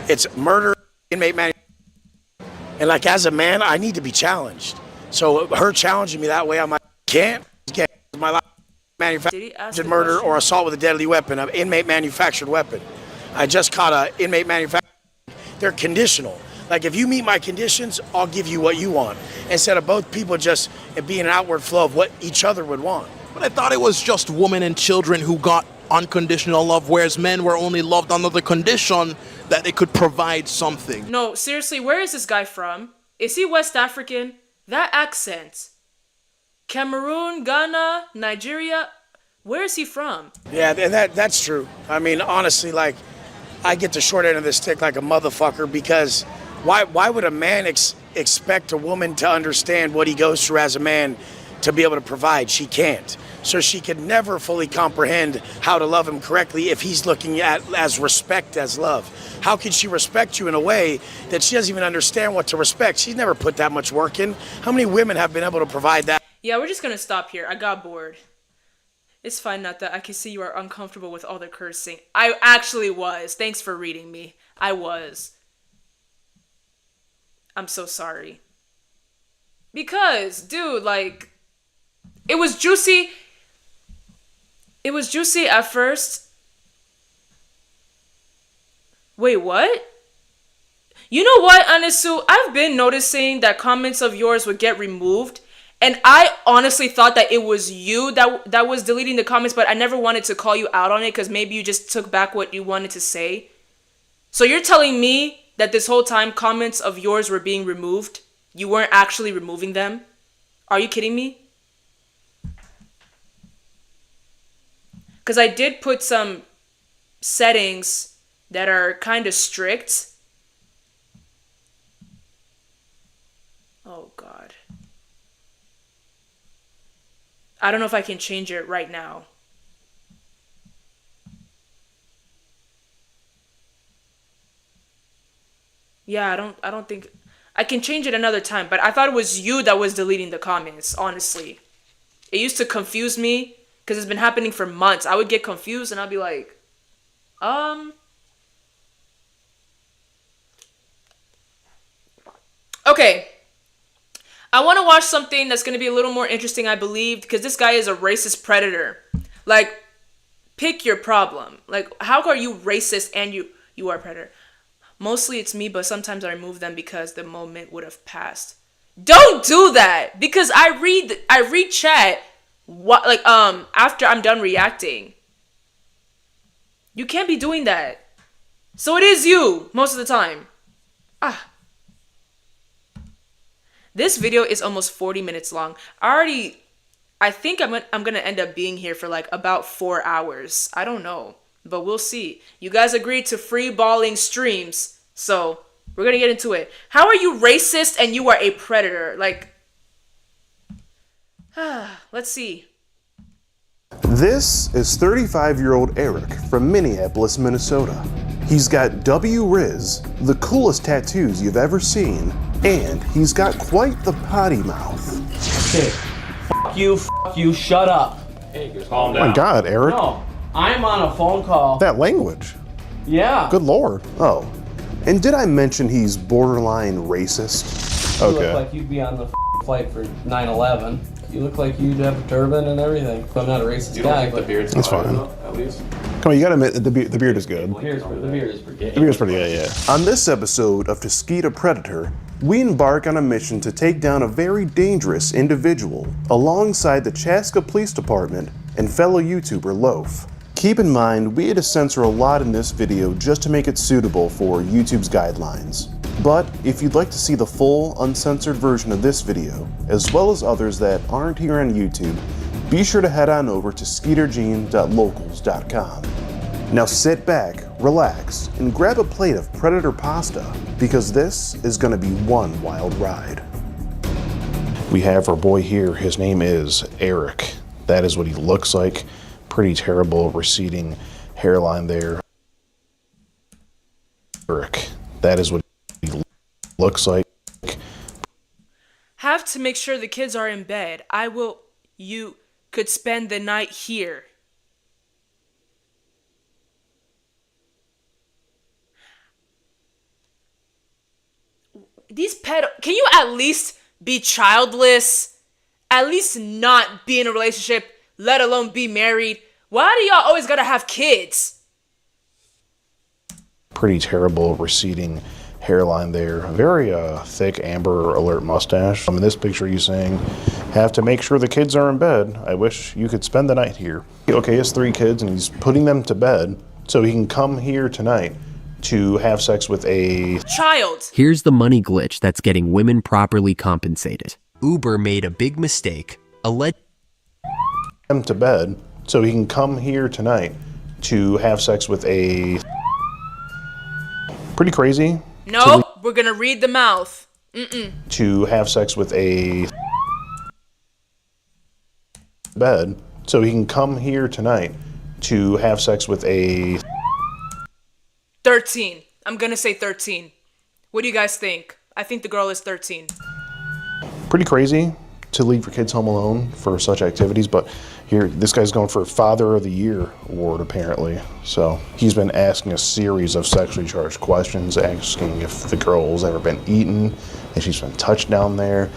it's murder, inmate manufactured. And like as a man, I need to be challenged. So her challenging me that way, I'm like, can't. My life manufactured murder or assault with a deadly weapon, an inmate manufactured weapon. I just caught an inmate manufactured. They're conditional. Like if you meet my conditions, I'll give you what you want. Instead of both people just being an outward flow of what each other would want. But I thought it was just women and children who got unconditional love, whereas men were only loved under the condition that they could provide something. No, seriously, where is this guy from? Is he West African? That accent. Cameroon, Ghana, Nigeria, where is he from? Yeah, and that's true. I mean, honestly, like, I get the short end of the stick like a motherfucker because why would a man expect a woman to understand what he goes through as a man to be able to provide? She can't. So she could never fully comprehend how to love him correctly if he's looking at as respect as love. How can she respect you in a way that she doesn't even understand what to respect? She's never put that much work in. How many women have been able to provide that? Yeah, we're just gonna stop here. I got bored. It's fine, not that I can see you are uncomfortable with all the cursing. I actually was. Thanks for reading me. I was. I'm so sorry. Because, dude, like, it was juicy. It was juicy at first. Wait, what? You know what, Anisu? I've been noticing that comments of yours would get removed. And I honestly thought that it was you that was deleting the comments, but I never wanted to call you out on it because maybe you just took back what you wanted to say. So you're telling me that this whole time comments of yours were being removed? You weren't actually removing them? Are you kidding me? Because I did put some settings that are kind of strict. Oh, God. I don't know if I can change it right now. Yeah, I don't think I can change it another time, but I thought it was you that was deleting the comments, honestly. It used to confuse me because it's been happening for months. I would get confused and I'd be like, okay. I want to watch something that's going to be a little more interesting, I believe, because this guy is a racist predator. Like, pick your problem. Like, how are you racist and you are a predator? Mostly it's me, but sometimes I remove them because the moment would have passed. Don't do that, because I read chat after I'm done reacting. You can't be doing that. So it is you most of the time. This video is almost 40 minutes long. I think I'm gonna end up being here for like about 4 hours. I don't know, but we'll see. You guys agreed to free balling streams, so we're gonna get into it. How are you racist and you are a predator? Like, let's see. This is 35-year-old Eric from Minneapolis, Minnesota. He's got W Riz, the coolest tattoos you've ever seen, and he's got quite the potty mouth. Okay, fuck you, shut up. Hey, calm down. Oh my God, Eric. No, I'm on a phone call. That language. Yeah. Good Lord. Oh, and did I mention he's borderline racist? You look like you'd be on the flight for 9/11. You look like you'd have a turban and everything. I'm not a racist guy, but the beard's That's fine. At least. Come on, you gotta admit, the beard is good. The beard is pretty good. The beard's pretty good, yeah. On this episode of To Skeeter Predator, we embark on a mission to take down a very dangerous individual alongside the Chaska Police Department and fellow YouTuber Loaf. Keep in mind, we had to censor a lot in this video just to make it suitable for YouTube's guidelines. But if you'd like to see the full, uncensored version of this video, as well as others that aren't here on YouTube, be sure to head on over to skeetergene.locals.com. Now sit back, relax, and grab a plate of Predator pasta, because this is gonna be one wild ride. We have our boy here, his name is Eric. That is what he looks like. Pretty terrible receding hairline there. Eric, that is what looks like. Have to make sure the kids are in bed. You could spend the night here. Can you at least be childless? At least not be in a relationship, let alone be married? Why do y'all always gotta have kids? Pretty terrible receding hairline there. Very thick Amber Alert mustache. In this picture he's saying, have to make sure the kids are in bed. I wish you could spend the night here. Okay, he has 3 kids and he's putting them to bed so he can come here tonight to have sex with a child. Here's the money glitch that's getting women properly compensated. Uber made a big mistake. Them to bed so he can come here tonight to have sex with a pretty crazy. Nope, we're gonna read the mouth. To have sex with a bed so he can come here tonight to have sex with a 13. I'm gonna say 13. What do you guys think? I think the girl is 13. Pretty crazy to leave your kids home alone for such activities, but here, this guy's going for Father of the Year award, apparently. So he's been asking a series of sexually charged questions, asking if the girl's ever been eaten, if she's been touched down there,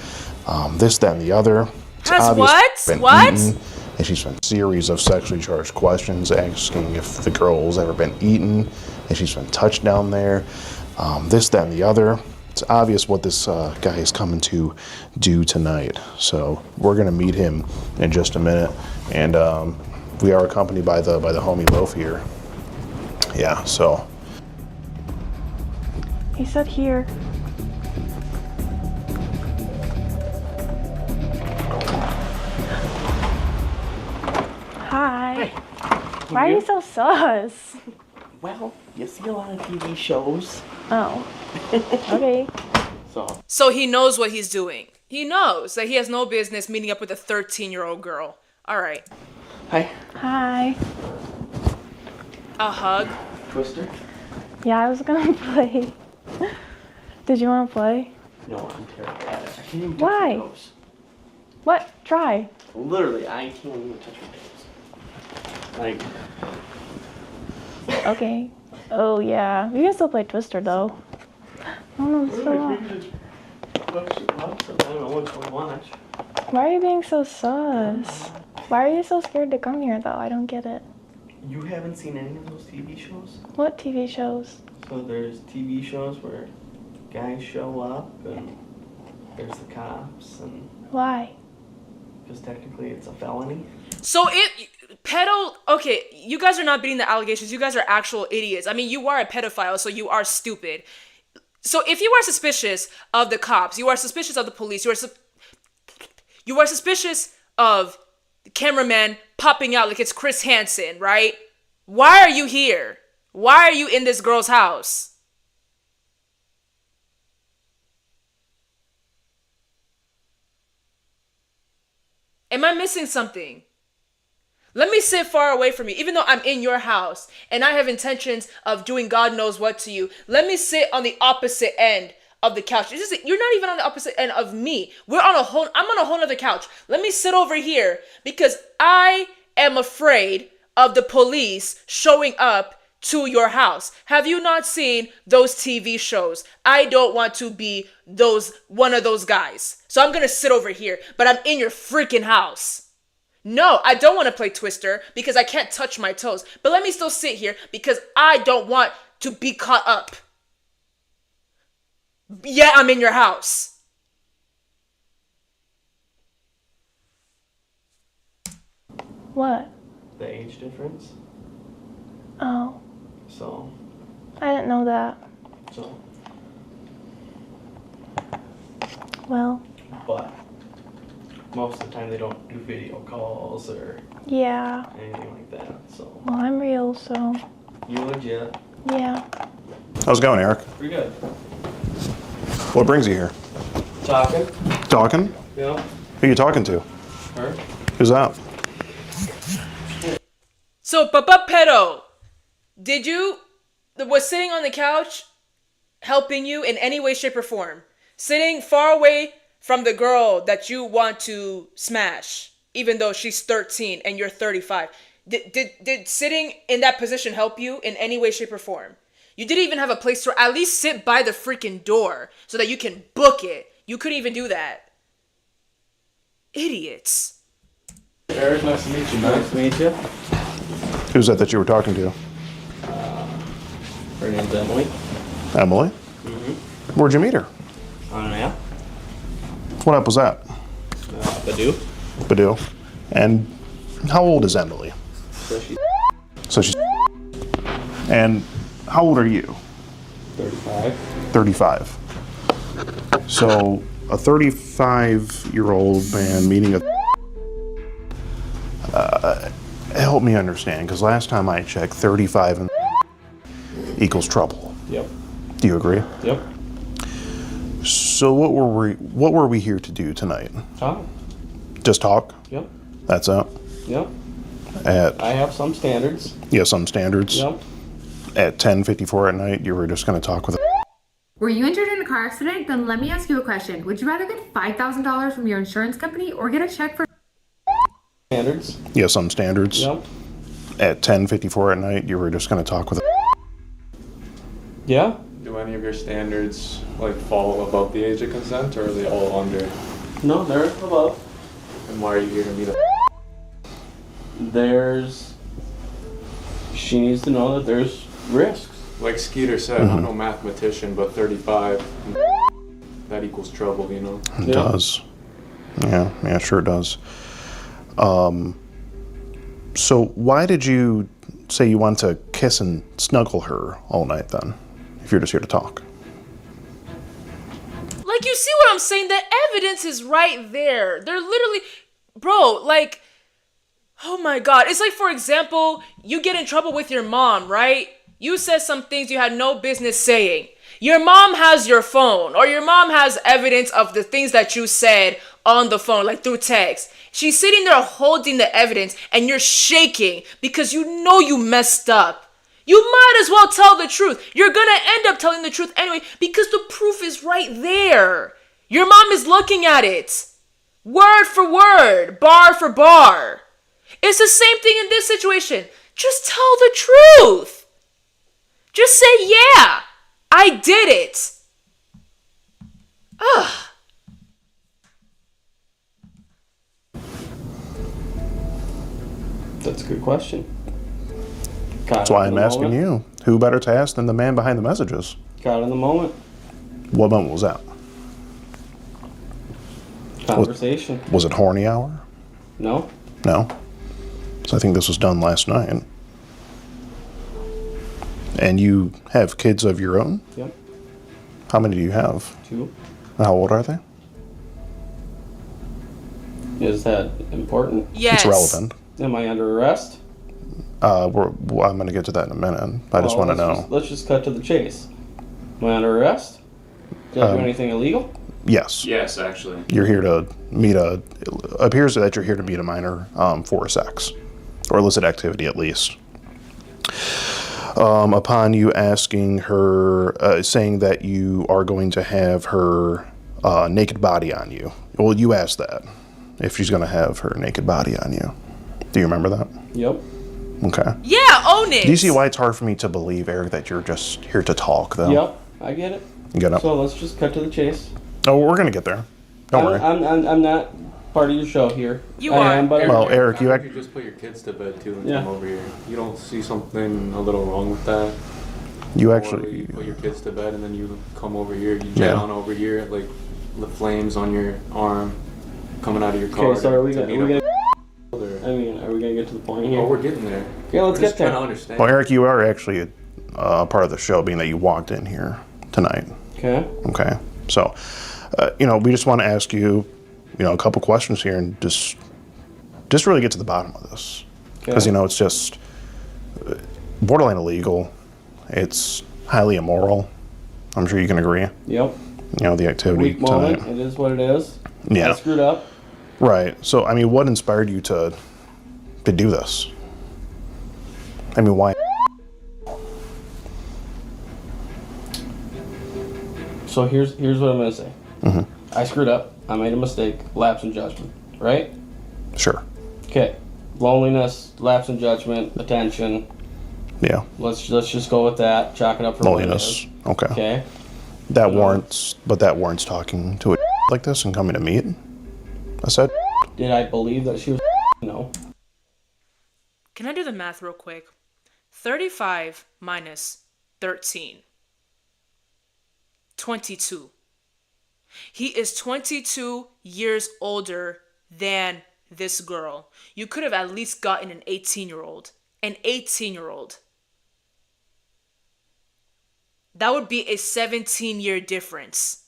this, that, and the other. Has what? What? Eaten. And she's been a series of sexually charged questions asking if the girl's ever been eaten, and she's been touched down there, this, that, and the other. It's obvious what this guy is coming to do tonight. So we're gonna meet him in just a minute, and we are accompanied by the homie Loaf here. Yeah, so. He said here. Hi. Why are you so sus? Well, you see a lot of TV shows. Oh. Okay. So he knows what he's doing. He knows that he has no business meeting up with a 13-year-old girl. All right. Hi. Hi. A hug? Twister? Yeah, I was gonna play. Did you want to play? No, I'm terrible at it. I can't even touch Why? my toes. What? Try. Literally, I can't even touch my toes. Like, Okay. Oh yeah. We can still play Twister though. I don't know. It's so we long. could just watch it lots of, I don't know which one to watch. Why are you being so sus? Why are you so scared to come here though? I don't get it. You haven't seen any of those TV shows? What TV shows? So there's TV shows where guys show up and there's the cops, and Why? because technically it's a felony. So okay, you guys are not beating the allegations. You guys are actual idiots. I mean, you are a pedophile, so you are stupid. So if you are suspicious of the cops, you are suspicious of the police, you are suspicious of the cameraman popping out like it's Chris Hansen, right? Why are you here? Why are you in this girl's house? Am I missing something? Let me sit far away from you, even though I'm in your house and I have intentions of doing God knows what to you. Let me sit on the opposite end of the couch. You're not even on the opposite end of me. I'm on a whole other couch. Let me sit over here because I am afraid of the police showing up to your house. Have you not seen those TV shows? I don't want to be one of those guys. So I'm gonna sit over here, but I'm in your freaking house. No, I don't want to play Twister because I can't touch my toes. But let me still sit here because I don't want to be caught up. Yeah, I'm in your house. What? The age difference. Oh. So, I didn't know that. so, Well. but most of the time they don't do video calls or Yeah. anything like that. So, Well, I'm real, so. you legit. Yeah. How's it going, Eric? Pretty good. What brings you here? Talking. Talking? Yeah. Who are you talking to? Her. Who's that? So, Papa Pedo, was sitting on the couch helping you in any way, shape, or form? Sitting far away from the girl that you want to smash, even though she's 13 and you're 35. Did sitting in that position help you in any way, shape, or form? You didn't even have a place to at least sit by the freaking door so that you can book it. You couldn't even do that. Idiots. Eric, nice to meet you. Nice to meet you. Who's that you were talking to? Her name's Emily. Emily? Mm-hmm. Where'd you meet her? On an app. What app was that? Badoo. Badoo. And how old is Emily? So she's. And how old are you? 35. 35. So a 35-year-old man meeting a. Help me understand, because last time I checked, 35 and equals trouble. Yep. Do you agree? Yep. So what were we here to do tonight? Talk. Just talk? Yep. That's it? Yep. I have some standards. Yeah, some standards. Yep. At 10:54 at night, you were just going to talk with. Were you injured in a car accident? Then let me ask you a question. Would you rather get $5,000 from your insurance company or get a check for Standards. Yeah, some standards. Yep. At 10:54 at night, you were just going to talk with. Yeah. Do any of your standards fall above the age of consent, or are they all under? No, they're above. And why are you here to meet up? she needs to know that there's risks. Like Skeeter said, I'm no mathematician, but 35, that equals trouble, you know? It does. Yeah, sure does. So why did you say you want to kiss and snuggle her all night then, if you're just here to talk? Like, you see what I'm saying? The evidence is right there. They're literally, bro, like, oh my God. It's like, for example, you get in trouble with your mom, right? You said some things you had no business saying. Your mom has your phone, or your mom has evidence of the things that you said on the phone, like through text. She's sitting there holding the evidence, and you're shaking because you know you messed up. You might as well tell the truth. You're gonna end up telling the truth anyway because the proof is right there. Your mom is looking at it. Word for word, bar for bar. It's the same thing in this situation. Just tell the truth. Just say, yeah, I did it. Ugh. That's a good question. That's why I'm asking you. Who better to ask than the man behind the messages? Got in the moment. What moment was that? Conversation. Was it horny hour? No. No? So I think this was done last night. And you have kids of your own? Yep. How many do you have? 2. How old are they? Is that important? Yes. It's relevant. Am I under arrest? I'm going to get to that in a minute. I just want to know. Let's just cut to the chase. Am I under arrest? Did I do anything illegal? Yes. Yes, actually. You're here to meet appears that you're here to meet a minor for sex. Or illicit activity, at least. Upon you asking her, saying that you are going to have her naked body on you. Well, you asked that. If she's going to have her naked body on you. Do you remember that? Yep. Okay. Yeah, own it. Do you see why it's hard for me to believe, Eric, that you're just here to talk, though? Yep, I get it. You get it? So let's just cut to the chase. Oh, we're going to get there. Don't worry. I'm not part of your show here. You are. But well, Eric, you just put your kids to bed too and Yeah. come over here. You don't see something a little wrong with that? You Or actually... you put your kids to bed and then you come over here. You jet on over here, like the flames on your arm coming out of your car. Okay, so are we to gonna get to the point here? Oh, we're getting there. Yeah, let's get there. Trying to understand. Well, Eric, you are actually part of the show, being that you walked in here tonight. Okay. Okay. So, we just want to ask you, a couple questions here and just really get to the bottom of this. Because, it's just borderline illegal. It's highly immoral. I'm sure you can agree. Yep. The activity Weak moment. tonight. It is what it is. Yeah. I screwed up. Right. So, what inspired you to do this? Why? So here's what I'm gonna say. Mm-hmm. I screwed up. I made a mistake. Lapse in judgment. Right? Sure. Okay. Loneliness, lapse in judgment, attention. Yeah. Let's just go with that. Chalk it up for Loneliness. Okay. Okay. That warrants talking to a like this and coming to meet. I said. Did I believe that she was? No. Can I do the math real quick? 35 minus 13. 22. He is 22 years older than this girl. You could have at least gotten an 18-year-old. An 18-year-old. That would be a 17-year difference.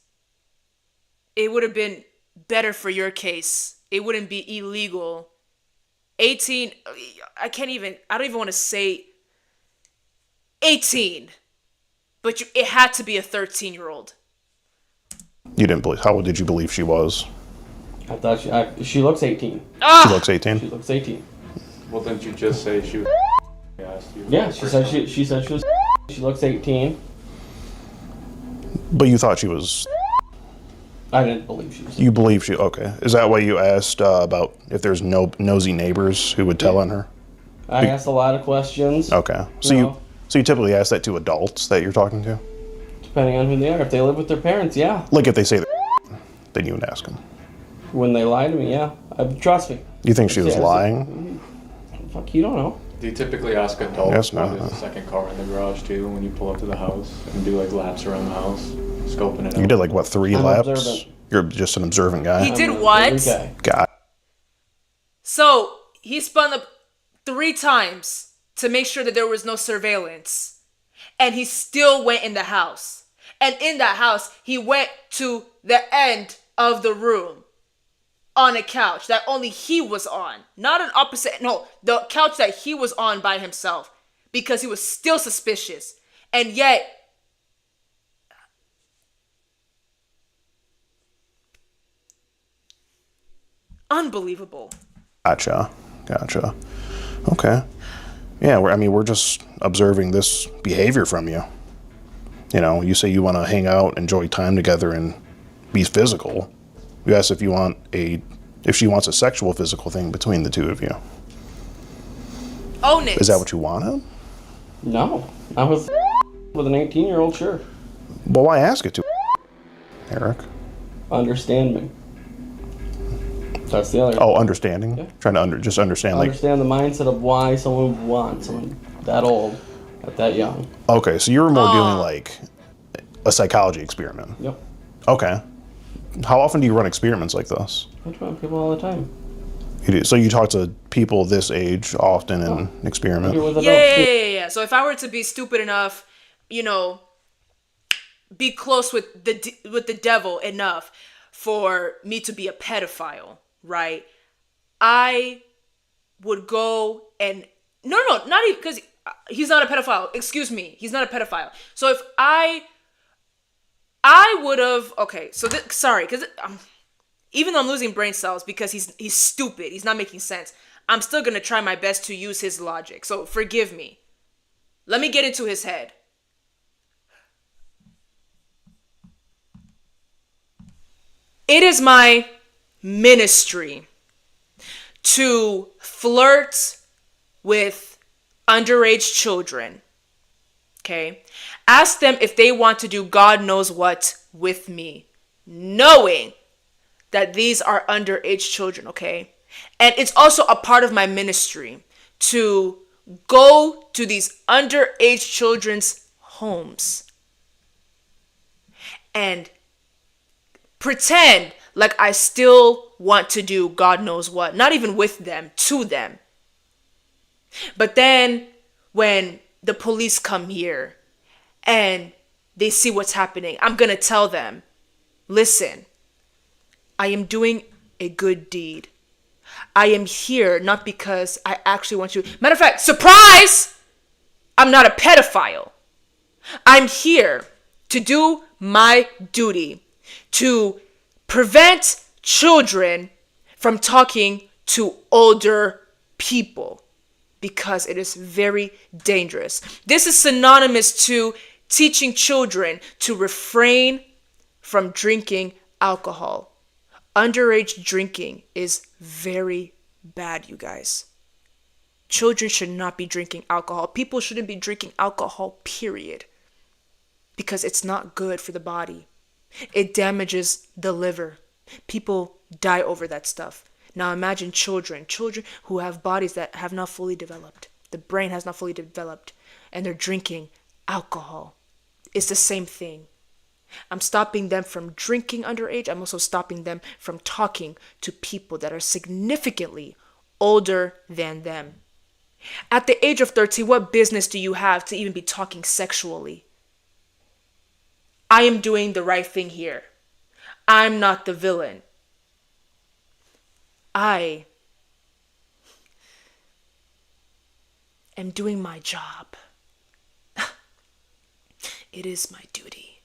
It would have been better for your case. It wouldn't be illegal. 18, I don't even want to say 18. But it had to be a 13-year-old. You didn't believe. How old did you believe she was? I thought she looks 18. She looks 18? She looks 18. Well, didn't you just say she was? Yeah, she said she was. She looks 18. But you thought she was. I didn't believe she was. You believe she? Okay. Is that why you asked about if there's no nosy neighbors who would tell on her? I asked a lot of questions. Okay. So you typically ask that to adults that you're talking to? Depending on who they are. If they live with their parents, yeah. Like if they say then you would ask them. When they lie to me, yeah. Trust me. You think she was lying? Fuck, you don't know. Do you typically ask adults Guess when not. there's a second car in the garage too when you pull up to the house and do like laps around the house, scoping it out? You did like what, 3 I'm laps? observant. You're just an observant guy. He did what? God. So he spun up 3 times to make sure that there was no surveillance. And he still went in the house. And in that house, he went to the end of the room on a couch that only he was on. Not an opposite, no, the couch that he was on by himself. Because he was still suspicious. And yet, unbelievable. Gotcha. Okay. Yeah, we're just observing this behavior from you. You know, you say you want to hang out, enjoy time together, and be physical. You ask if she wants a sexual physical thing between the two of you. Own it. Is that what you wanted? No. I was with an 18-year-old, sure. Well, why ask it to Eric? Understand me. That's the other. Oh, understanding? Yeah. Trying to just understand, Understand the mindset of why someone would want someone that old, at that young. Okay, so you were more doing like a psychology experiment. Yep. Okay. How often do you run experiments like this? I talk to people all the time. You do. So you talk to people this age often and experiment? Yeah. So if I were to be stupid enough, you know, be close with the devil enough for me to be a pedophile, right? I would go and no, not even because he's not a pedophile. Excuse me, he's not a pedophile. So if I would have sorry, because even though I'm losing brain cells because he's stupid, he's not making sense. I'm still gonna try my best to use his logic. So forgive me. Let me get into his head. It is my ministry to flirt with underage children. Okay? Ask them if they want to do God knows what with me, knowing that these are underage children, okay? And it's also a part of my ministry to go to these underage children's homes and pretend like I still want to do God knows what, not even with them, to them. But then when the police come here and they see what's happening, I'm gonna tell them, listen, I am doing a good deed. I am here not because I actually want you. Matter of fact, surprise! I'm not a pedophile. I'm here to do my duty, to prevent children from talking to older people because it is very dangerous. This is synonymous to teaching children to refrain from drinking alcohol. Underage drinking is very bad, you guys. Children should not be drinking alcohol. People shouldn't be drinking alcohol, period. Because it's not good for the body. It damages the liver. People die over that stuff. Now imagine children who have bodies that have not fully developed. The brain has not fully developed. And they're drinking alcohol. It's the same thing. I'm stopping them from drinking underage. I'm also stopping them from talking to people that are significantly older than them. At the age of 13, what business do you have to even be talking sexually? I am doing the right thing here. I'm not the villain. I am doing my job. It is my duty.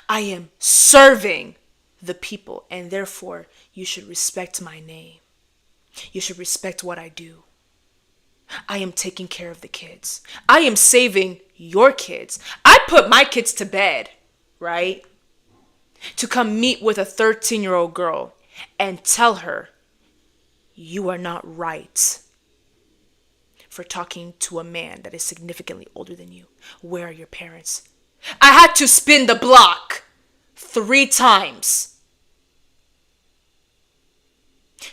I am serving the people, and therefore you should respect my name. You should respect what I do. I am taking care of the kids. I am saving your kids. I put my kids to bed, right? To come meet with a 13-year-old girl and tell her, you are not right for talking to a man that is significantly older than you. Where are your parents? I had to spin the block 3 times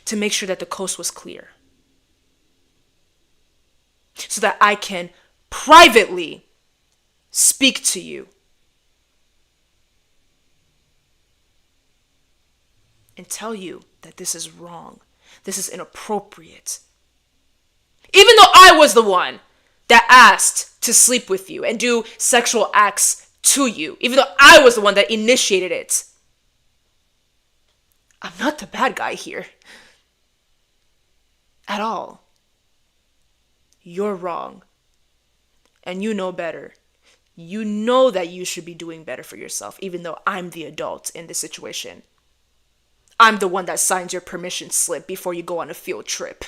to make sure that the coast was clear. so that I can privately speak to you and tell you that this is wrong. This is inappropriate. Even though I was the one that asked to sleep with you and do sexual acts to you, even though I was the one that initiated it, I'm not the bad guy here. At all. You're wrong. And you know better. You know that you should be doing better for yourself, even though I'm the adult in this situation. I'm the one that signs your permission slip before you go on a field trip.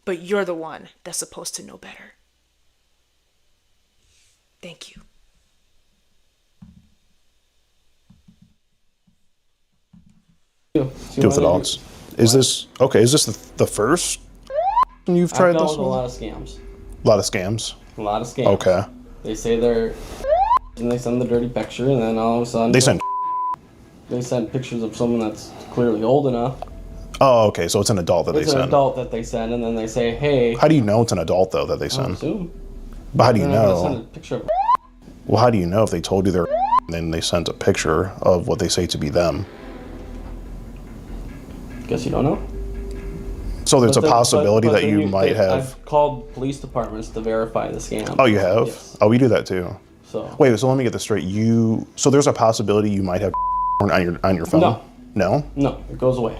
But you're the one that's supposed to know better. Thank you. Deal with adults. Is this the first you've tried I've dealt this with a one? lot of scams. A lot of scams. A lot of scams. Okay. They say they're and they send the dirty picture, and then all of a sudden They send. they send pictures of someone that's clearly old enough. Oh, okay. So it's an adult that they It's an send. adult that they send, and then they say, "Hey." How do you know it's an adult though that they send? Assume. But how do you They're not gonna know? Send a picture of Well, how do you know if they told you they're and then they sent a picture of what they say to be them? Guess you don't know. So there's But a then- possibility but that then you might have. I've called police departments to verify the scam. Oh, you have? Yes. Oh, we do that too. So Wait, so let me get this straight. So there's a possibility you might have on your phone? No. No? No, it goes away.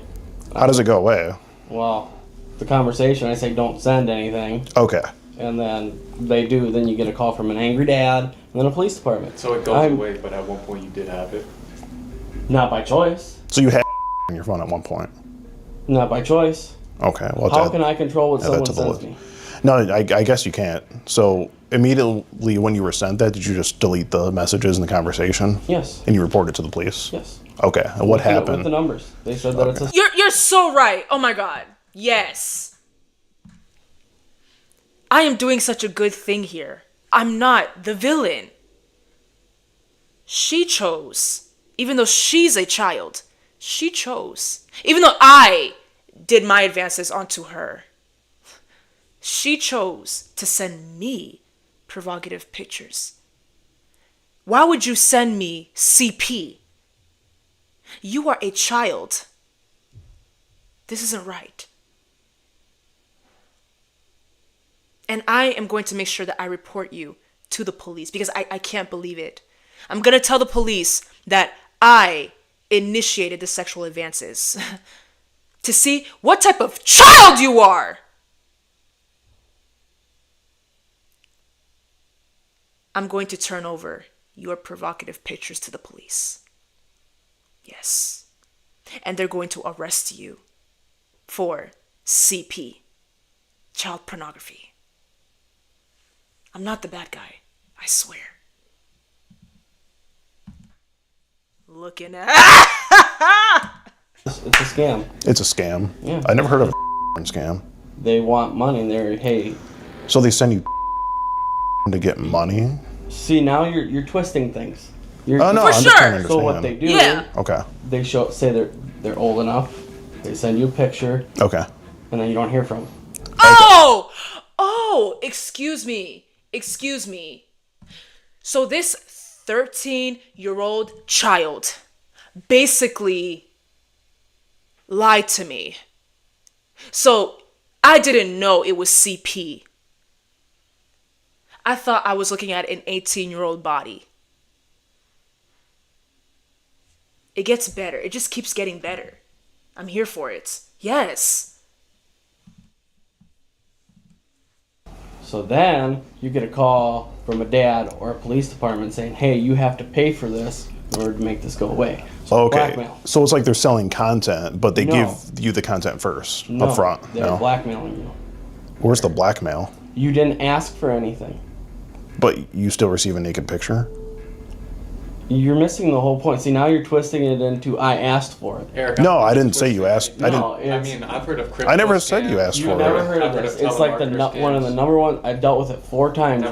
How does it go away? Well, the conversation, I say don't send anything, Okay. and then they do. Then you get a call from an angry dad, and then a police department. So it goes away, but at one point you did have it. Not by choice. So you had on your phone at one point? Not by choice. Okay. Well, How can I control what add that someone to the sends list. me? No, I guess you can't. So immediately when you were sent that, did you just delete the messages and the conversation? Yes. And you reported to the police? Yes. Okay. And what With the happened? numbers. They said that it's a You're so right. Oh my God. Yes. I am doing such a good thing here. I'm not the villain. She chose. Even though she's a child, she chose. Even though I did my advances onto her, she chose to send me provocative pictures. Why would you send me CP? You are a child. This isn't right. And I am going to make sure that I report you to the police because I can't believe it. I'm going to tell the police that I initiated the sexual advances to see what type of child you are. I'm going to turn over your provocative pictures to the police. Yes. And they're going to arrest you for CP, child pornography. I'm not the bad guy, I swear. Looking at It's a scam. It's a scam. Yeah. I never heard of a scam. They want money, and they're, hey. So they send you to get money? See, now you're twisting things. Oh, no, I'm just trying to So what understand. they do, Okay. they say they're old enough. They send you a picture. Okay. And then you don't hear from them. Oh, excuse me. So this 13-year-old child basically lied to me. So I didn't know it was CP. I thought I was looking at an 18-year-old body. It gets better. It just keeps getting better. I'm here for it. Yes. So then you get a call from a dad or a police department saying, hey, you have to pay for this in order to make this go away. So Okay. blackmail. So it's like they're selling content, but they No. give you the content first, No, up front. they're blackmailing you. Where's the blackmail? You didn't ask for anything. But you still receive a naked picture? You're missing the whole point. See, now you're twisting it into I asked for it. Eric, No, I didn't say you asked. I No, didn't. I mean, I've heard of crypto I never said you asked You've for never it. heard of this. It's like one of the number one. I've dealt with it 4 times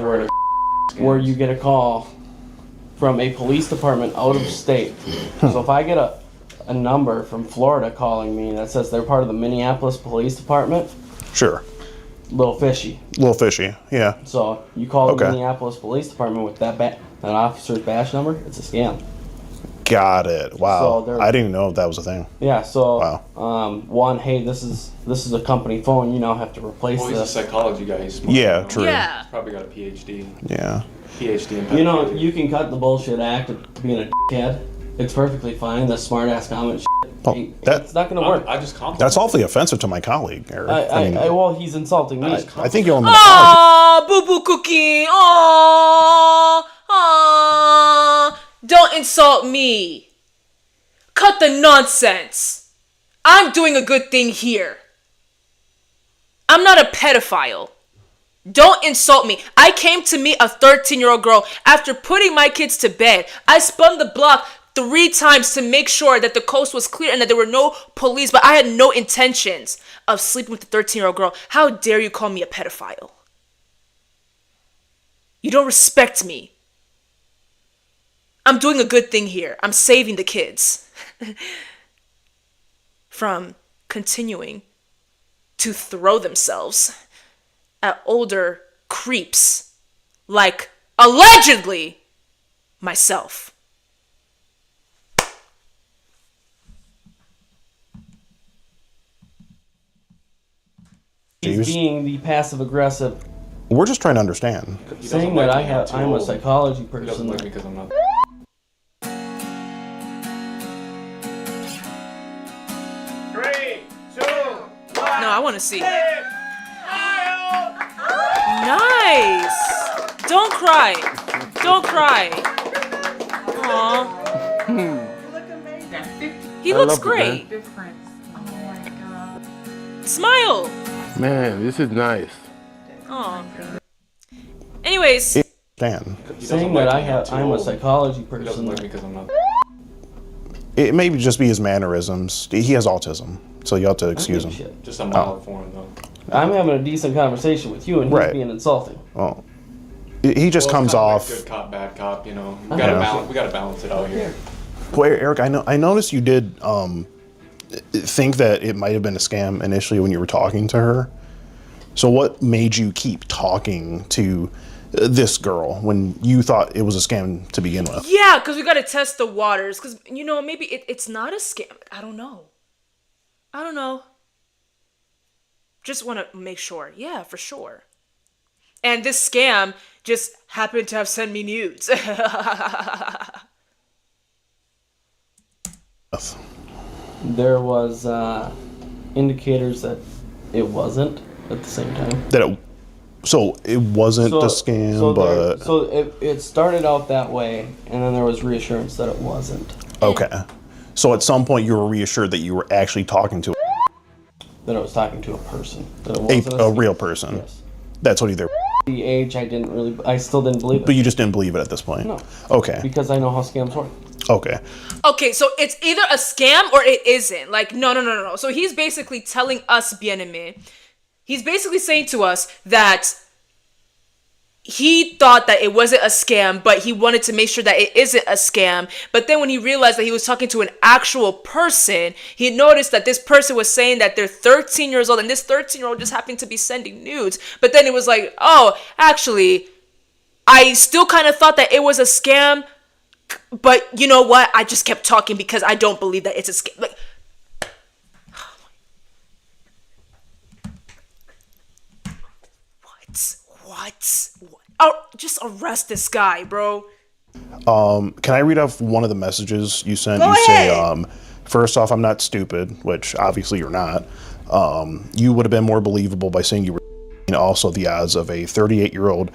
where you get a call from a police department out of state. So if I get a number from Florida calling me that says they're part of the Minneapolis Police Department, Sure. little fishy. A little fishy, yeah. So you call the Okay. Minneapolis Police Department with that officer's badge number, it's a scam. Got it. Wow. So they're- I didn't know that was a thing. Yeah. So Wow. one, hey, this is a company phone. You now have to replace Well, he's a this. psychology guy. He's smart, Yeah, you know. true. Yeah. He's probably got a PhD. Yeah. PhD in You know, pedophilia. you can cut the bullshit act of being a dickhead. It's perfectly fine. The smart ass comment shit. Well, that It's not gonna work. I just compliment. that's awfully offensive to my colleague, Eric. Well, he's insulting me. I think you owe him an apology. Aw, boo boo cookie. Aw, aw. Don't insult me. Cut the nonsense. I'm doing a good thing here. I'm not a pedophile. Don't insult me. I came to meet a 13-year-old girl after putting my kids to bed. I spun the block 3 times to make sure that the coast was clear and that there were no police, but I had no intentions of sleeping with the 13-year-old girl. How dare you call me a pedophile? You don't respect me. I'm doing a good thing here. I'm saving the kids from continuing to throw themselves at older creeps like, allegedly, myself. He's being the passive aggressive, We're just trying to understand. saying that I'm a psychology person. He doesn't like me because I'm not. No, I want to see. Nice. Don't cry. Don't cry. Aw. He looks great. Smile. Man, this is nice. Aw. Anyways. Dan. Saying that I'm a psychology person. He doesn't like me because I'm not. It may just be his mannerisms. He has autism, so you have to excuse him. Just a mild form, though. I'm having a decent conversation with you, and he's Right. being insulting. Well, he just Well, it's comes kinda like off. good cop, bad cop. You know, we Okay. gotta balance it out here. Well, Eric, I noticed you did think that it might have been a scam initially when you were talking to her. So what made you keep talking to this girl when you thought it was a scam to begin with? Yeah, because we got to test the waters. Because, you know, maybe it's not a scam. I don't know. Just want to make sure. Yeah, for sure. And this scam just happened to have sent me nudes. There was indicators that it wasn't at the same time. So it wasn't a scam, but it started out that way, and then there was reassurance that it wasn't. okay. So at some point you were reassured that you were actually talking to That I was talking to a person. That it wasn't a real person. Yes. That's what either. The age, I still didn't believe it. But you just didn't believe it at this point. No. Okay. Because I know how scams work. Okay. Okay, so it's either a scam or it isn't. Like, no. So he's basically telling us, bien-aimé, he's basically saying to us that he thought that it wasn't a scam, but he wanted to make sure that it isn't a scam. But then when he realized that he was talking to an actual person, he noticed that this person was saying that they're 13 years old, and this 13-year-old just happened to be sending nudes. But then it was like, oh, actually, I still kind of thought that it was a scam, but you know what? I just kept talking because I don't believe that it's a scam. Like, what? Oh, just arrest this guy, bro. Can I read off one of the messages you sent? Go you ahead. say, first off, I'm not stupid, which obviously you're not. You would have been more believable by saying you were. And also, the odds of a 38-year-old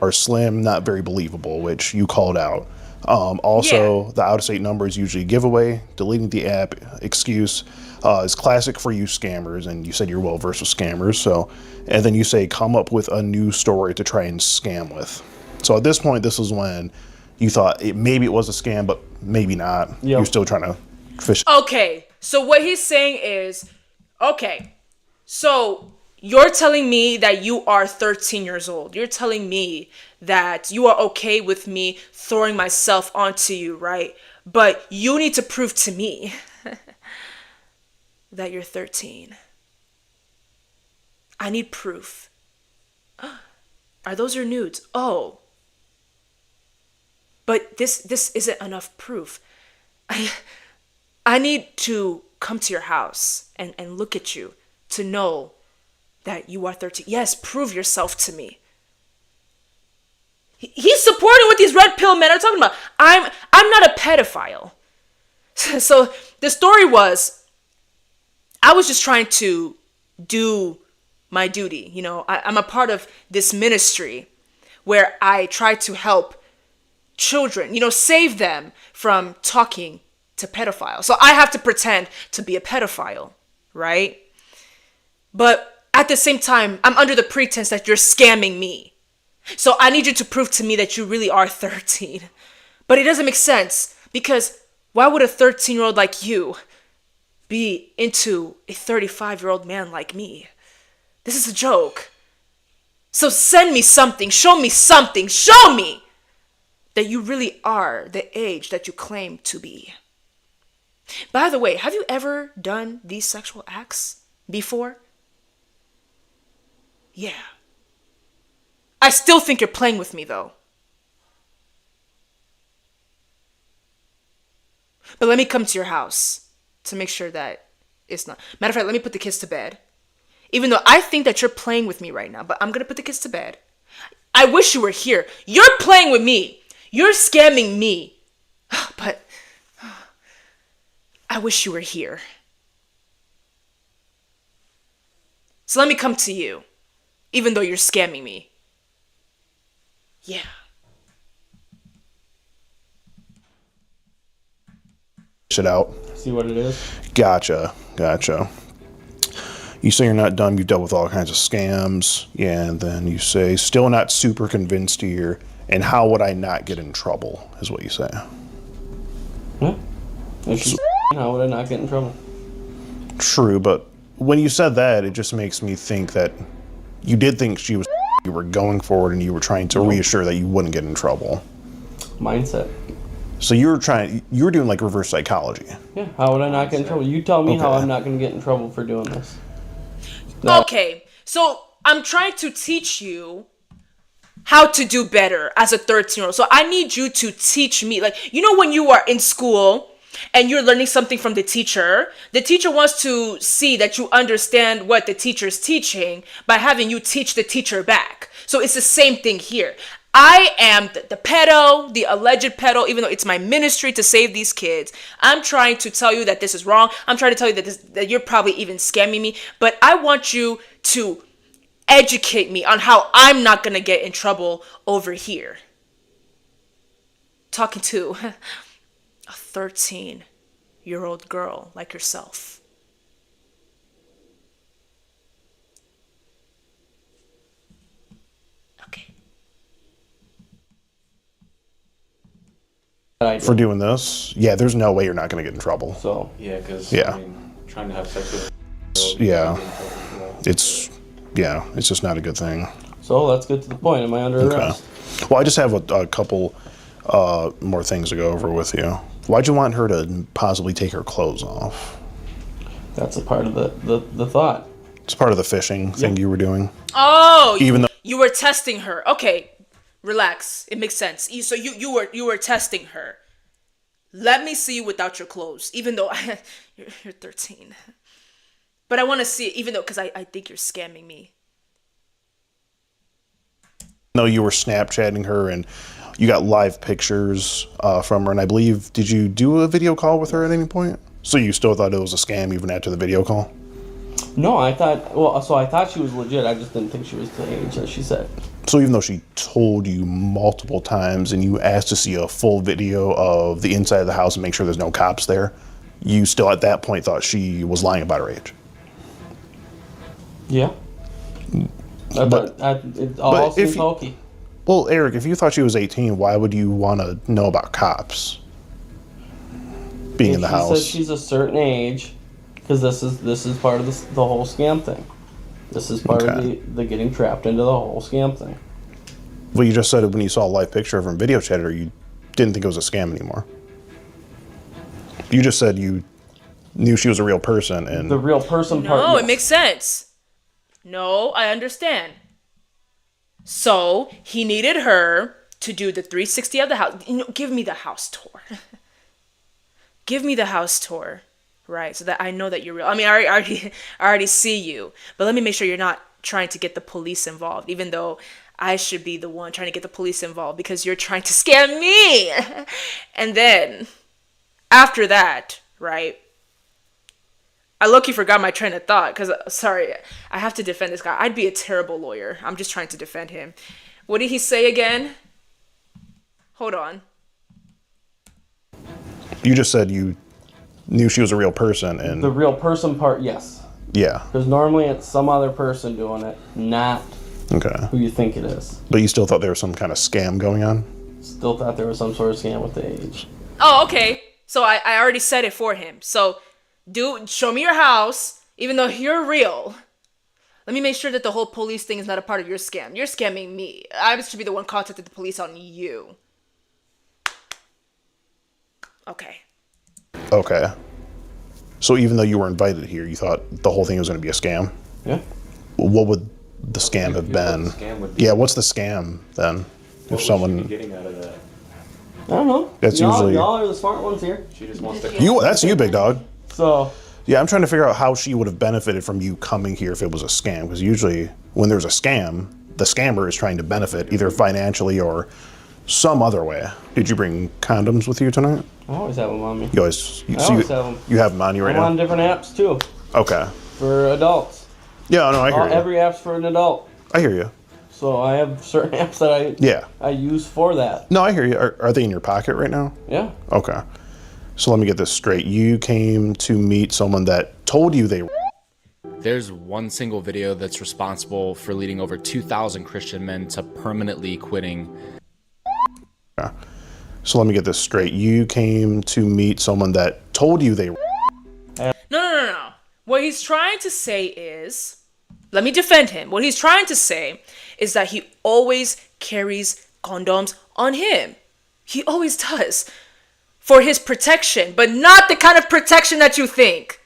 are slim, not very believable, which you called out. Also, the out-of-state number is usually a giveaway. Deleting the app excuse is classic for you scammers, and you said you're well versed with scammers. So, and then you say come up with a new story to try and scam with. So at this point, this is when you thought maybe it was a scam, but maybe not. Yep. You're still trying to fish. Okay, so what he's saying is, okay, so you're telling me that you are 13 years old. You're telling me that you are okay with me throwing myself onto you, right? But you need to prove to me that you're 13. I need proof. Are those your nudes? Oh. But this isn't enough proof. I need to come to your house and look at you to know that you are 13. Yes, prove yourself to me. He's supporting what these red pill men are talking about. I'm not a pedophile. So the story was, I was just trying to do my duty. You know, I'm a part of this ministry where I try to help children, you know, save them from talking to pedophiles. So I have to pretend to be a pedophile, right? But at the same time, I'm under the pretense that you're scamming me. So I need you to prove to me that you really are 13. But it doesn't make sense, because why would a 13-year-old like you be into a 35-year-old man like me? This is a joke. So send me something, show me that you really are the age that you claim to be. By the way, have you ever done these sexual acts before? Yeah. I still think you're playing with me, though. But let me come to your house to make sure that it's not. Matter of fact, let me put the kids to bed. Even though I think that you're playing with me right now, but I'm going to put the kids to bed. I wish you were here. You're playing with me. You're scamming me. But I wish you were here. So let me come to you, even though you're scamming me. Yeah. Shit out. See what it is? Gotcha. You say you're not done. You've dealt with all kinds of scams. Yeah, and then you say, still not super convinced here. And how would I not get in trouble, is what you say. Yeah. How would I not get in trouble? True, but when you said that, it just makes me think that you did think she was you were going forward and you were trying to reassure that you wouldn't get in trouble. Mindset. So you were doing like reverse psychology. Yeah, how would I not get in trouble? You tell me how I'm not going to get in trouble for doing this. Okay, so I'm trying to teach you how to do better as a 13-year-old. So I need you to teach me. Like, you know, when you are in school and you're learning something from the teacher wants to see that you understand what the teacher's teaching by having you teach the teacher back. So it's the same thing here. I am the pedo, the alleged pedo, even though it's my ministry to save these kids. I'm trying to tell you that this is wrong. I'm trying to tell you that you're probably even scamming me. But I want you to educate me on how I'm not going to get in trouble over here. Talking to a 13-year-old girl like yourself. For doing this, yeah, there's no way you're not going to get in trouble. So yeah, because I mean, trying to have sex with it's just not a good thing. So let's get to the point. Am I under arrest? Well, I just have a couple more things to go over with you. Why'd you want her to possibly take her clothes off? That's a part of the thought. It's part of the fishing thing you were doing. Oh, even though you were testing her. Okay. Relax. It makes sense. So you were testing her. Let me see you without your clothes, even though you're 13. But I want to see it, even though, because I think you're scamming me. No, you were Snapchatting her and you got live pictures from her. And I believe, did you do a video call with her at any point? So you still thought it was a scam even after the video call? No, I thought she was legit. I just didn't think she was the age that she said. So even though she told you multiple times and you asked to see a full video of the inside of the house and make sure there's no cops there, you still at that point thought she was lying about her age? Yeah. It all seems hokey. Well, Eric, if you thought she was 18, why would you want to know about cops being in the house? She said she's a certain age, because this is part of the whole scam thing. This is part of the getting trapped into the whole scam thing. Well, you just said it when you saw a live picture of her and video chatted her, you didn't think it was a scam anymore. You just said you knew she was a real person, and the real person part. No, it makes sense. No, I understand. So he needed her to do the 360 of the house. Give me the house tour. Give me the house tour, right? So that I know that you're real. I mean, I already see you, but let me make sure you're not trying to get the police involved, even though I should be the one trying to get the police involved because you're trying to scam me. And then after that, right? I low-key forgot my train of thought because, sorry, I have to defend this guy. I'd be a terrible lawyer. I'm just trying to defend him. What did he say again? Hold on. You just said you knew she was a real person, and The real person part, yes. yeah, Because normally it's some other person doing it, not okay. who you think it is. But you still thought there was some kind of scam going on? Still thought there was some sort of scam with the age. Oh, okay. So I already said it for him. So show me your house, even though you're real. Let me make sure that the whole police thing is not a part of your scam. You're scamming me. I should be the one contacting the police on you. Okay. Okay. So even though you were invited here, you thought the whole thing was going to be a scam? Yeah. What would the scam have been? Yeah, what's the scam then? If someone getting out of that? I don't know. That's y'all, usually y'all are the smart ones here. She just wants to. that's you, big dog. So yeah, I'm trying to figure out how she would have benefited from you coming here if it was a scam. Because usually when there's a scam, the scammer is trying to benefit either financially or some other way. Did you bring condoms with you tonight? I always have them on me. You always, I always have them. You have them on you right I'm now? on different apps too. Okay. For adults. Yeah, no, I hear you. Every app's for an adult. I hear you. So I have certain apps that I use for that. No, I hear you. Are they in your pocket right now? Yeah. Okay. So let me get this straight. You came to meet someone that told you they... There's one single video that's responsible for leading over 2,000 Christian men to permanently quitting. Yeah. So let me get this straight. You came to meet someone that told you they... No. What he's trying to say is... Let me defend him. What he's trying to say is that he always carries condoms on him. He always does. For his protection, but not the kind of protection that you think.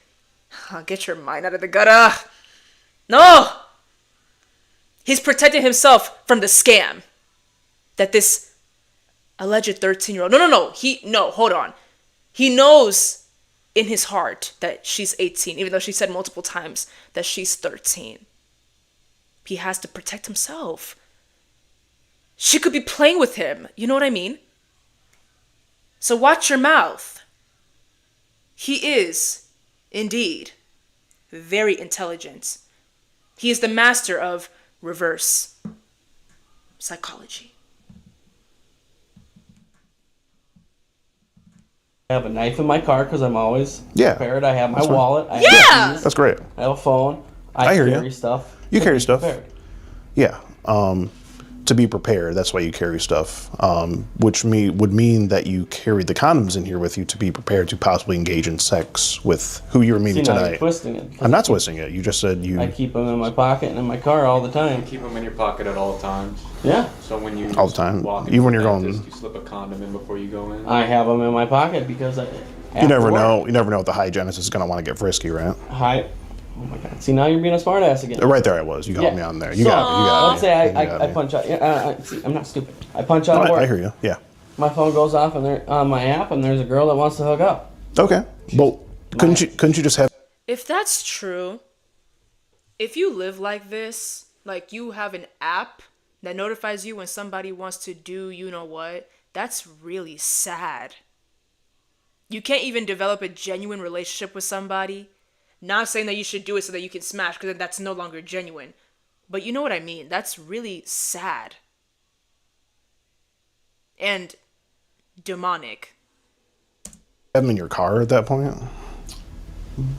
Get your mind out of the gutter. No! He's protecting himself from the scam that this alleged 13-year-old... No, hold on. He knows in his heart that she's 18, even though she said multiple times that she's 13. He has to protect himself. She could be playing with him. You know what I mean? So watch your mouth. He is, indeed, very intelligent. He is the master of reverse psychology. I have a knife in my car because I'm always prepared. I have my That's fine. wallet. I have keys, That's great. I have a phone. I hear carry you. stuff. You carry stuff. Prepared. Yeah. To be prepared, that's why you carry stuff. Which would mean that you carried the condoms in here with you to be prepared to possibly engage in sex with who you were meeting See, now you're tonight. twisting it. I'm not twisting it. You just said you... I keep them in my pocket and in my car all the time. Keep them in your pocket at all times. Yeah. So when you All the time. walk Even when into you're the going... dentist, you slip a condom in before you go in. I have them in my pocket because You never know. You never know if the hygienist is going to want to get frisky, right? Oh my God! See, now you're being a smartass again. Right there, I was. You called me on there. You got me. You got Let's me. say You got I me. punch out. See, I'm not stupid. I punch out. No, of work. I hear you. Yeah. My phone goes off and they're on my app, and there's a girl that wants to hook up. Okay. Well, couldn't you just have... If that's true, if you live like this, like you have an app that notifies you when somebody wants to do you know what, that's really sad. You can't even develop a genuine relationship with somebody. Not saying that you should do it so that you can smash, because that's no longer genuine. But you know what I mean. That's really sad. And demonic. Have them in your car at that point?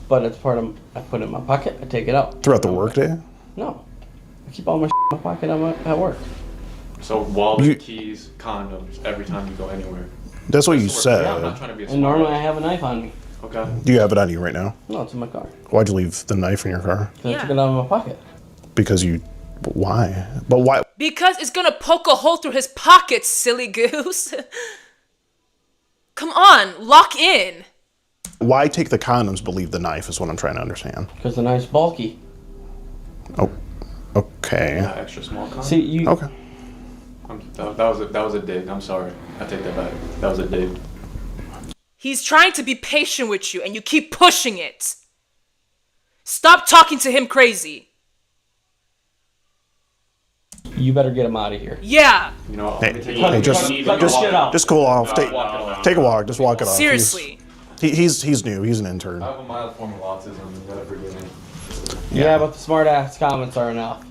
But it's part of. I put it in my pocket. I take it out. Throughout the workday? No, I keep all my in my pocket at work. So wallet, keys, condoms, every time you go anywhere. That's what you said. Yeah, I'm not trying to be a And normally I have a knife on me. Okay. Do you have it on you right now? No, it's in my car. Why'd you leave the knife in your car? I took it out of my pocket. Because you... Why? But why... Because it's gonna poke a hole through his pocket, silly goose. Come on, lock in. Why take the condoms but leave the knife is what I'm trying to understand. Because the knife's bulky. Oh, Okay. Yeah, extra small condom. See, you. Okay. That was a dig. I'm sorry. I take that back. That was a dig. He's trying to be patient with you, and you keep pushing it. Stop talking to him crazy. You better get him out of here. Yeah. You know, Hey, just cool off. Take a walk. Just walk it off. Seriously. He's new. He's an intern. I have a mild form of autism. You gotta forgive me. Yeah, but the smart ass comments are enough.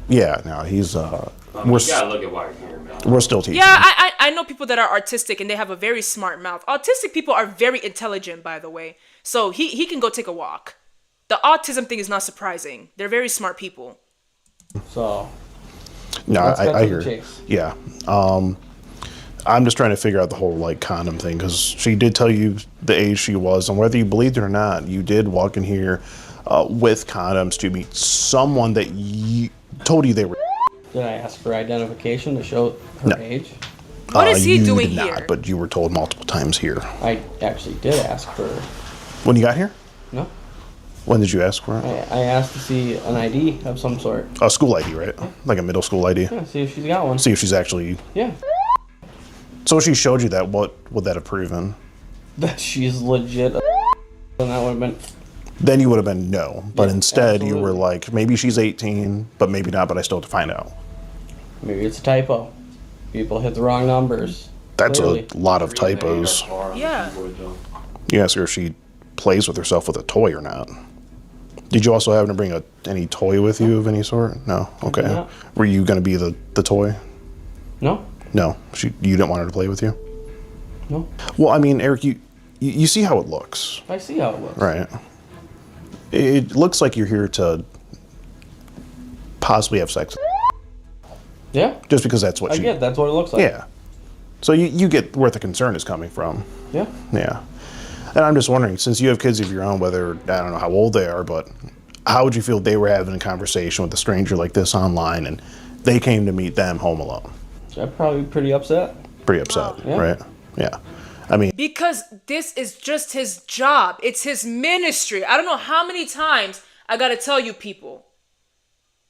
Yeah, no, he's you gotta look at why you're here, man. we're still teaching. Yeah, I know people that are artistic and they have a very smart mouth. Autistic people are very intelligent, by the way. So he can go take a walk. The autism thing is not surprising. They're very smart people. So. No, I hear. Chase. Yeah. I'm just trying to figure out the whole like condom thing because she did tell you the age she was, and whether you believed it or not, you did walk in here with condoms to meet someone that told you they were. Did I ask for identification to show her age? What is he you doing did here? not, but you were told multiple times here. I actually did ask for. When you got here? No. When did you ask for it? I asked to see an ID of some sort. A school ID, right? Like a middle school ID. Yeah, see if she's got one. See if she's actually. Yeah. So if she showed you that, what would that have proven? That she's legit. And that would have been. Then you would have been no. But Yeah, instead absolutely. you were like, maybe she's 18, but maybe not, but I still have to find out. Maybe it's a typo. People hit the wrong numbers. That's Clearly. a lot of typos. Yeah. You ask her if she plays with herself with a toy or not. Did you also happen to bring any toy with you of any sort? No? Okay. No. Were you going to be the toy? No. No. You didn't want her to play with you? No. Well, I mean, Eric, you see how it looks. I see how it looks. Right. It looks like you're here to possibly have sex. Yeah. Just because that's what I get. That's what it looks like. Yeah. So you get where the concern is coming from. Yeah. Yeah. And I'm just wondering, since you have kids of your own, whether, I don't know how old they are, but how would you feel if they were having a conversation with a stranger like this online and they came to meet them home alone? I'd probably be pretty upset. Pretty upset, Yeah. right? Yeah. I mean, Because this is just his job. It's his ministry. I don't know how many times I gotta tell you people.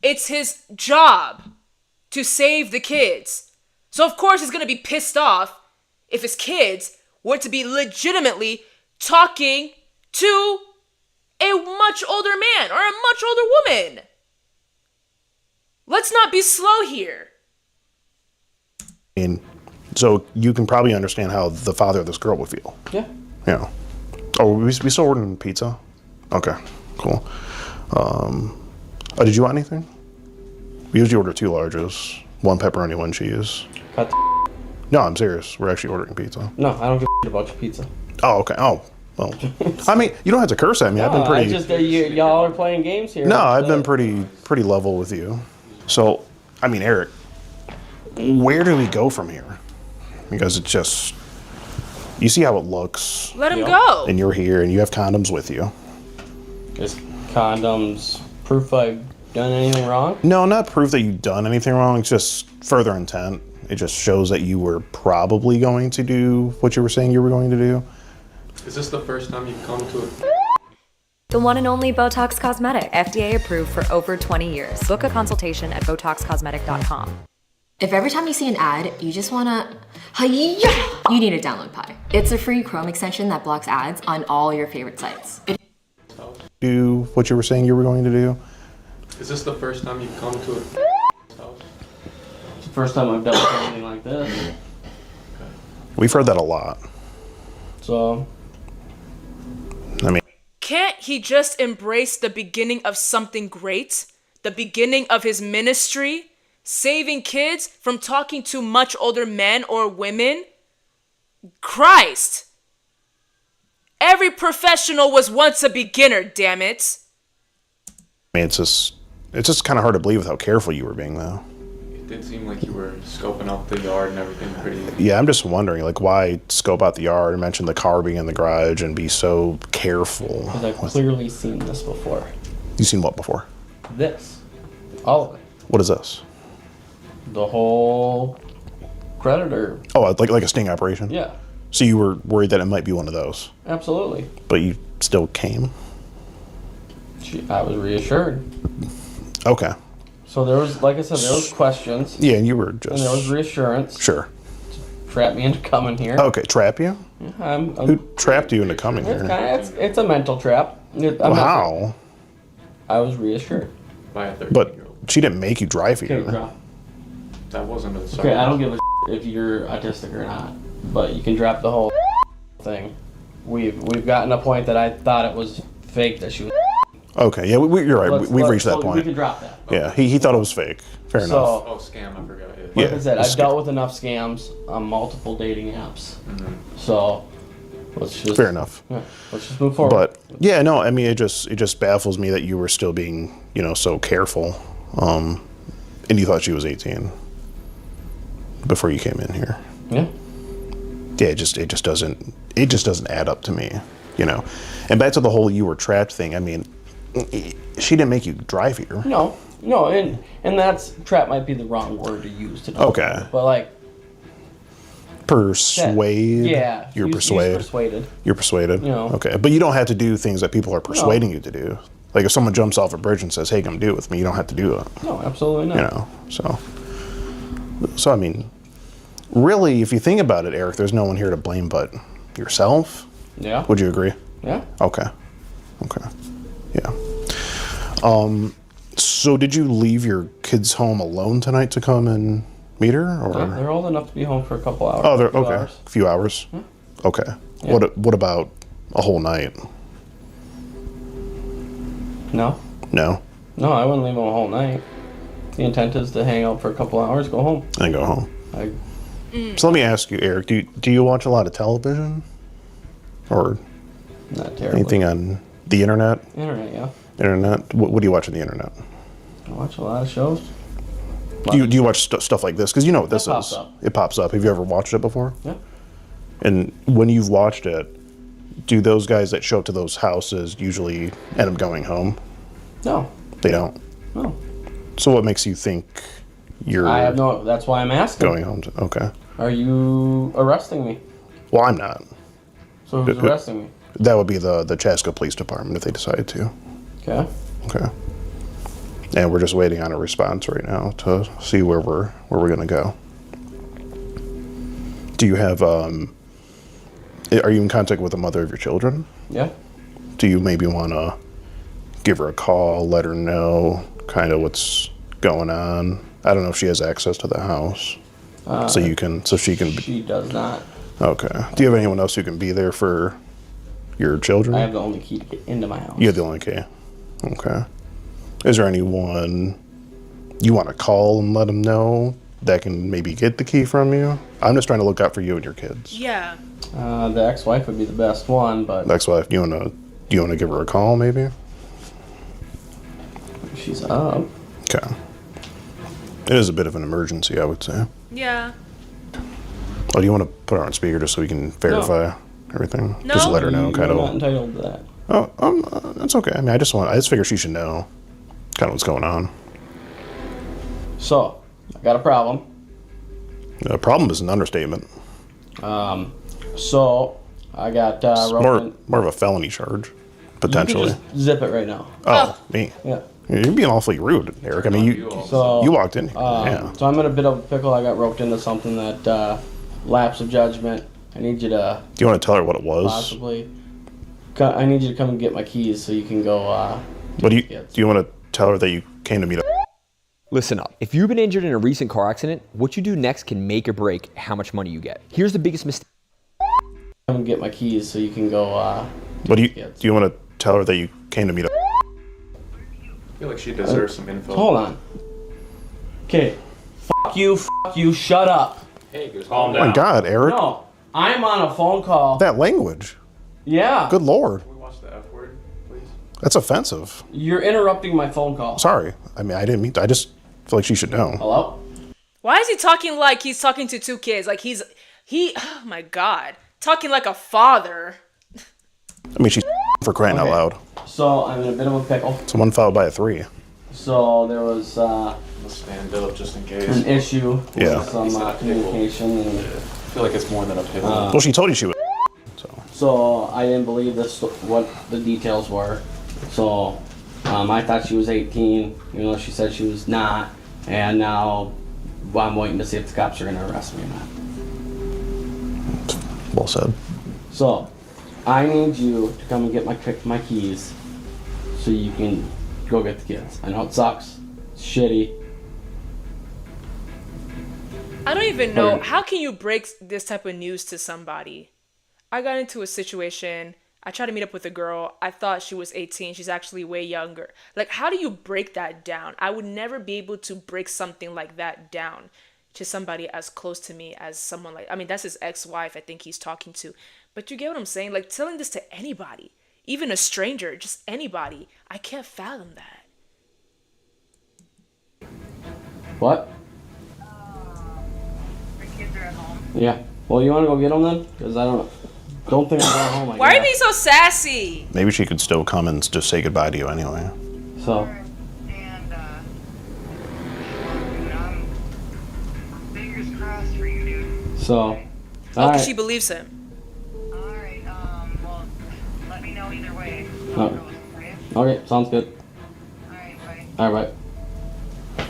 It's his job to save the kids. So of course he's gonna be pissed off if his kids were to be legitimately talking to a much older man or a much older woman. Let's not be slow here. so you can probably understand how the father of this girl would feel. Yeah. Yeah. Oh, we still ordering pizza? Okay, cool. Did you want anything? We usually order 2 larges, 1 pepperoni, 1 cheese. Cut No, I'm serious. We're actually ordering pizza. No, I don't give a about your pizza. Oh, okay. Oh, well. I mean, you don't have to curse at me. I've been pretty. I just y'all are playing games here. No, I've been pretty level with you. So, I mean, Eric, where do we go from here? Because it's just, you see how it looks. Let him go. And you're here, and you have condoms with you. Is condoms proof I've done anything wrong? No, not proof that you've done anything wrong. It's just further intent. It just shows that you were probably going to do what you were saying you were going to do. Is this the first time you've come to it? The one and only Botox Cosmetic, FDA approved for over 20 years. Book a consultation at BotoxCosmetic.com. If every time you see an ad, you just wanna, you need to download Pi. It's a free Chrome extension that blocks ads on all your favorite sites. Do what you were saying you were going to do. Is this the first time you've come to it? It's the first time I've done something like this. We've heard that a lot. So, I mean, Can't he just embrace the beginning of something great? The beginning of his ministry? Saving kids from talking to much older men or women? Christ! Every professional was once a beginner, damn it. I mean, it's just kind of hard to believe with how careful you were being, though. It did seem like you were scoping out the yard and everything pretty. Yeah, I'm just wondering, like, why scope out the yard and mention the car being in the garage and be so careful? Because I've clearly seen this before. You've seen what before? This. All of it. What is this? The whole predator. Oh, like a sting operation? Yeah. So you were worried that it might be one of those, Absolutely. but you still came? I was reassured. Okay. So there was, like I said, there was questions. Yeah, and you were just... And there was reassurance. Sure. Trap me into coming here. Okay, trap you? Yeah, Who trapped you into coming here? It's a mental trap. How? I was reassured. By a 13-year-old. But she didn't make you drive here. Okay, drop. That wasn't a Okay, I don't give a if you're autistic or not, but you can drop the whole thing. We've gotten a point that I thought it was fake that she was. Okay, yeah, you're right. We've reached that point. We can drop that. Yeah, he thought it was fake. Fair enough. Oh, scam, I forgot. Like I said, I've dealt with enough scams on multiple dating apps. So let's just fair enough. Yeah, let's just move forward. But yeah, no, I mean it just baffles me that you were still being, so careful. And you thought she was 18 before you came in here. Yeah. Yeah, it just doesn't add up to me, And back to the whole you were trapped thing. I mean, she didn't make you drive here. No, and that's trap might be the wrong word to use to Okay. But like persuade. Yeah. You're he's persuaded. persuaded. You're persuaded. No. Okay, but you don't have to do things that people are persuading you to do. Like if someone jumps off a bridge and says, "Hey, come do it with me," you don't have to do it. No, absolutely not. So I mean, really, if you think about it, Eric, there's no one here to blame but yourself. Yeah. Would you agree? Yeah. Okay. Yeah. So did you leave your kids home alone tonight to come and meet her, or? Yeah, they're old enough to be home for a couple hours. Oh, they're few okay. Hours. A few hours. Yeah. Okay. Yeah. What about a whole night? No. No. No, I wouldn't leave them a whole night. The intent is to hang out for a couple hours, go home. And go home. So let me ask you, Eric, do you watch a lot of television? Or not terribly. Anything on the internet? Internet, yeah. Internet? What do you watch on the internet? I watch a lot of shows. Do you watch stuff like this? Because you know what this pops is. up. It pops up. Have you ever watched it before? Yeah. And when you've watched it, do those guys that show up to those houses usually end up going home? No. They don't? No. So what makes you think you're I have no. That's why I'm asking. going home? Okay. Are you arresting me? Well, I'm not. So who's arresting me? That would be the Chaska Police Department if they decided to. Okay. Okay. And we're just waiting on a response right now to see where we're gonna go. Do you have are you in contact with the mother of your children? Yeah. Do you maybe want to give her a call, let her know kind of what's going on? I don't know if she has access to the house, so she can. She does not. Okay. Do you have anyone else who can be there for your children? I have the only key to get into my house. You have the only key. Okay. Is there anyone you want to call and let them know that can maybe get the key from you? I'm just trying to look out for you and your kids. Yeah. The ex-wife would be the best one, but Ex-wife, do you want to give her a call maybe? She's up. Okay. It is a bit of an emergency, I would say. Yeah. Oh, do you want to put her on speaker just so we can verify everything? No. Just let her know, kind You're of. not entitled to that. Oh, that's okay. I mean, I just figure she should know kind of what's going on. So, I got a problem. A problem is an understatement. So I got It's roped in. more of a felony charge, potentially. You can just zip it right now. Oh, me. Yeah. You're being awfully rude, Eric. I mean, you walked in here. Yeah. So I'm in a bit of a pickle. I got roped into something that lapse of judgment. I need you to. Do you want to tell her what it was? Possibly. I need you to come and get my keys so you can go. What do you want to tell her that you came to meet up? Listen up. If you've been injured in a recent car accident, what you do next can make or break how much money you get. Here's the biggest mistake. Come and get my keys so you can go. What do you want to tell her that you came to meet up? I feel like she deserves some info. Hold on. Okay. Fuck you, shut up. Hey, just Oh my God, Eric. No, I'm on a phone call. That language. Yeah. Good Lord. Can we watch the F word, please? That's offensive. You're interrupting my phone call. Sorry. I mean, I didn't mean to. I just feel like she should know. Hello? Why is he talking like he's talking to two kids? Like oh my God. Talking like a father. I mean, she's for crying out loud. So I'm in a bit of a pickle. It's 1 followed by a 3. So there was Let's stand up just in case. an issue Yeah. with some communication, and I feel like it's more than a pickle. Well, she told you she was. so I didn't believe what the details were. So I thought she was 18, even though she said she was not. And now I'm waiting to see if the cops are going to arrest me or not. Well said. So, I need you to come and get my keys so you can go get the kids. I know it sucks. It's shitty. I don't even know. How can you break this type of news to somebody? I got into a situation. I tried to meet up with a girl. I thought she was 18. She's actually way younger. Like, how do you break that down? I would never be able to break something like that down to somebody as close to me as someone like, I mean, that's his ex-wife I think he's talking to. But you get what I'm saying? Like, telling this to anybody, even a stranger, just anybody, I can't fathom that. What? The kids are at home. Yeah. Well, you want to go get them then? Because I don't think I'm going home. Why are you being so sassy? Maybe she could still come and just say goodbye to you anyway. So. Fingers crossed for you, dude. So. Oh, because she believes him. Alright, well, let me know either way. Okay, sounds good. Alright, bye. Alright, bye.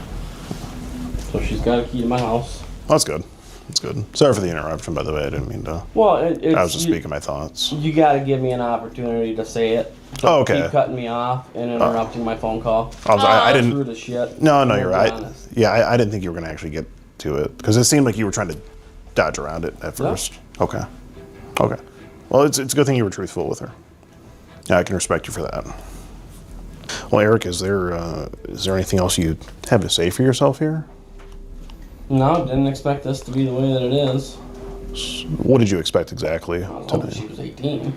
So she's got a key to my house. That's good. That's good. Sorry for the interruption, by the way. I didn't mean to. Well, I was just speaking my thoughts. You got to give me an opportunity to say it. Oh, okay. Keep cutting me off and interrupting my phone call. I didn't. Screw the shit. No, you're right. Honest. Yeah, I didn't think you were going to actually get to it because it seemed like you were trying to dodge around it at first. No. Okay. Well, it's a good thing you were truthful with her. Yeah, I can respect you for that. Well, Eric, is there anything else you have to say for yourself here? No, didn't expect this to be the way that it is. What did you expect exactly? I was hoping she was 18.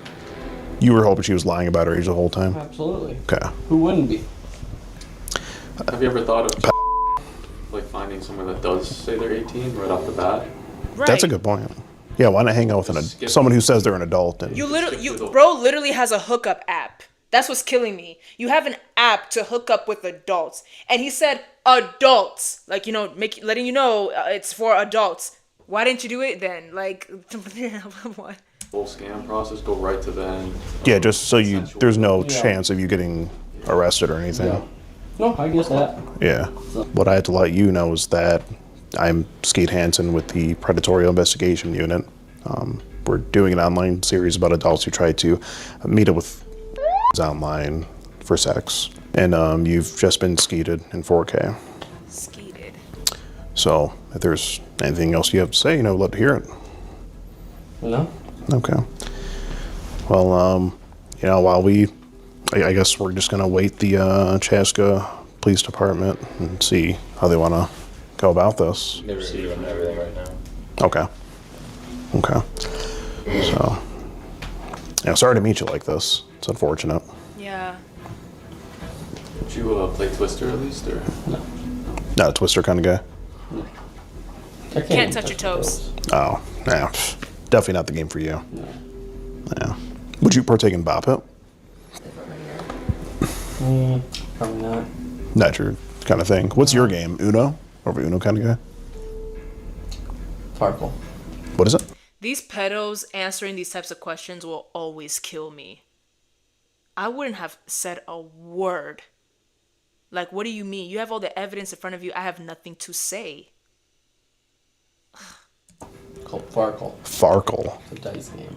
You were hoping she was lying about her age the whole time? Absolutely. Okay. Who wouldn't be? Have you ever thought of like finding someone that does say they're 18 right off the bat? Right. That's a good point. Yeah, why not hang out with someone who says they're an adult? And Bro literally has a hookup app. That's what's killing me. You have an app to hook up with adults. And he said adults. Like, letting you know it's for adults. Why didn't you do it then? Like, what? Whole scam process, go right to the end. Yeah, just so there's no chance of you getting arrested or anything. Yeah. No, I guess that. Yeah. What I had to let you know is that I'm Skeet Hansen with the Predatory Investigation Unit. We're doing an online series about adults who try to meet up with online for sex. And you've just been skeeted in 4K. Skeeted. So if there's anything else you have to say, I'd love to hear it. No. Okay. Well, while I guess we're just going to wait the Chaska Police Department and see how they want to go about this. They're reviewing everything right now. Okay. So, sorry to meet you like this. It's unfortunate. Yeah. Would you play Twister at least, or no? Not a Twister kind of guy. I Can't touch your toes. Oh, yeah. Definitely not the game for you. No. Yeah. Would you partake in Bop It? Probably not. Not your kind of thing. What's your game? Uno? Over Uno kind of guy? Farkle. What is it? These pedos answering these types of questions will always kill me. I wouldn't have said a word. Like, what do you mean? You have all the evidence in front of you. I have nothing to say. Called Farkle. Farkle. It's a dice game.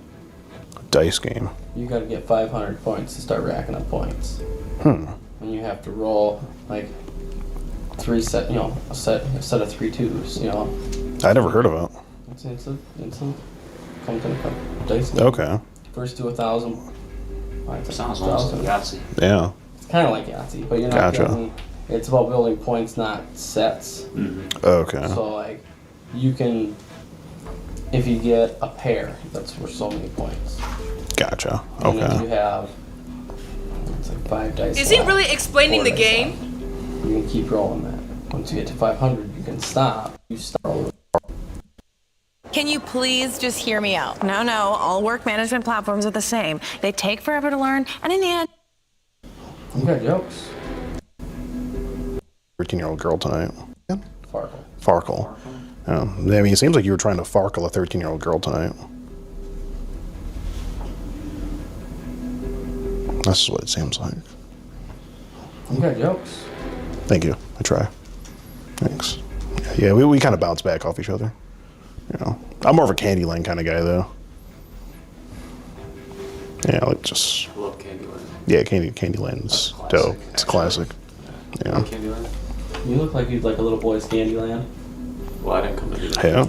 Dice game. You got to get 500 points to start racking up points. And you have to roll like a set of 3 twos. I never heard of it. It's a comes in a dice game. Okay. First to 1,000. Sounds almost like Yahtzee. Yeah. It's kind of like Yahtzee, but you're not getting. It's about building points, not sets. Mm-hmm. Okay. So like, you can, if you get a pair, that's worth so many points. Gotcha. And if Okay. you have, it's like 5 dice. Is he really explaining the game? You can keep rolling that. Once you get to 500, you can stop. You start over. Can you please just hear me out? No, all work management platforms are the same. They take forever to learn, and in the end... You got jokes. 13-year-old girl tonight. Farkle. Farkle. Yeah. I mean, it seems like you were trying to Farkle a 13-year-old girl tonight. That's what it seems like. You got jokes. Thank you. I try. Thanks. Yeah, we kind of bounce back off each other. You know, I'm more of a Candyland kind of guy, though. Yeah, like just. I love Candyland. Yeah, Candyland's dope. It's a classic. Yeah. Candyland. You look like you'd like a little boy's Candyland. Well, I didn't come to do that. Yeah.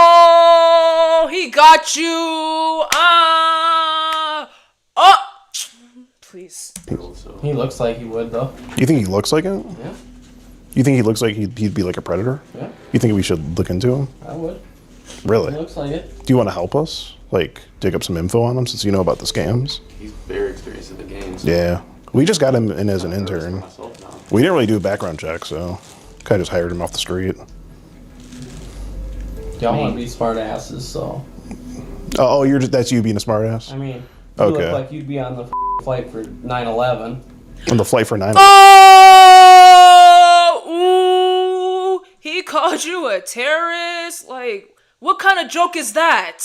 Oh, he got you. Oh, please. He looks like he would, though. You think he looks like it? Yeah. You think he looks like he'd be like a predator? Yeah. You think we should look into him? I would. Really? He looks like it. Do you want to help us? Like, dig up some info on him since you know about the scams? He's very experienced in the game. So Yeah. We just got him in as an intern. We didn't really do a background check, so kind of just hired him off the street. Y'all want to be smart asses, so. Oh, that's you being a smartass? I mean, you Okay. look like you'd be on the flight for 9/11. On the flight for 9. Oh, ooh, he called you a terrorist? Like, what kind of joke is that?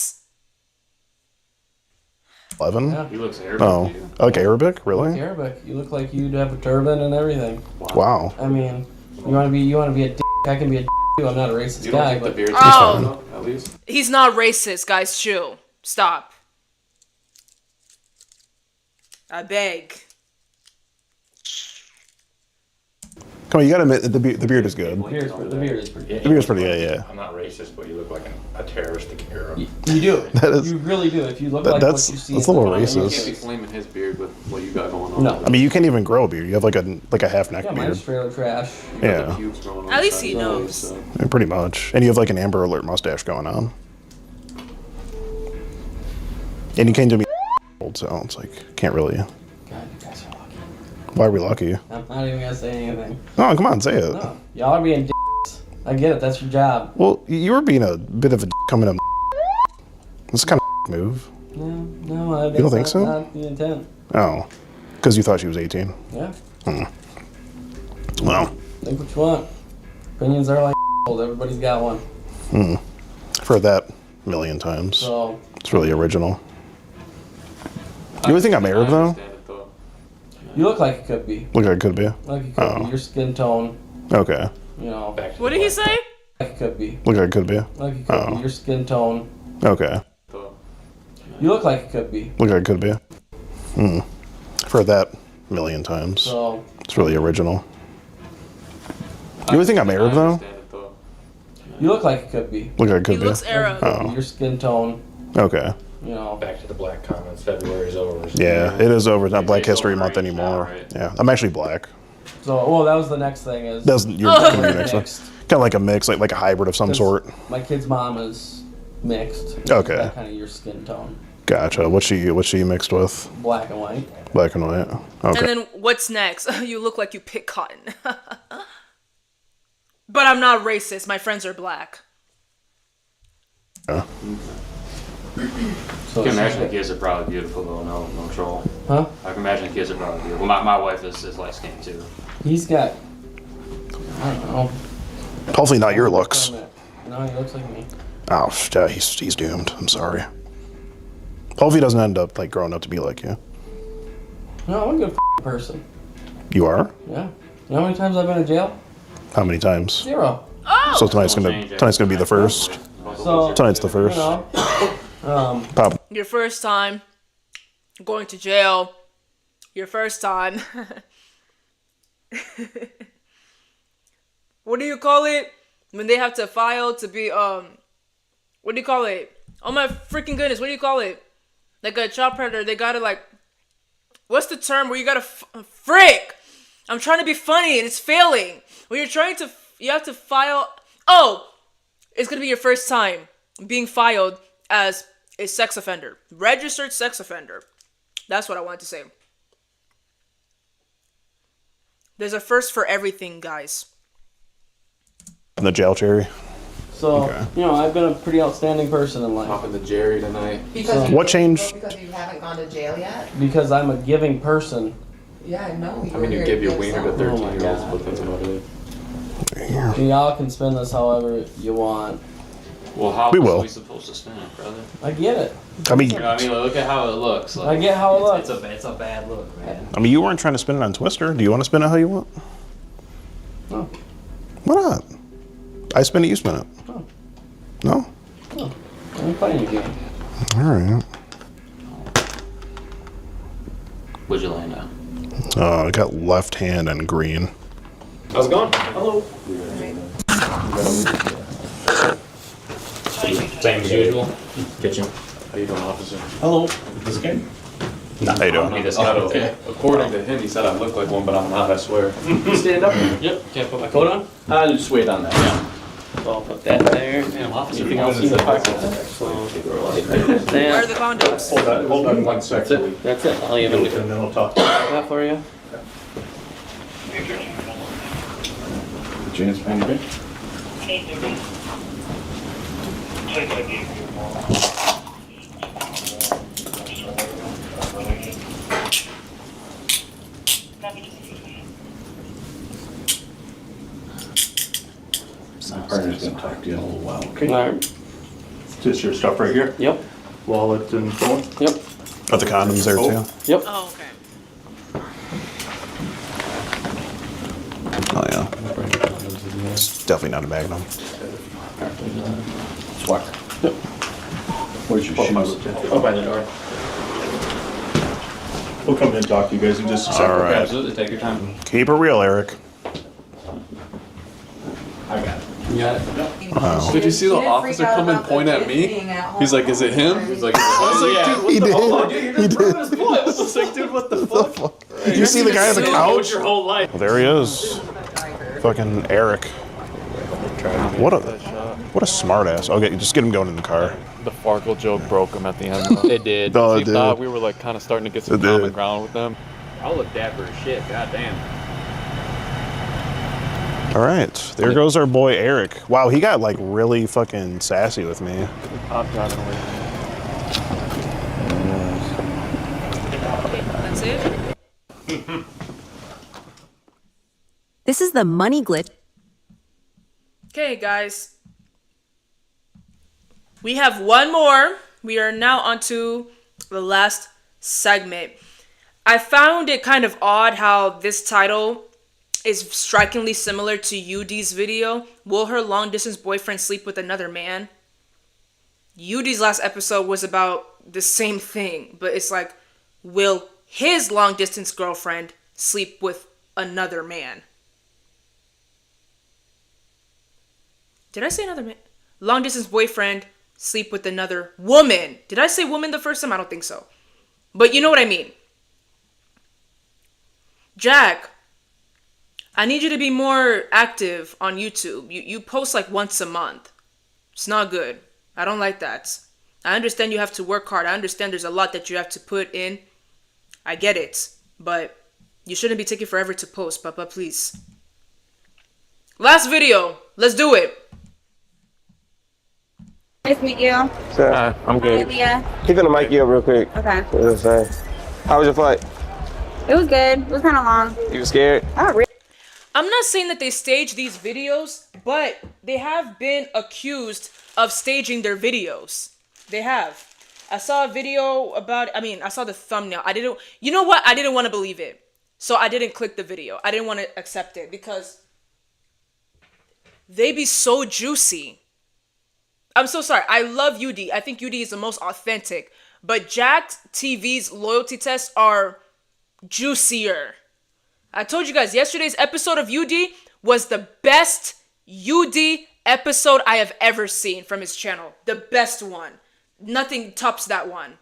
11? Yeah. He looks Arabic. Oh, like Arabic? Really? Arabic. You look like you'd have a turban and everything. Wow. I mean, you want to be a dick. I can be a dick too. I'm not a racist You don't guy, think the but beard's Oh. at least? He's not racist, guys. Chill. Stop. I beg. Come on, you gotta admit, the beard is good. the beard is pretty good. The beard's pretty good, yeah. I'm not racist, but you look like a terroristic Arab. You do. That is- You really do. If you look That- like that's- what you see. that's a in the little front, You racist. can't be flaming his beard with what you got going on. No. I mean, you can't even grow a beard. You have like a half neck Yeah, beard. mine's trailer trash. You got Yeah. the pubes growing on At the least side he of the knows. face, so. Yeah, pretty much. And you have like an Amber Alert mustache going on. And you came to me old, so it's like, can't really. God, you guys are lucky. Why are we lucky? I'm not even gonna say anything. No, come on, say it. No, y'all are being dicks. I get it. That's your job. Well, you were being a bit of a coming up. This kind of move. No, You don't think so? Not the intent. Oh, because you thought she was 18. Yeah. Well, Think what you want. Opinions are like old. Everybody's got one. I've heard that a million times. So It's really original. You really think I'm Arab though? you look like it could be. Look like it could be. Like it could be. Your skin tone. Okay. You know. What did he say? Like it could be. Look like it could be. Like it could be. Your skin tone. Okay. You look like it could be. Look like it could be. I've heard that a million times. So It's really original. You really think I'm Arab though? you look like it could be. Look like it could He be. looks Arab. Oh. Your skin tone. Okay. You know. Back to the black comments. February's over. So Yeah, it is over. It's not Black It's History over Month right now, anymore. right? Yeah, I'm actually black. So well, that was the next thing. Is That was your next one. Kind of like a mix, like a hybrid of some sort. My kid's mom is mixed. Okay. That kind of your skin tone. Gotcha. What's she mixed with? Black and white. Black and white. Okay. And then what's next? You look like you pick cotton. But I'm not racist. My friends are black. Yeah. I can imagine the kids are probably beautiful though, no troll. Huh? I can imagine the kids are probably beautiful. My wife is light skinned too. He's got. I don't know. Hopefully not your looks. No, he looks like me. Oh, yeah, he's doomed. I'm sorry. Hopefully he doesn't end up like growing up to be like you. No, I'm a good person. You are? Yeah. You know how many times I've been in jail? How many times? 0. So tonight's gonna be the first. So Tonight's the first. You know, Pop. Your first time going to jail. Your first time. What do you call it? When they have to file to be, what do you call it? Oh my freaking goodness, what do you call it? Like a child predator, they gotta like, what's the term where you gotta, frick! I'm trying to be funny and it's failing. When you're trying to, you have to file, oh! It's gonna be your first time being filed as a sex offender. Registered sex offender. That's what I wanted to say. There's a first for everything, guys. In the jail, Jerry. So, you know, I've been a pretty outstanding person in life. Popping the Jerry tonight. Because What changed? Because you haven't gone to jail yet? Because I'm a giving person. Yeah, I know. I mean, you give your wiener to Oh my 13-year-olds, God. but that's about it. Y'all can spend this however you want. Well, how We else will. are we supposed to spin it, brother? I get it. I mean, You know what I mean, like, look at how it looks. Like, I get how it looks. It's a bad look, man. I mean, you weren't trying to spin it on Twister. Do you want to spin it how you want? No. Why not? I spin it, you spin it. No. No? No. I'm playing the game. All right. What'd you land on? I got left hand and green. How's it going? Hello. Same as usual. Kitchen. How you doing, officer? Hello. This guy? How you doing? This guy. Okay. According to him, he said I look like one, but I'm not, I swear. Stand up. Yep. Can't put my coat on? I'll just wait on that. Yeah. So I'll put that there. Anything else in the pocket? Where are the condoms? Hold on 1 second. That's it. I'll even do And then we'll talk. that for you. James Penny. My partner's gonna talk to you in a little while, okay? All right. Just your stuff right here? Yep. Wallet and phone? Yep. Are the condoms there too? Yep. Oh, okay. Oh yeah. It's definitely not a Magnum. Swag. Yep. Where's your shoes? Oh, by the door. We'll come in and talk to you guys in just a second. All right. Absolutely, take your time. Keep it real, Eric. I got it. You got it? Wow. Did you see the officer come and point at me? He's like, is it him? He's like, I was like, dude, what the fuck? He did. I was like, dude, what the fuck? You see the guy on the couch? Your whole life. Well, there he is. Fucking Eric. What a smart ass. Okay, just get him going in the car. The Farkle joke broke him at the end. It did. No, it He did. thought we were like kind of starting to get some It did. common ground with them. I look dapper as shit, goddamn. All right, there goes our boy Eric. Wow, he got like really fucking sassy with me. I'm driving away. That's it? This is the money glitch. Okay, guys. We have one more. We are now onto the last segment. I found it kind of odd how this title is strikingly similar to UD's video. Will her long distance boyfriend sleep with another man? UD's last episode was about the same thing, but it's like, will his long distance girlfriend sleep with another man? Did I say another man? Long distance boyfriend sleep with another woman. Did I say woman the first time? I don't think so. But you know what I mean. Jack, I need you to be more active on YouTube. You post like once a month. It's not good. I don't like that. I understand you have to work hard. I understand there's a lot that you have to put in. I get it. But you shouldn't be taking forever to post, Papa, please. Last video. Let's do it. Nice to meet you. I'm good. Hi, Leah. Keep gonna mic you up real quick. Okay. How was your flight? It was good. It was kind of long. You were scared? Oh, really? I'm not saying that they stage these videos, but they have been accused of staging their videos. They have. I saw a video about, I saw the thumbnail. You know what? I didn't want to believe it. So I didn't click the video. I didn't want to accept it because they be so juicy. I'm so sorry. I love UD. I think UD is the most authentic. But JackTV's loyalty tests are juicier. I told you guys, yesterday's episode of UD was the best UD episode I have ever seen from his channel. The best one. Nothing tops that one.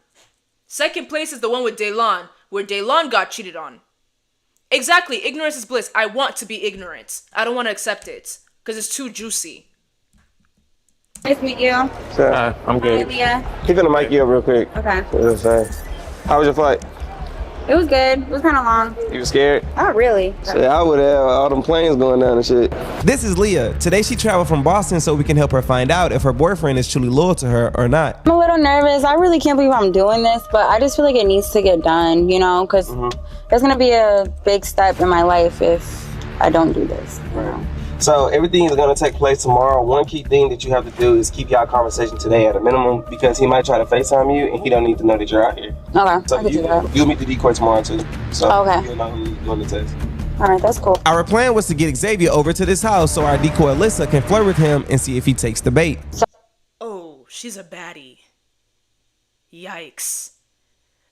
Second place is the one with Daylon, where Daylon got cheated on. Exactly. Ignorance is bliss. I want to be ignorant. I don't want to accept it because it's too juicy. Nice to meet you. I'm good. Hi, Leah. Keep gonna mic you up real quick. Okay. How was your flight? It was good. It was kind of long. You were scared? Oh, really? I would have all them planes going down and shit. This is Leah. Today she traveled from Boston so we can help her find out if her boyfriend is truly loyal to her or not. I'm a little nervous. I really can't believe I'm doing this, but I just feel like it needs to get done, you know, because there's going to be a big step in my life if I don't do this, you know. So everything is gonna take place tomorrow. One key thing that you have to do is keep y'all conversation today at a minimum because he might try to FaceTime you and he don't need to know that you're out here. Okay, So I can do that. you'll meet the decoy tomorrow too. So Okay. you'll know who's doing the test. All right, that's cool. Our plan was to get Xavier over to this house so our decoy Alyssa can flirt with him and see if he takes the bait. Oh, she's a baddie. Yikes.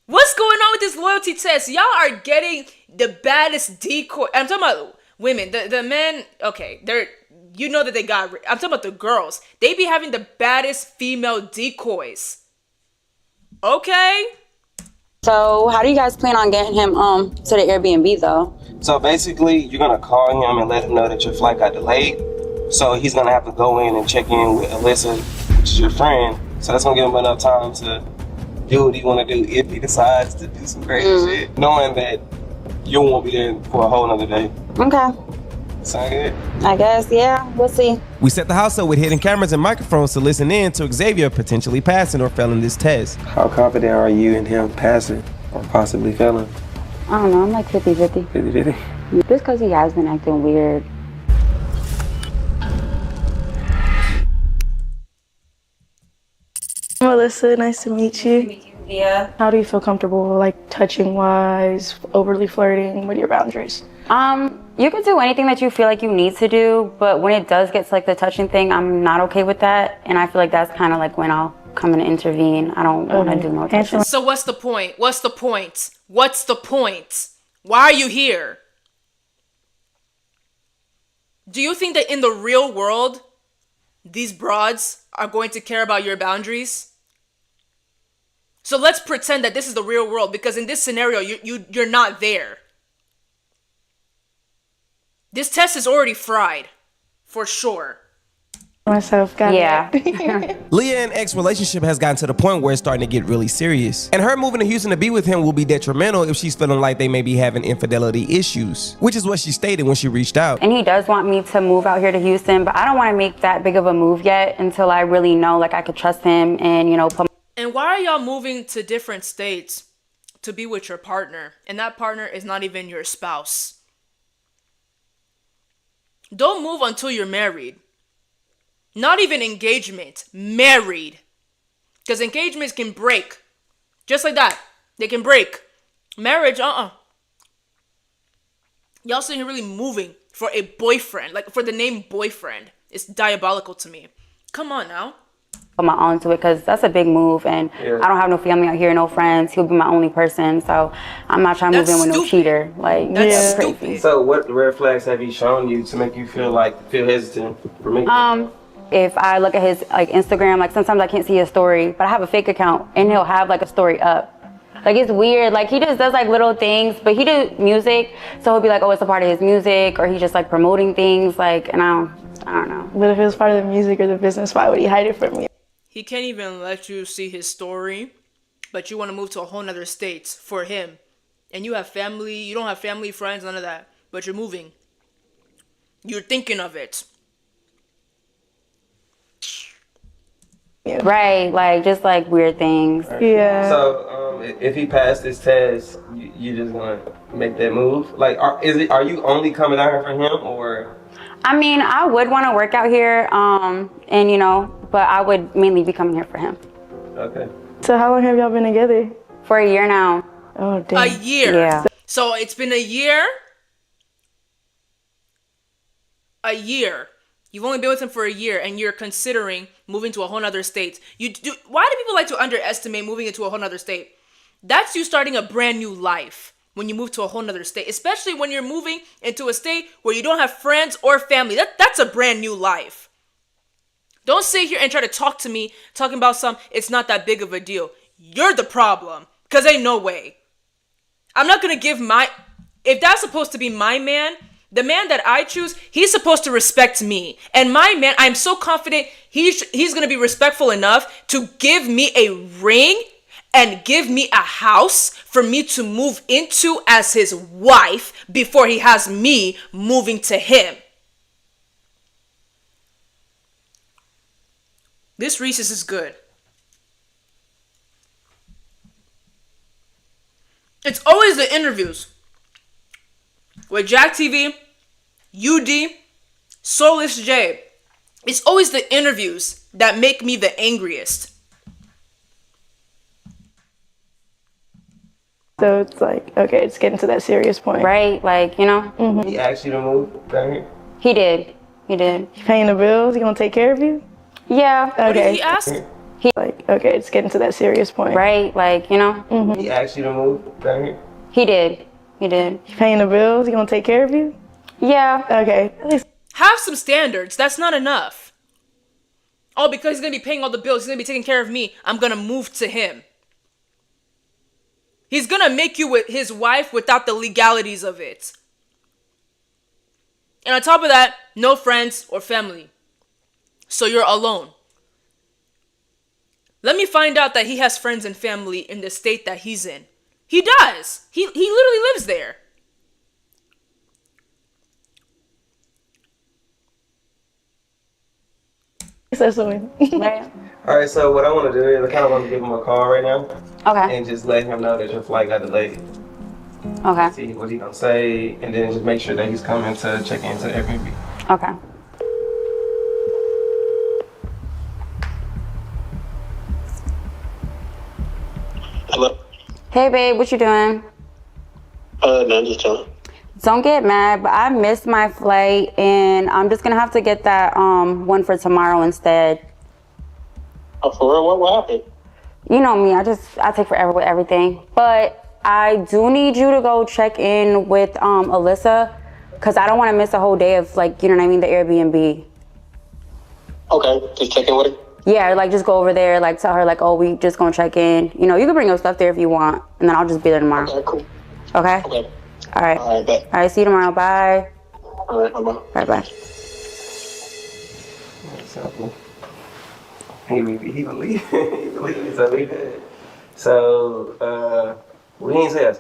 What's going on with this loyalty test? Y'all are getting the baddest decoy. I'm talking about women. The men, okay, they're, you know that they got, I'm talking about the girls. They be having the baddest female decoys. Okay. So how do you guys plan on getting him to the Airbnb though? So basically, you're gonna call him and let him know that your flight got delayed. So he's gonna have to go in and check in with Alyssa, which is your friend. So that's gonna give him enough time to do what he wanna do if he decides to do some crazy shit, knowing that you won't be there for a whole nother day. Okay. Sound good? I guess, yeah. We'll see. We set the house up with hidden cameras and microphones to listen in to Xavier potentially passing or failing this test. How confident are you in him passing or possibly failing? I don't know. I'm like 50-50. 50-50? Just because he has been acting weird. Melissa, nice to meet you. Yeah. How do you feel comfortable, like touching wise, overly flirting? What are your boundaries? You can do anything that you feel like you need to do, but when it does get to like the touching thing, I'm not okay with that. And I feel like that's kind of like when I'll come in and intervene. I don't want to do no touching. So what's the point? What's the point? What's the point? Why are you here? Do you think that in the real world, these broads are going to care about your boundaries? So let's pretend that this is the real world, because in this scenario, you're not there. This test is already fried, for sure. Myself, got it. Leah and X relationship has gotten to the point where it's starting to get really serious. And her moving to Houston to be with him will be detrimental if she's feeling like they may be having infidelity issues, which is what she stated when she reached out. And he does want me to move out here to Houston, but I don't want to make that big of a move yet until I really know like I could trust him and, you know, put. And why are y'all moving to different states to be with your partner, and that partner is not even your spouse? Don't move until you're married. Not even engagement, married. Because engagements can break. Just like that. They can break. Marriage, Y'all sitting here really moving for a boyfriend. Like, for the name boyfriend. It's diabolical to me. Come on now. Put my all into it because that's a big move, and I don't have no family out here, no friends. He'll be my only person, so I'm not trying to move in with no cheater. Like, that's crazy. So what red flags have he shown you to make you feel hesitant for me? If I look at his like Instagram, like sometimes I can't see his story, but I have a fake account and he'll have like a story up. Like it's weird. Like he just does like little things, but he do music, so he'll be like, oh, it's a part of his music, or he's just like promoting things, like, and I don't know. But if it was part of the music or the business, why would he hide it from me? He can't even let you see his story, but you want to move to a whole nother state for him. And you have family, you don't have family, friends, none of that, but you're moving. You're thinking of it. Right, like just like weird things. Yeah. So if he passed this test, you just gonna make that move? Like, are you only coming out here for him, or? I mean, I would want to work out here, and you know, but I would mainly be coming here for him. Okay. So how long have y'all been together? For a year now. Oh, damn. A year? Yeah. So it's been a year? A year. You've only been with him for a year, and you're considering moving to a whole nother state. Why do people like to underestimate moving into a whole nother state? That's you starting a brand new life when you move to a whole nother state, especially when you're moving into a state where you don't have friends or family. That's a brand new life. Don't sit here and try to talk to me, talking about it's not that big of a deal. You're the problem, because ain't no way. I'm not going to give if that's supposed to be my man, the man that I choose, he's supposed to respect me. And my man, I'm so confident he's going to be respectful enough to give me a ring and give me a house for me to move into as his wife before he has me moving to him. This Reese's is good. It's always the interviews with JackTV, UD, Soulless J. It's always the interviews that make me the angriest. So it's like, okay, it's getting to that serious point. Right, like, you know? Mm-hmm. He asked you to move down here? He did. He did. You paying the bills? He gonna take care of you? Yeah. What Okay. did he ask? He Like, okay, it's getting to that serious point. right, like, you know? Mm-hmm. He asked you to move down here? He did. He did. You paying the bills? He gonna take care of you? Yeah. Okay. At least Have some standards. That's not enough. Oh, because he's gonna be paying all the bills, he's gonna be taking care of me, I'm gonna move to him. He's gonna make you with his wife without the legalities of it. And on top of that, no friends or family. So you're alone. Let me find out that he has friends and family in the state that he's in. He does. He literally lives there. that's what Right. Alright, so what I want to do is I kind of want to give him a call right now. Okay. And just let him know that your flight got delayed. Okay. See what he gonna say, and then just make sure that he's coming to check into the Airbnb. Okay. Hello? Hey, babe, what you doing? No, I'm just chilling. Don't get mad, but I missed my flight, and I'm just gonna have to get that one for tomorrow instead. Oh, for real? What happened? You know me, I take forever with everything. But I do need you to go check in with Alyssa, because I don't want to miss a whole day of, like, you know what I mean, the Airbnb. Okay, just check in with her. Yeah, like, just go over there, like, tell her, like, oh, we just gonna check in. You know, you can bring your stuff there if you want, and then I'll just be there tomorrow. Okay, cool. Okay? Okay. All right. All right, bet. All right, see you tomorrow. Bye. All right, bye-bye. Bye-bye. He believe it, so we good. So we didn't say that.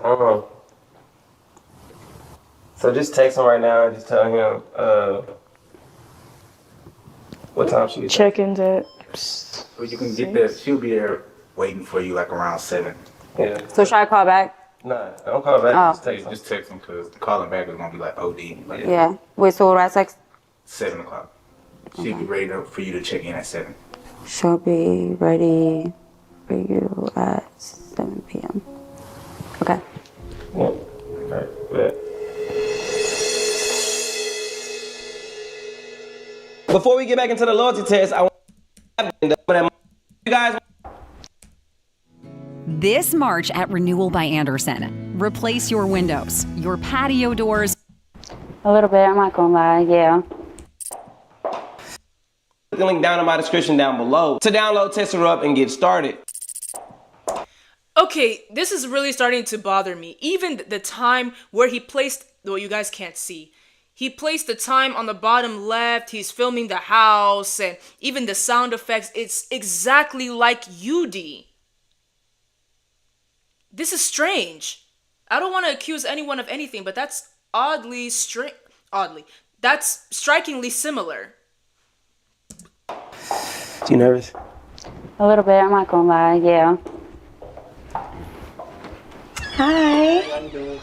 So just text him right now and just tell him what time she is. check-ins at. So you can get there. She'll be there waiting for you like around 7. Yeah. So should I call back? Nah, don't call back. Oh. Just text him. Just text him because calling back is gonna be like OD. Like Yeah. Wait, so what do I text? 7 o'clock. She'll be ready for you to check in at 7. She'll be ready for you at 7 p.m. Okay. Yeah. Okay. Bet. Before we get back into the loyalty test, I want you guys. This March at Renewal by Anderson, replace your windows, your patio doors. A little bit, I'm not gonna lie, yeah. The link down in my description down below to download, test her up, and get started. Okay, this is really starting to bother me. Even the time where he placed, well, you guys can't see. He placed the time on the bottom left. He's filming the house, and even the sound effects. It's exactly like UD. This is strange. I don't want to accuse anyone of anything, but that's that's strikingly similar. You nervous? A little bit, I'm not gonna lie, yeah. Hi.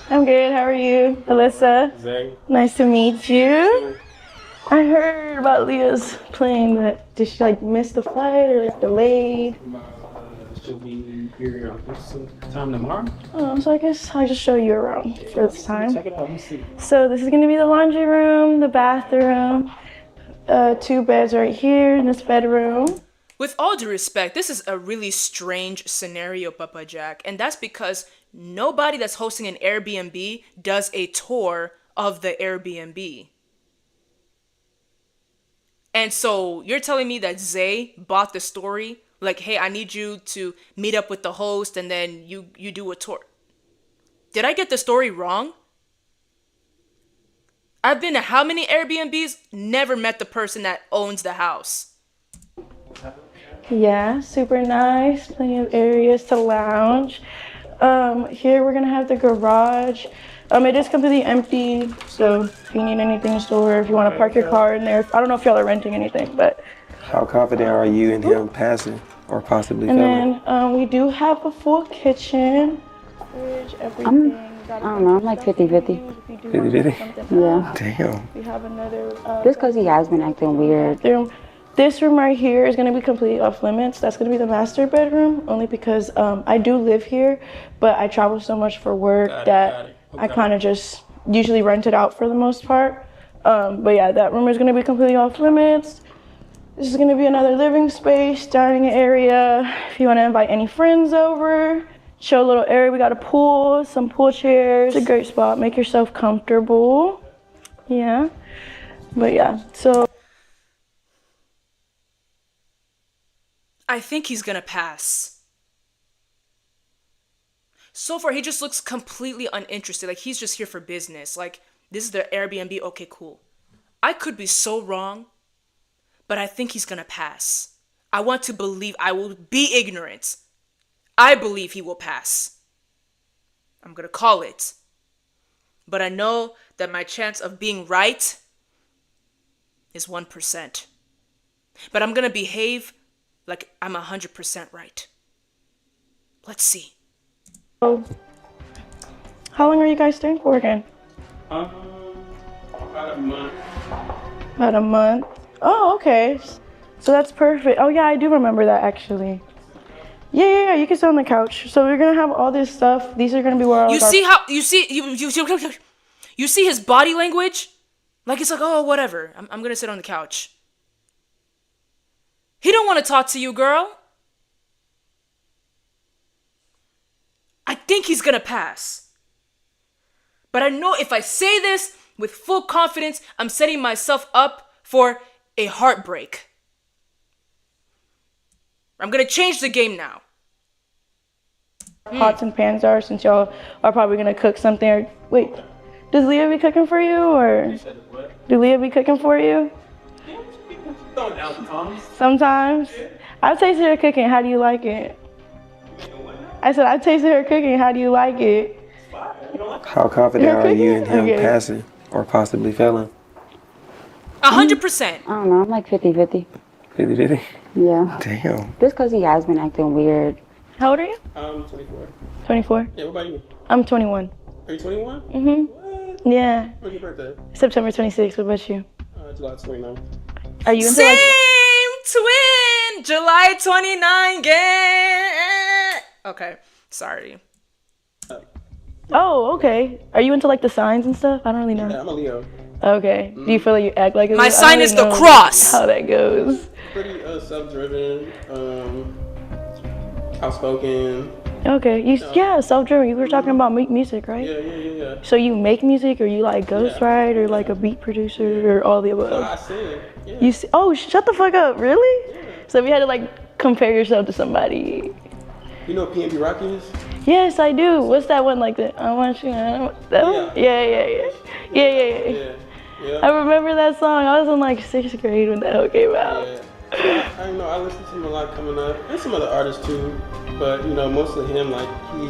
I'm good. How are you, Alyssa? Zay. Nice to meet you. I heard about Leah's plane, but did she like miss the flight or like delayed? She'll be here sometime tomorrow. Oh, so I guess I'll just show you around for this time. Check it out. Let me see. So this is gonna be the laundry room, the bathroom, 2 beds right here in this bedroom. With all due respect, this is a really strange scenario, Papa Jack, and that's because nobody that's hosting an Airbnb does a tour of the Airbnb. And so you're telling me that Zay bought the story? Like, hey, I need you to meet up with the host and then you do a tour. Did I get the story wrong? I've been to how many Airbnbs? Never met the person that owns the house. Yeah, super nice. Plenty of areas to lounge. Here we're gonna have the garage. It is completely empty, so if you need anything to store, if you want to park your car in there. I don't know if y'all are renting anything, but. How confident are you in him passing or possibly And failing? then we do have a full kitchen, fridge, everything I don't know, I'm like 50-50. 50-50? Yeah. Damn. We have another. Just because he has been acting weird. This room right here is gonna be completely off limits. That's gonna be the master bedroom, only because I do live here, but I travel so much for work that I kind of just usually rent it out for the most part. But yeah, that room is gonna be completely off limits. This is gonna be another living space, dining area. If you wanna invite any friends over, chill little area. We got a pool, some pool chairs. It's a great spot. Make yourself comfortable. Yeah. But yeah, so. I think he's gonna pass. So far, he just looks completely uninterested. Like, he's just here for business. Like, this is their Airbnb. Okay, cool. I could be so wrong, but I think he's gonna pass. I want to believe. I will be ignorant. I believe he will pass. I'm gonna call it. But I know that my chance of being right is 1%. But I'm gonna behave like I'm 100% right. Let's see. Oh, how long are you guys staying for again? About a month. About a month. Oh, okay. So that's perfect. Oh yeah, I do remember that actually. Yeah. You can sit on the couch. So we're gonna have all this stuff. These are gonna be where all you see how you see his body language? Like, it's like, oh, whatever. I'm gonna sit on the couch. He don't want to talk to you, girl. I think he's gonna pass. But I know if I say this with full confidence, I'm setting myself up for a heartbreak. I'm gonna change the game now. Pots and pans are, since y'all are probably gonna cook something. Or, wait, does Leah be cooking for you, or do Leah be cooking for you? Sometimes. I've tasted her cooking. How do you like it? I said I've tasted her cooking. How do you like it? How confident are you in him passing or possibly failing? 100%. I don't know, I'm like 50-50. 50-50? Yeah. Damn. Just because he has been acting weird. How old are you? I'm 24. 24? Yeah, what about you? I'm 21. Are you 21? Mm-hmm. What? Yeah. When's your birthday? September 26th. What about you? July 29. Are you into Same like... twin! July 29 gang! Okay, sorry. Oh, okay. Are you into like the signs and stuff? I don't really know. Yeah, I'm a Leo. Okay. Do you feel like you act like it? My sign is the cross! How that goes. Pretty self-driven, outspoken. Okay. Yeah, self-driven. You were talking about music, right? Yeah. So you make music, or you like ghostwrite, or like a beat producer, or all the above? No, I sing. Yeah. You see? Oh, shut the fuck up! Really? Yeah. So we had to like compare yourself to somebody. You know what P&B Rock is? Yes, I do. What's that one like? I want you. That one? Yeah. I remember that song. I was in like 6th grade when that came out. Yeah. I know. I listen to him a lot coming up, and some other artists too. But mostly him. Like he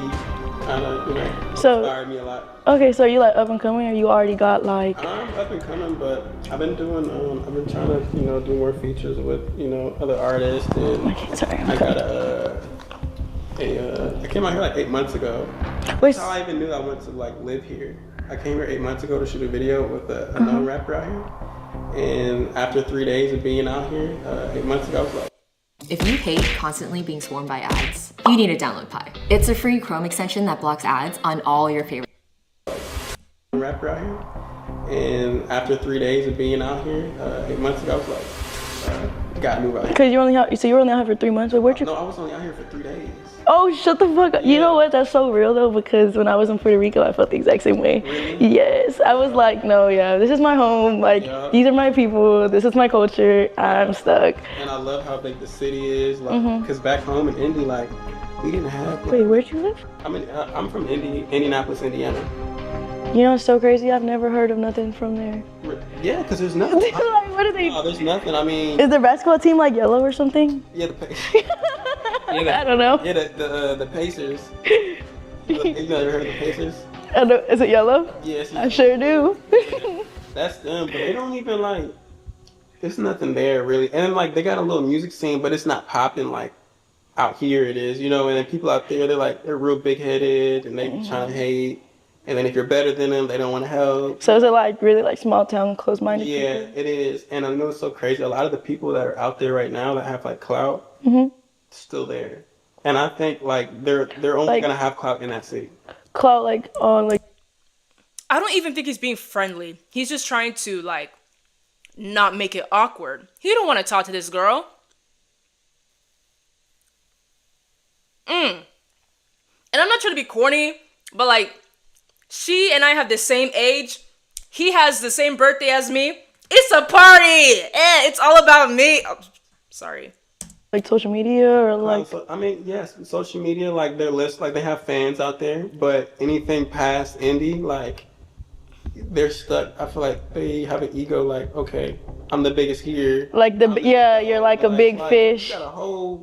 kind of inspired me a lot. Okay, so are you like up and coming, or you already got like? I'm up and coming, but I've been doing. I've been trying to do more features with other artists, and I got I came out here like 8 months ago. That's how I even knew I wanted to like live here. I came here 8 months ago to shoot a video with a known rapper out here, and after 3 days of being out here, 8 months ago, I was like. If you hate constantly being swarmed by ads, you need to download Pi. It's a free Chrome extension that blocks ads on all your favorite rapper out here, and after 3 days of being out here, 8 months ago, I was like, gotta move out here. Cause you were only out here for 3 months. Wait, where'd you? No, I was only out here for 3 days. Oh, shut the fuck up. Yeah. You know what? That's so real though, because when I was in Puerto Rico, I felt the exact same way. Really? Yes. I was like, no, this is my home. Like, these are my people. This is my culture. I'm stuck. And I love how big the city is. Like, cause back home in Indy, like, we didn't have. Like, wait, where'd you live? I'm from Indianapolis, Indiana. You know, it's so crazy. I've never heard of nothing from there. Yeah, because there's nothing. Like, what are they? Oh, there's nothing. I mean. Is their basketball team like yellow or something? Yeah, I don't know. Yeah, the Pacers. You ever heard of the Pacers? I know. Is it yellow? Yes. I sure do. That's them, but they don't even like. There's nothing there really, and then, like they got a little music scene, but it's not popping like out here it is, And then people out there, they're real big headed, and they trying to hate. And then if you're better than them, they don't want to help. So is it like really like small town, closed-minded Yeah, people? it is. And I know it's so crazy. A lot of the people that are out there right now that have like clout, still there. And I think like they're only Like- gonna have clout in that city. Clout like on like. I don't even think he's being friendly. He's just trying to like not make it awkward. He don't want to talk to this girl. And I'm not trying to be corny, but like she and I have the same age. He has the same birthday as me. It's a party. It's all about me. Oh, sorry. Like social media or like. I mean, yes, social media, like their list, like they have fans out there, but anything past indie, like they're stuck. I feel like they have an ego, like, okay, I'm the biggest here. Like you're like a big fish.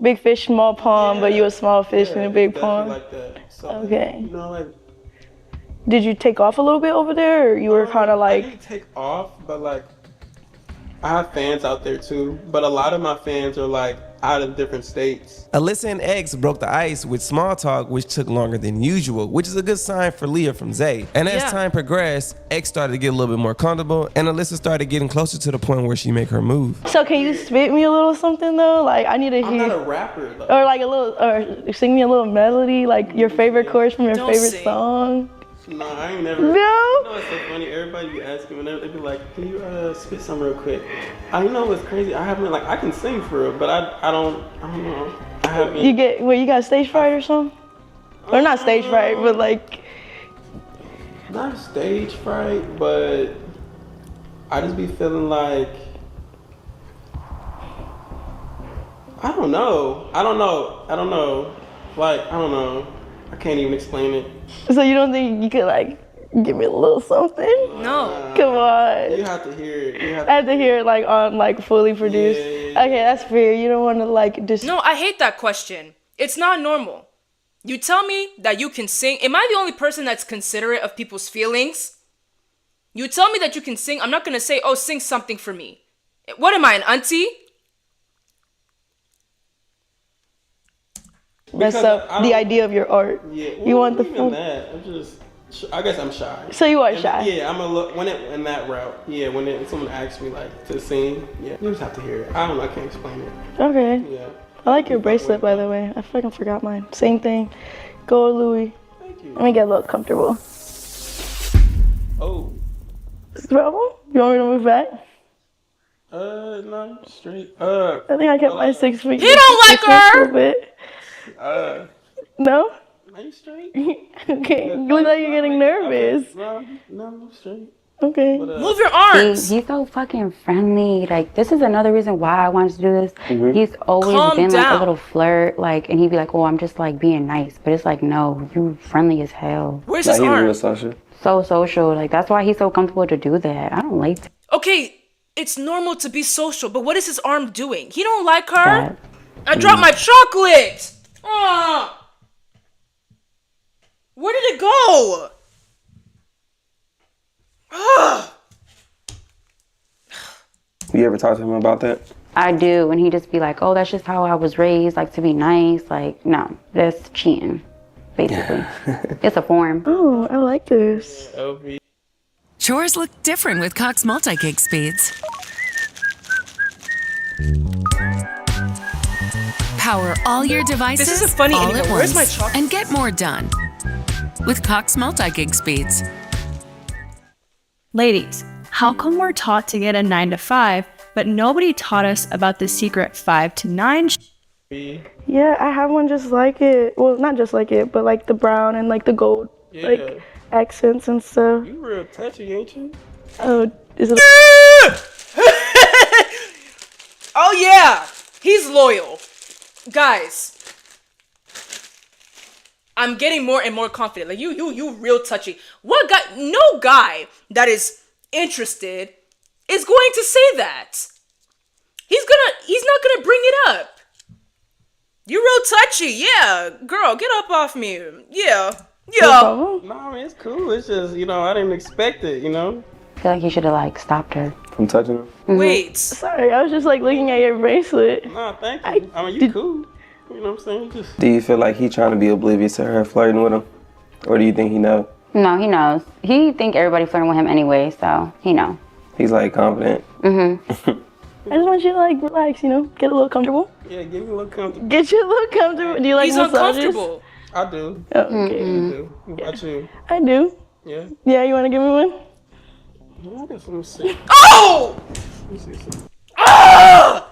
Big fish, small pond, but you a small fish in a big pond. Like that. So, Okay. You know, like. Did you take off a little bit over there, or you were kind of I like? didn't take off, but like, I have fans out there too. But a lot of my fans are like out of different states. Alyssa and X broke the ice with small talk, which took longer than usual, which is a good sign for Leah from Zay. And as time progressed, X started to get a little bit more comfortable, and Alyssa started getting closer to the point where she make her move. So can you spit me a little something though? Like I need to hear. I'm not a rapper though. Or like a little, or sing me a little melody, like your favorite chorus from your favorite song. No, I ain't never. No? You know what's so funny? Everybody be asking whenever they be like, "Can you spit some real quick?" I know what's crazy. I haven't like I can sing for real, but I don't know. I haven't. You got stage fright or something? Or not stage fright, but like. Not stage fright, but I just be feeling like I don't know. Like I don't know. I can't even explain it. So you don't think you could like give me a little something? No. Come on. You have to hear it. I have to hear it like on like fully produced. Okay, that's fair. You don't want to like just. No, I hate that question. It's not normal. You tell me that you can sing. Am I the only person that's considerate of people's feelings? You tell me that you can sing. I'm not gonna say, "Oh, sing something for me." What am I, an auntie? Mess up the idea of your art. Yeah, You want the even full. that. I guess I'm shy. So you are shy. Yeah, I'm a look when it in that route. Yeah, when someone asks me like to sing, yeah, you just have to hear it. I don't know. I can't explain it. Okay. Yeah. I like your bracelet, by the way. I fucking forgot mine. Same thing. Go Louis. Thank you. Let me get a little comfortable. Oh. Trouble? You want me to move back? No, straight. I think I kept my 6 feet. He don't like her! A little bit. No? Are you straight? Okay. You look like you're getting nervous. No, I'm straight. Okay. Move your arms. He's so fucking friendly. Like, this is another reason why I wanted to do this. He's always Calm been like down. a little flirt, like, and he'd be like, "Oh, I'm just like being nice," but it's like, no, you friendly as hell. Where's his arm? So social. Like, that's why he's so comfortable to do that. I don't like that. Okay, it's normal to be social, but what is his arm doing? He don't like her? I dropped my chocolate! Where did it go? You ever talk to him about that? I do, and he just be like, "Oh, that's just how I was raised, like to be nice." Like, no, that's cheating, basically. It's a form. Oh, I like this. Chores look different with Cox multi-gig speeds. Power all your devices This isn't funny all anymore. at Where's once my chocolate? and get more done with Cox multi-gig speeds. Ladies, how come we're taught to get a 9 to 5, but nobody taught us about the secret 5 to 9? Yeah, I have one just like it. Well, not just like it, but like the brown and like the gold, like accents and stuff. You real touchy, ain't you? Oh, is it? Oh yeah, he's loyal. Guys, I'm getting more and more confident. Like you real touchy. What guy? No guy that is interested is going to say that. He's not gonna bring it up. You real touchy, yeah, girl, get up off me, yeah. No, I mean, it's cool. It's just, I didn't expect it, I feel like you should have like stopped her. From touching him? Wait. Sorry, I was just like looking at your bracelet. Nah, thank you. I mean, you cool. You know what I'm saying? Just Do you feel like he trying to be oblivious to her flirting with him? Or do you think he know? No, he knows. He think everybody flirting with him anyway, so he know. He's like confident. Mm-hmm. I just want you to like relax, you know, get a little comfortable. Yeah, get me a little comfortable. Get you a little comfortable. Do you like He's massages? uncomfortable. I do. Oh, okay. I do. What about you? I do. Yeah. Yeah, you want to give me one? Yeah, I guess let me see. Oh! Let me see something. Ah!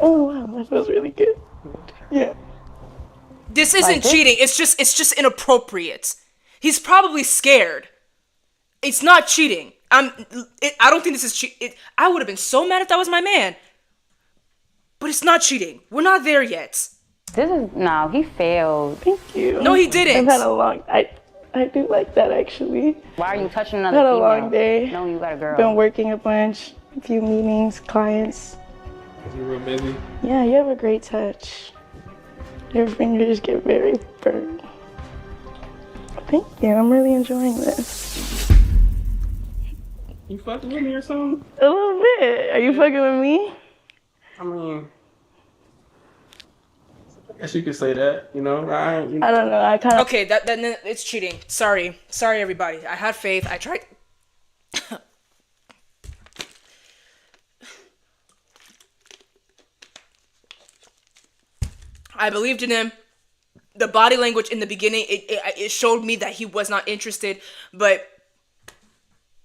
Oh wow, that feels really good. Yeah. This isn't cheating. It's just inappropriate. He's probably scared. It's not cheating. I don't think this is cheat. I would have been so mad if that was my man. But it's not cheating. We're not there yet. No, he failed. Thank you. No, he didn't. I've had a long. I do like that actually. Why are you touching another Had a female? long day. No, you got a girl. Been working a bunch, a few meetings, clients. Is you real busy? Yeah, you have a great touch. Your fingers get very burned. Thank you. I'm really enjoying this. You fucking with me or something? A little bit. Are you fucking with me? I mean, I guess you could say that. You know, I don't know. I kind of. Okay, that it's cheating. Sorry, everybody. I had faith. I tried. I believed in him. The body language in the beginning, it showed me that he was not interested, but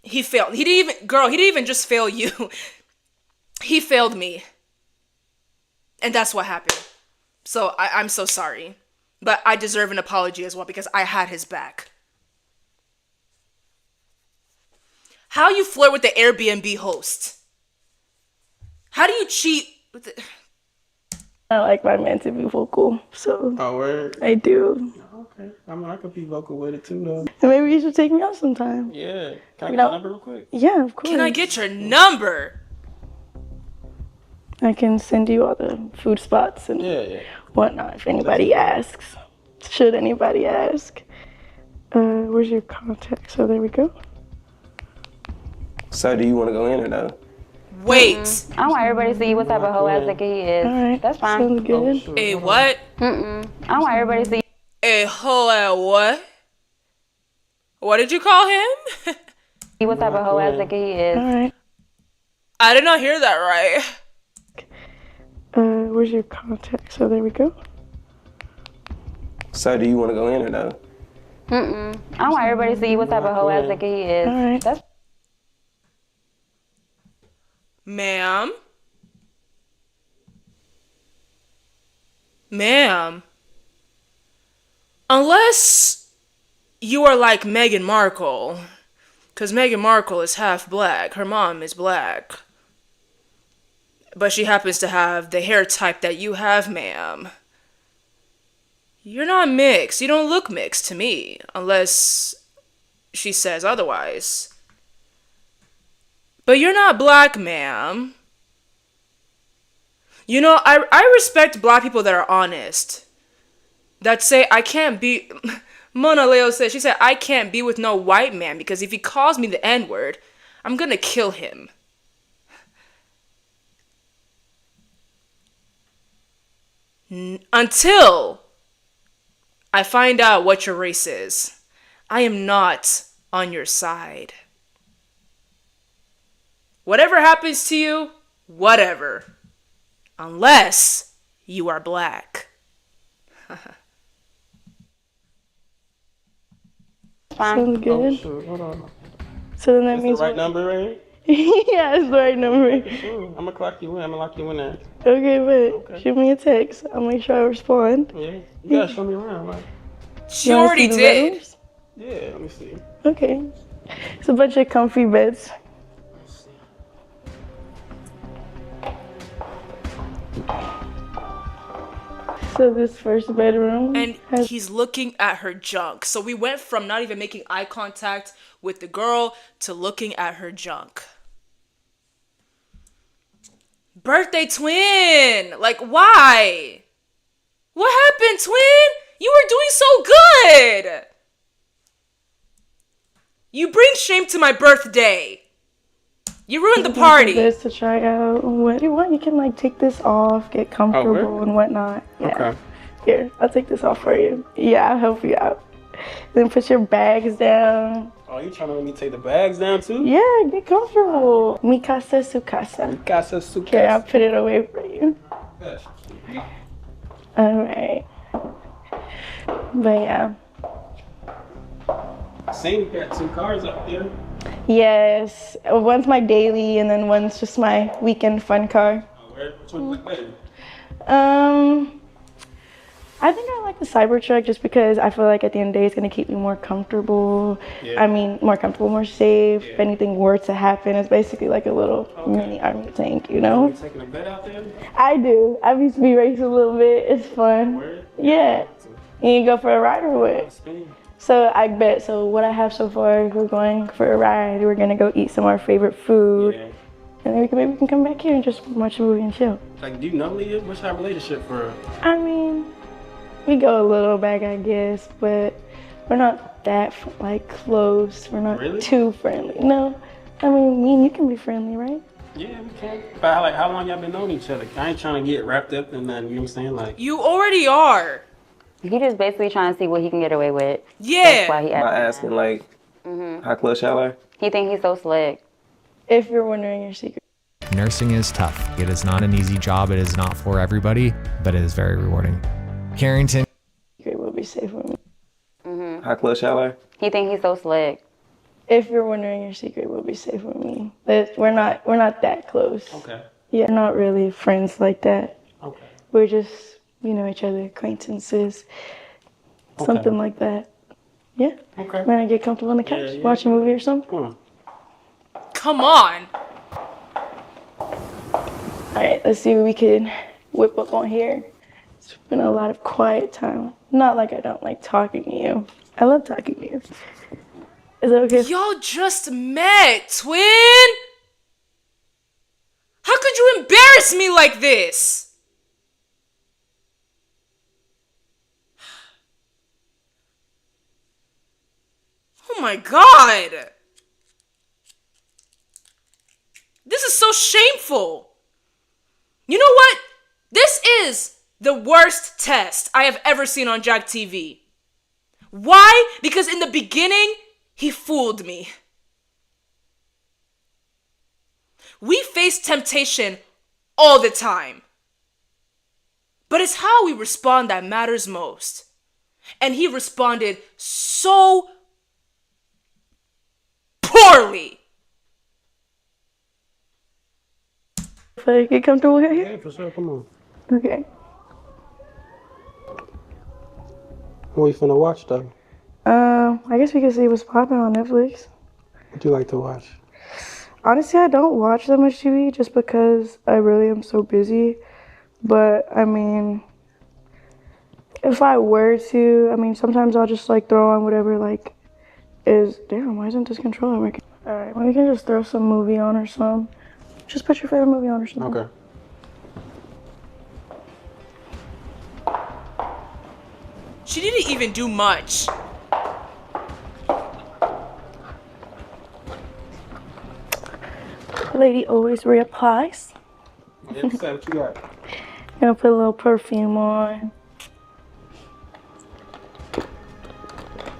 he failed. He didn't even just fail you. He failed me. And that's what happened. So I'm so sorry. But I deserve an apology as well because I had his back. How you flirt with the Airbnb host? How do you cheat with the... I like my man to be vocal, so. Oh, word? I do. Okay. I mean, I could be vocal with it too, though. And maybe you should take me out sometime. Yeah. Can I get your number real quick? Yeah, of course. Can I get your number? I can send you all the food spots and whatnot if anybody asks. Should anybody ask. Where's your contact? So there we go. So do you want to go in or no? Wait. I want everybody to see what type of hoe Asake he is. All right. That's fine. Sounds good. A what? I want everybody to see. A hoe at what? What did you call him? See what type of hoe Asake he is. All right. I did not hear that right. Where's your contact? So there we go. So do you want to go in or no? I want everybody to see what type of hoe Asake he is. All right. That's Ma'am? Ma'am? Unless you are like Meghan Markle, because Meghan Markle is half black. Her mom is black. But she happens to have the hair type that you have, ma'am. You're not mixed. You don't look mixed to me, unless she says otherwise. But you're not black, ma'am. You know, I respect black people that are honest. That say, I can't be... Mona Leo said, she said, I can't be with no white man because if he calls me the N-word, I'm gonna kill him. Until I find out what your race is, I am not on your side. Whatever happens to you, whatever. Unless you are black. Sounds good. Oh, shoot. Hold on. So then that Is means the right number, right? Yeah, it's the right number. Sure. I'm gonna clock you in. I'm gonna lock you in there. Okay, but shoot me a text. I'll make sure I respond. Yeah. You gotta show me around, right? She already did. Bedrooms? Yeah, let me see. Okay. It's a bunch of comfy beds. So this first bedroom. And he's looking at her junk. So we went from not even making eye contact with the girl to looking at her junk. Birthday twin! Like, why? What happened, twin? You were doing so good! You bring shame to my birthday. You ruined the party. This to try out. What do you want? You can like take this off, get comfortable and whatnot. Yeah. Okay. Here, I'll take this off for you. Yeah, I'll help you out. Then put your bags down. Oh, you trying to let me take the bags down too? Yeah, get comfortable. Mi casa, su casa. Mi casa, su casa. Okay, I'll put it away for you. All right. But yeah. Same, you got 2 cars up there. Yes, one's my daily and then one's just my weekend fun car. Which one you like better? I think I like the Cybertruck just because I feel like at the end of the day it's gonna keep me more comfortable. Yeah. I mean, more comfortable, more safe. If anything were to happen, it's basically like a little mini army tank, you know? You taking a bet out there? I do. I used to be racing a little bit. It's fun. Yeah. And you go for a ride or what? So I bet. So what I have so far, we're going for a ride. We're gonna go eat some of our favorite food, and then maybe we can come back here and just watch a movie and chill. Like, do you know Leah? What's our relationship for? I mean, we go a little back, I guess, but we're not that like close. We're not too friendly. No, I mean, me and you can be friendly, right? Yeah, we can. But like, how long y'all been knowing each other? I ain't trying to get wrapped up in that. You know what I'm saying? Like, you already are. He just basically trying to see what he can get away with. Yeah. That's why he By asking like, how close y'all are? He think he's so slick. If you're wondering your secret. Nursing is tough. It is not an easy job. It is not for everybody, but it is very rewarding. Carrington. Secret will be safe with me. How close y'all are? He think he's so slick. If you're wondering your secret will be safe with me. But we're not that close. Okay. Yeah, not really friends like that. Okay. We're just, you know, each other acquaintances. Something like that. Yeah. Okay. When I get comfortable on the couch, watch a movie or something. Come on. Alright, let's see what we can whip up on here. It's been a lot of quiet time. Not like I don't like talking to you. I love talking to you. Is that okay? Y'all just met, twin. How could you embarrass me like this? Oh my God. This is so shameful. You know what? This is the worst test I have ever seen on JackTV. Why? Because in the beginning, he fooled me. We face temptation all the time. But it's how we respond that matters most. And he responded so poorly. If I get comfortable here? Yeah, for sure. Come on. Okay. What you finna watch though? I guess we can see what's popping on Netflix. What do you like to watch? Honestly, I don't watch that much TV just because I really am so busy. But I mean, if I were to, I mean, sometimes I'll just like throw on whatever like is. Damn, why isn't this controller working? All right, well, we can just throw some movie on or something. Just put your favorite movie on or something. Okay. She didn't even do much. Lady always reapplies. Yeah, what you got? Gonna put a little perfume on.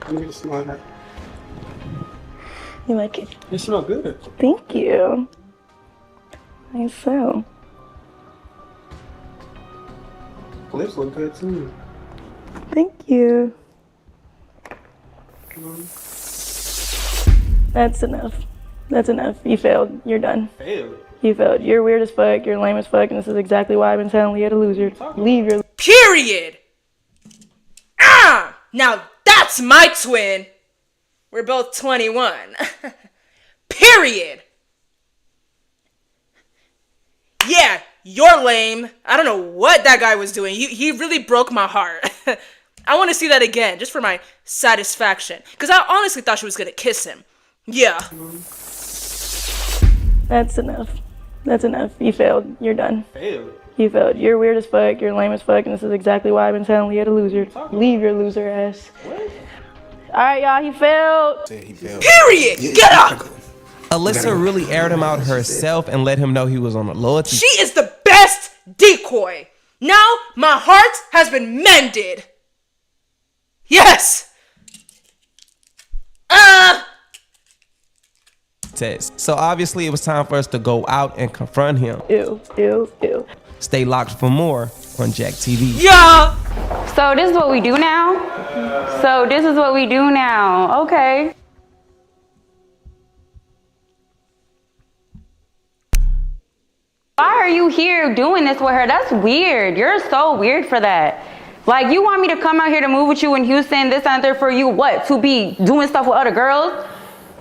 Let me just smell that. You like it? It smells good. Thank you. I so. Lips look good too. Thank you. That's enough. That's enough. You failed. You're done. Failed? You failed. You're weird as fuck. You're lame as fuck. And this is exactly why I've been telling Leah to lose your. Leave your. Period. Now that's my twin. We're both 21. Period. Yeah, you're lame. I don't know what that guy was doing. He really broke my heart. I want to see that again, just for my satisfaction. Because I honestly thought she was going to kiss him. Yeah. That's enough. That's enough. You failed. You're done. Failed? You failed. You're weird as fuck. You're lame as fuck. And this is exactly why I've been telling Leah to lose her. Leave your loser ass. What? All right, y'all. He failed. Period. Get up. Alyssa really aired him out herself and let him know he was on a loyalty. She is the best decoy. Now my heart has been mended. Yes. Test. So obviously it was time for us to go out and confront him. Ew. Stay locked for more on JackTV. Yeah. So this is what we do now? Okay. Why are you here doing this with her? That's weird. You're so weird for that. Like, you want me to come out here to move with you in Houston, this and that, for you, what? To be doing stuff with other girls?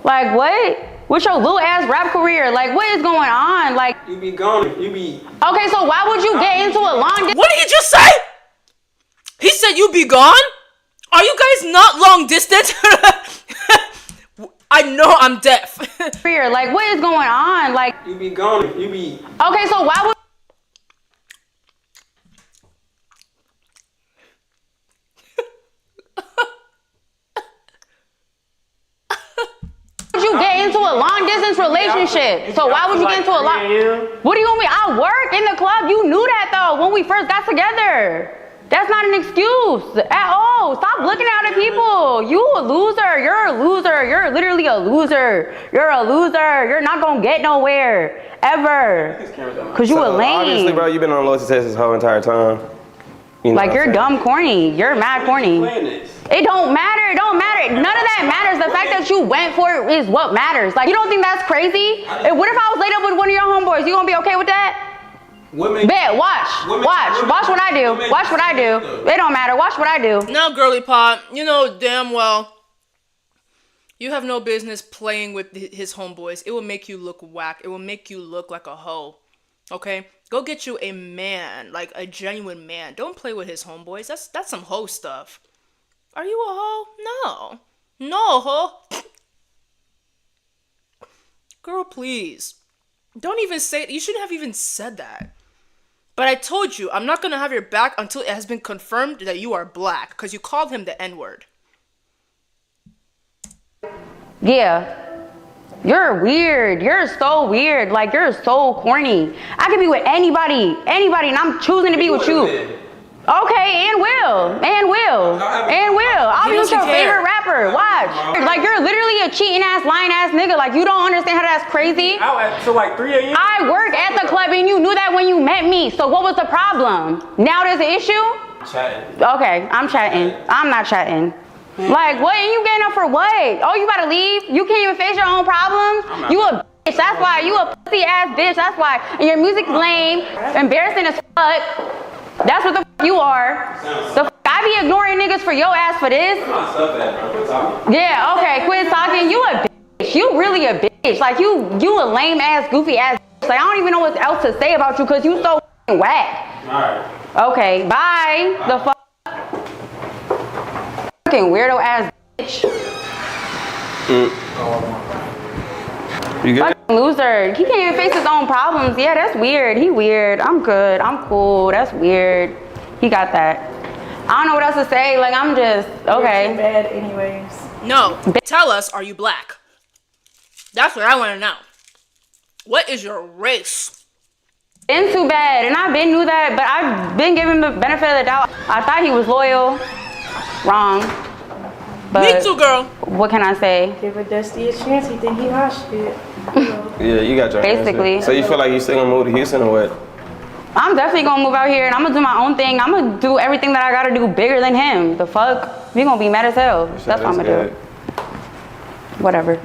Like, what? What's your little ass rap career? Like, what is going on? Like, You be gone. You be. okay, so why would you get into a long distance? What did he just say? He said you be gone? Are you guys not long distance? I know I'm deaf. Like, what is going on? Like, You be gone. You be. okay, so why would you get into a long distance relationship? So why would you get into a long? What do you want me? I work in the club. You knew that though when we first got together. That's not an excuse at all. Stop looking out at people. You a loser. You're a loser. You're literally a loser. You're a loser. You're not gonna get nowhere ever. Cause you a lame. Obviously, bro, you've been on loyalty test this whole entire time. You know Like, what you're I'm saying? dumb corny. You're mad corny. It don't matter. It don't matter. None of that matters. The fact that you went for it is what matters. Like, you don't think that's crazy? And what if I was laid up with one of your homeboys? You gonna be okay with that? Bet, watch what I do. Watch what I do. It don't matter. Watch what I do. Now, girly pop, you know damn well you have no business playing with his homeboys. It will make you look whack. It will make you look like a hoe. Okay? Go get you a man, like a genuine man. Don't play with his homeboys. That's some hoe stuff. Are you a hoe? No, hoe. Girl, please. Don't even say it. You shouldn't have even said that. But I told you, I'm not going to have your back until it has been confirmed that you are black. Because you called him the N-word. Yeah. You're weird. You're so weird. Like, you're so corny. I could be with anybody, and I'm choosing to be with you. Okay, and will. I'll be with your favorite rapper. Watch. Like, you're literally a cheating ass, lying ass nigga. Like, you don't understand how that's crazy. So like 3 a.m.? I work at the club and you knew that when you met me. So what was the problem? Now there's an issue? Chatting. Okay, I'm chatting. I'm not chatting. Like, what? And you getting up for what? Oh, you gotta leave? You can't even face your own problems? You a bitch. That's why. You a pussy ass bitch. That's why. And your music's lame, embarrassing as fuck. That's what the fuck you are. The fuck I be ignoring niggas for your ass for this? Yeah, okay, quit talking. You a bitch. You really a bitch. Like, you a lame ass, goofy ass bitch. Like, I don't even know what else to say about you because you so whack. Alright. Okay, bye. The fuck. Fucking weirdo ass bitch. You good? Fucking loser. He can't even face his own problems. Yeah, that's weird. He weird. I'm good. I'm cool. That's weird. He got that. I don't know what else to say. Like, I'm just, okay. You're too bad anyways. No. Tell us, are you black? That's what I want to know. What is your race? Been too bad. And I've been knew that, but I've been giving him the benefit of the doubt. I thought he was loyal. Wrong. But me too, girl. What can I say? Give a Dusty a chance. He think he hot shit. Yeah, you got your Basically. answer. So you feel like you still gonna move to Houston or what? I'm definitely gonna move out here and I'm gonna do my own thing. I'm gonna do everything that I gotta do bigger than him. The fuck? We gonna be mad as hell. That's what I'm gonna do. Whatever.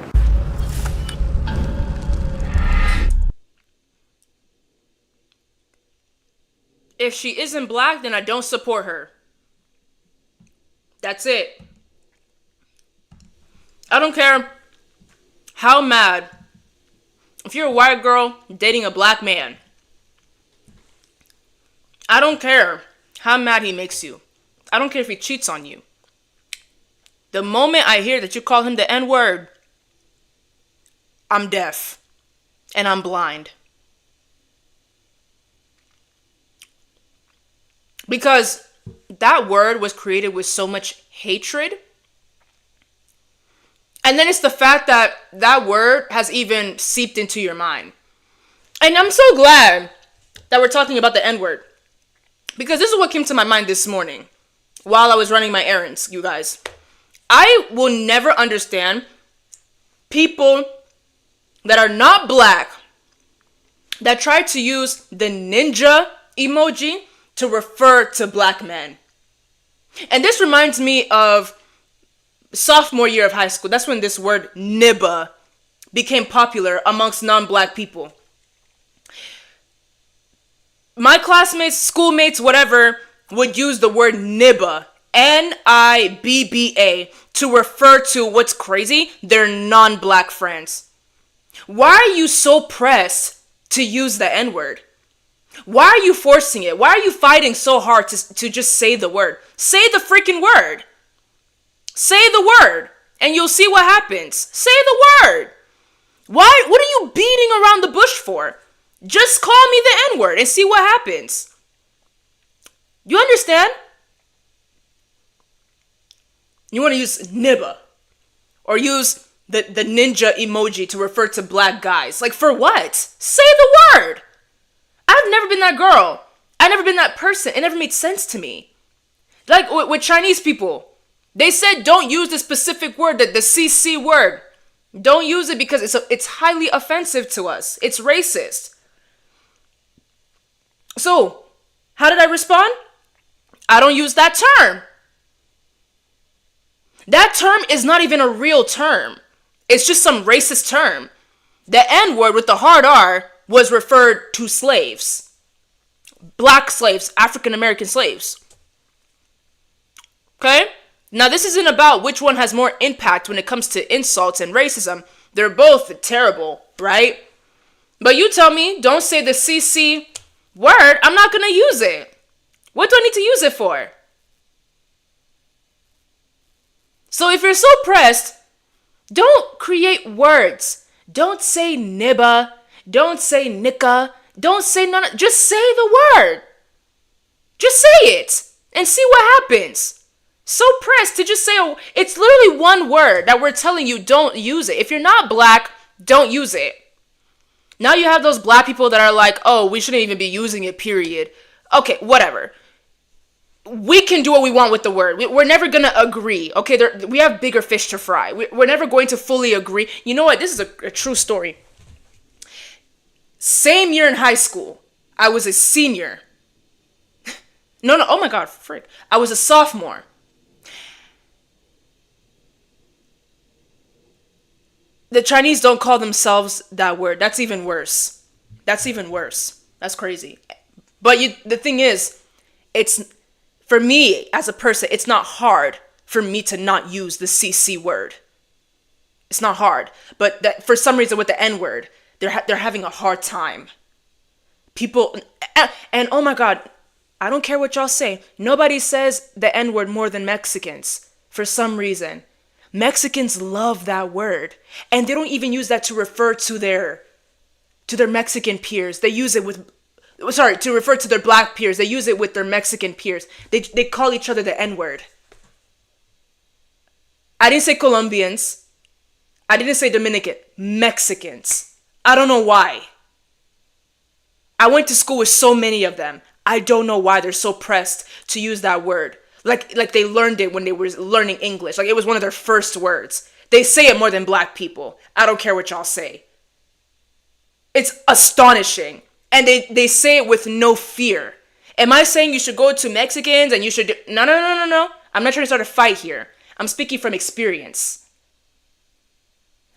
If she isn't black, then I don't support her. That's it. I don't care how mad. If you're a white girl dating a black man, I don't care how mad he makes you. I don't care if he cheats on you. The moment I hear that you call him the N-word, I'm deaf and I'm blind. Because that word was created with so much hatred. And then it's the fact that that word has even seeped into your mind. And I'm so glad that we're talking about the N-word. Because this is what came to my mind this morning while I was running my errands, you guys. I will never understand people that are not black that try to use the ninja emoji to refer to black men. And this reminds me of sophomore year of high school. That's when this word nibba became popular amongst non-black people. My classmates, schoolmates, whatever, would use the word nibba, N-I-B-B-A, to refer to, what's crazy, their non-black friends. Why are you so pressed to use the N-word? Why are you forcing it? Why are you fighting so hard to just say the word? Say the freaking word. Say the word, and you'll see what happens. Say the word. Why? What are you beating around the bush for? Just call me the N-word and see what happens. You understand? You want to use nibba or use the ninja emoji to refer to black guys. Like, for what? Say the word. I've never been that girl. I've never been that person. It never made sense to me. Like with Chinese people, they said don't use the specific word, the CC word. Don't use it because it's highly offensive to us. It's racist. So, how did I respond? I don't use that term. That term is not even a real term. It's just some racist term. The N-word with the hard R was referred to slaves. Black slaves, African American slaves. Okay? Now, this isn't about which one has more impact when it comes to insults and racism. They're both terrible, right? But you tell me, don't say the CC word, I'm not going to use it. What do I need to use it for? So if you're so pressed, don't create words. Don't say nibba. Don't say nicka. Don't say none. Just say the word. Just say it and see what happens. So pressed to just say, oh, it's literally one word that we're telling you don't use it. If you're not black, don't use it. Now you have those black people that are like, oh, we shouldn't even be using it, period. Okay, whatever. We can do what we want with the word. We're never going to agree. Okay, we have bigger fish to fry. We're never going to fully agree. You know what? This is a true story. Same year in high school, I was a senior. No, oh my God, frick. I was a sophomore. The Chinese don't call themselves that word. That's even worse. That's crazy. But the thing is, it's, for me as a person, it's not hard for me to not use the CC word. It's not hard. But that, for some reason with the N word, they're having a hard time. People, and oh my God, I don't care what y'all say. Nobody says the N word more than Mexicans for some reason. Mexicans love that word, and they don't even use that to refer to their Mexican peers. They use it to refer to their black peers. They use it with their Mexican peers. They call each other the N-word. I didn't say Colombians. I didn't say Dominican. Mexicans. I don't know why. I went to school with so many of them. I don't know why they're so pressed to use that word. Like they learned it when they were learning English. Like it was one of their first words. They say it more than black people. I don't care what y'all say. It's astonishing. And they say it with no fear. Am I saying you should go to Mexicans and you should... No. I'm not trying to start a fight here. I'm speaking from experience.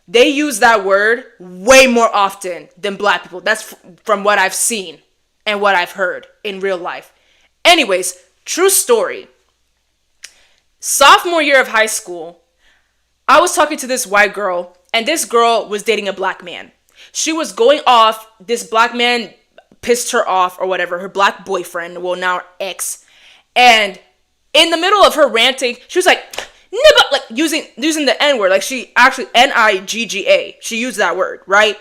They use that word way more often than black people. That's from what I've seen and what I've heard in real life. Anyways, true story. Sophomore year of high school, I was talking to this white girl, and this girl was dating a black man. She was going off. This black man pissed her off or whatever, her black boyfriend, well now ex. And in the middle of her ranting, she was like, nigga, like using the N-word, like she actually, Nigga, she used that word, right?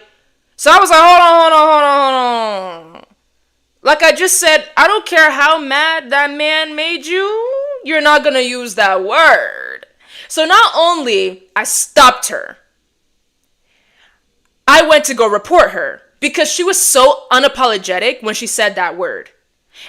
So I was like, hold on. Like I just said, I don't care how mad that man made you, you're not gonna use that word. So not only I stopped her, I went to go report her because she was so unapologetic when she said that word.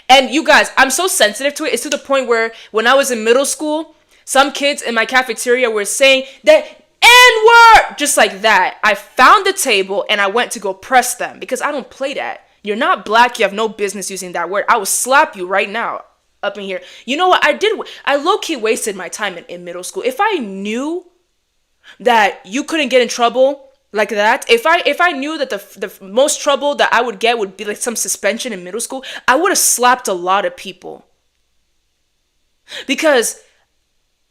And you guys, I'm so sensitive to it. It's to the point where when I was in middle school, some kids in my cafeteria were saying that N-word, just like that. I found the table and I went to go press them because I don't play that. You're not black. You have no business using that word. I will slap you right now up in here. You know what I did? I low-key wasted my time in middle school. If I knew that you couldn't get in trouble like that, if I knew that the most trouble that I would get would be like some suspension in middle school, I would have slapped a lot of people. Because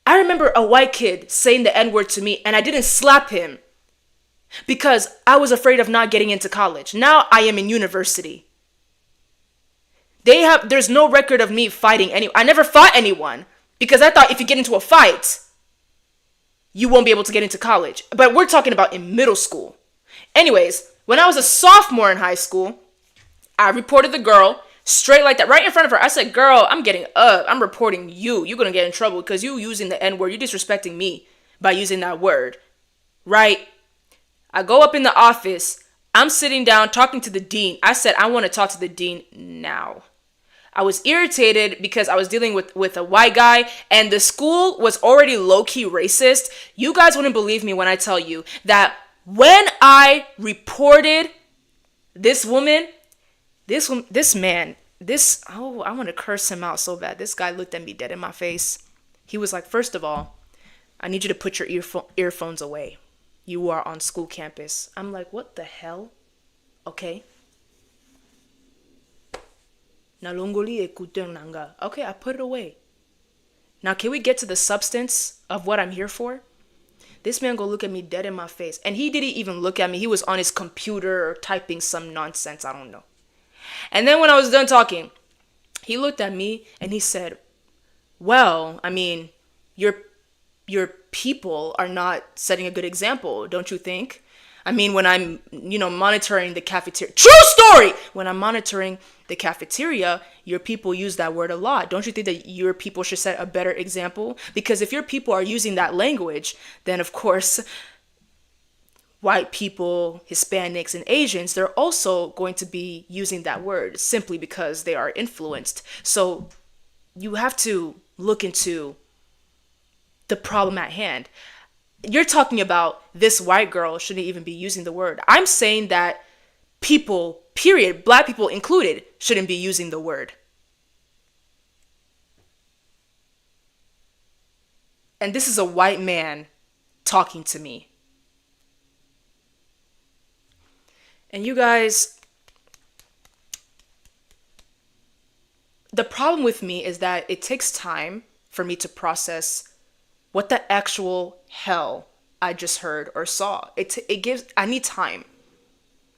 I remember a white kid saying the N-word to me and I didn't slap him because I was afraid of not getting into college. Now I am in university. There's no record of me fighting anyone. I never fought anyone because I thought if you get into a fight, you won't be able to get into college. But we're talking about in middle school. Anyways, when I was a sophomore in high school, I reported the girl straight like that, right in front of her. I said, girl, I'm getting up. I'm reporting you. You're going to get in trouble because you using the N-word. You're disrespecting me by using that word, right? I go up in the office. I'm sitting down talking to the dean. I said, I want to talk to the dean now. I was irritated because I was dealing with a white guy and the school was already low-key racist. You guys wouldn't believe me when I tell you that when I reported this woman, I want to curse him out so bad. This guy looked at me dead in my face. He was like, first of all, I need you to put your earphones away. You are on school campus. I'm like, what the hell? Okay. Okay, I put it away. Now, can we get to the substance of what I'm here for? This man go look at me dead in my face. And he didn't even look at me. He was on his computer or typing some nonsense. I don't know. And then when I was done talking, he looked at me and he said, well, I mean, your people are not setting a good example, don't you think? I mean, when I'm, monitoring the cafeteria, true story! When I'm monitoring the cafeteria, your people use that word a lot. Don't you think that your people should set a better example? Because if your people are using that language, then of course, white people, Hispanics, and Asians, they're also going to be using that word simply because they are influenced. So you have to look into the problem at hand. You're talking about this white girl shouldn't even be using the word. I'm saying that people, period, black people included, shouldn't be using the word. And this is a white man talking to me. And you guys, the problem with me is that it takes time for me to process what the actual hell I just heard or saw. I need time.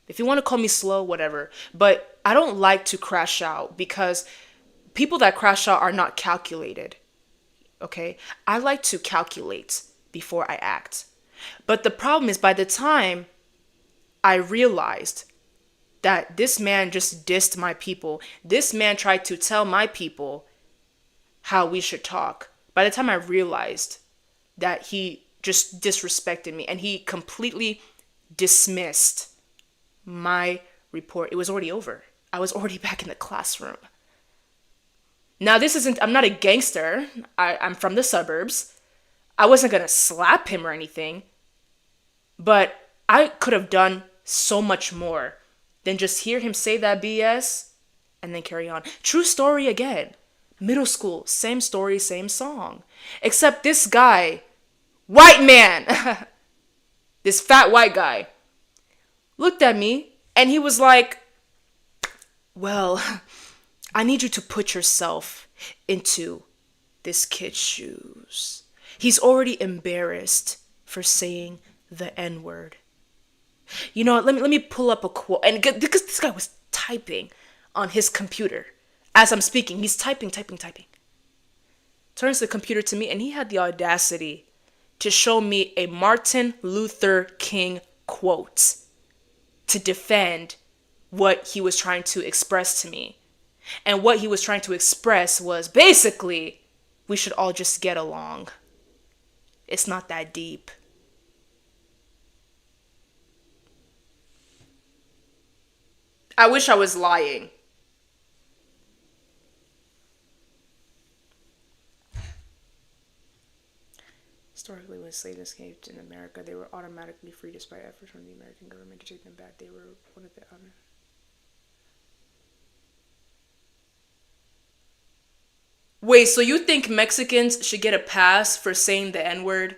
If you want to call me slow, whatever. But I don't like to crash out because people that crash out are not calculated. Okay? I like to calculate before I act. But the problem is by the time I realized that this man just dissed my people, this man tried to tell my people how we should talk. By the time I realized that he just disrespected me and he completely dismissed my report, it was already over. I was already back in the classroom. Now I'm not a gangster. I'm from the suburbs. I wasn't gonna slap him or anything, but I could have done so much more than just hear him say that BS and then carry on. True story again. Middle school, same story, same song. Except this guy, white man, this fat white guy, looked at me and he was like, well, I need you to put yourself into this kid's shoes. He's already embarrassed for saying the N-word. You know, let me pull up a quote. And because this guy was typing, on his computer. As I'm speaking, he's typing. Turns the computer to me, and he had the audacity to show me a Martin Luther King quote to defend what he was trying to express to me. And what he was trying to express was basically, we should all just get along. It's not that deep. I wish I was lying. Historically, when slaves escaped in America, they were automatically free despite efforts from the American government to take them back. They were one of the other. Wait, so you think Mexicans should get a pass for saying the N-word?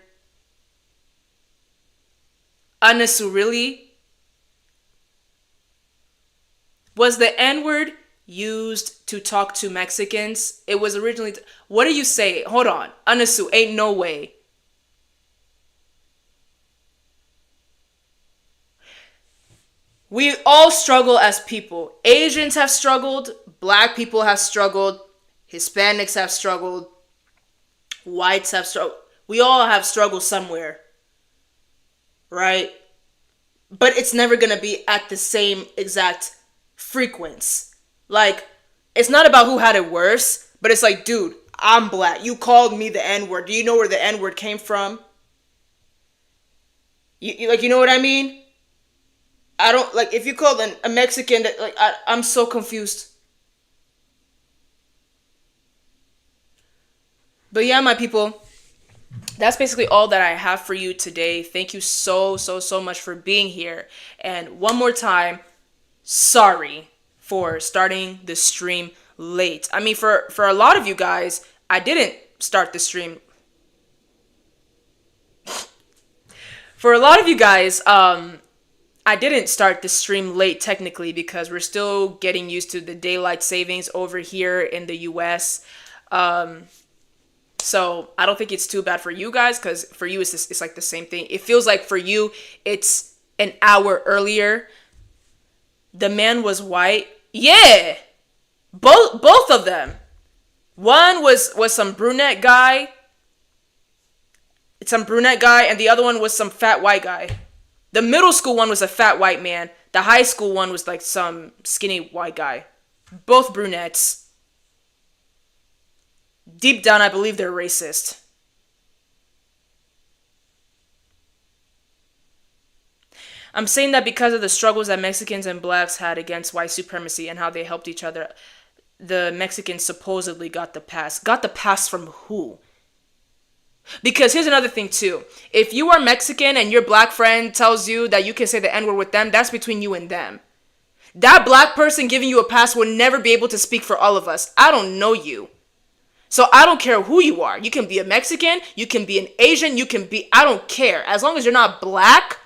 Anasu, really? Was the N-word used to talk to Mexicans? It was originally... What do you say? Hold on. Anasu, ain't no way. We all struggle as people. Asians have struggled. Black people have struggled. Hispanics have struggled. Whites have struggled. We all have struggled somewhere. Right? But it's never going to be at the same exact frequency. Like, it's not about who had it worse, but it's like, dude, I'm black. You called me the N-word. Do you know where the N-word came from? You know what I mean? I don't, like, if you call a Mexican, like, I'm so confused. But yeah, my people, that's basically all that I have for you today. Thank you so much for being here. And one more time, sorry for starting the stream late. I mean, for a lot of you guys, I didn't start the stream. For a lot of you guys, I didn't start the stream late technically because we're still getting used to the daylight savings over here in the US. So I don't think it's too bad for you guys because for you it's like the same thing. It feels like for you it's an hour earlier. The man was white. Yeah, both of them. One was some brunette guy. And the other one was some fat white guy. The middle school one was a fat white man. The high school one was like some skinny white guy. Both brunettes. Deep down, I believe they're racist. I'm saying that because of the struggles that Mexicans and blacks had against white supremacy and how they helped each other, the Mexicans supposedly got the pass. Got the pass from who? Because here's another thing too. If you are Mexican and your black friend tells you that you can say the N-word with them, that's between you and them. That black person giving you a pass will never be able to speak for all of us. I don't know you. So I don't care who you are. You can be a Mexican, you can be an Asian, I don't care. As long as you're not black,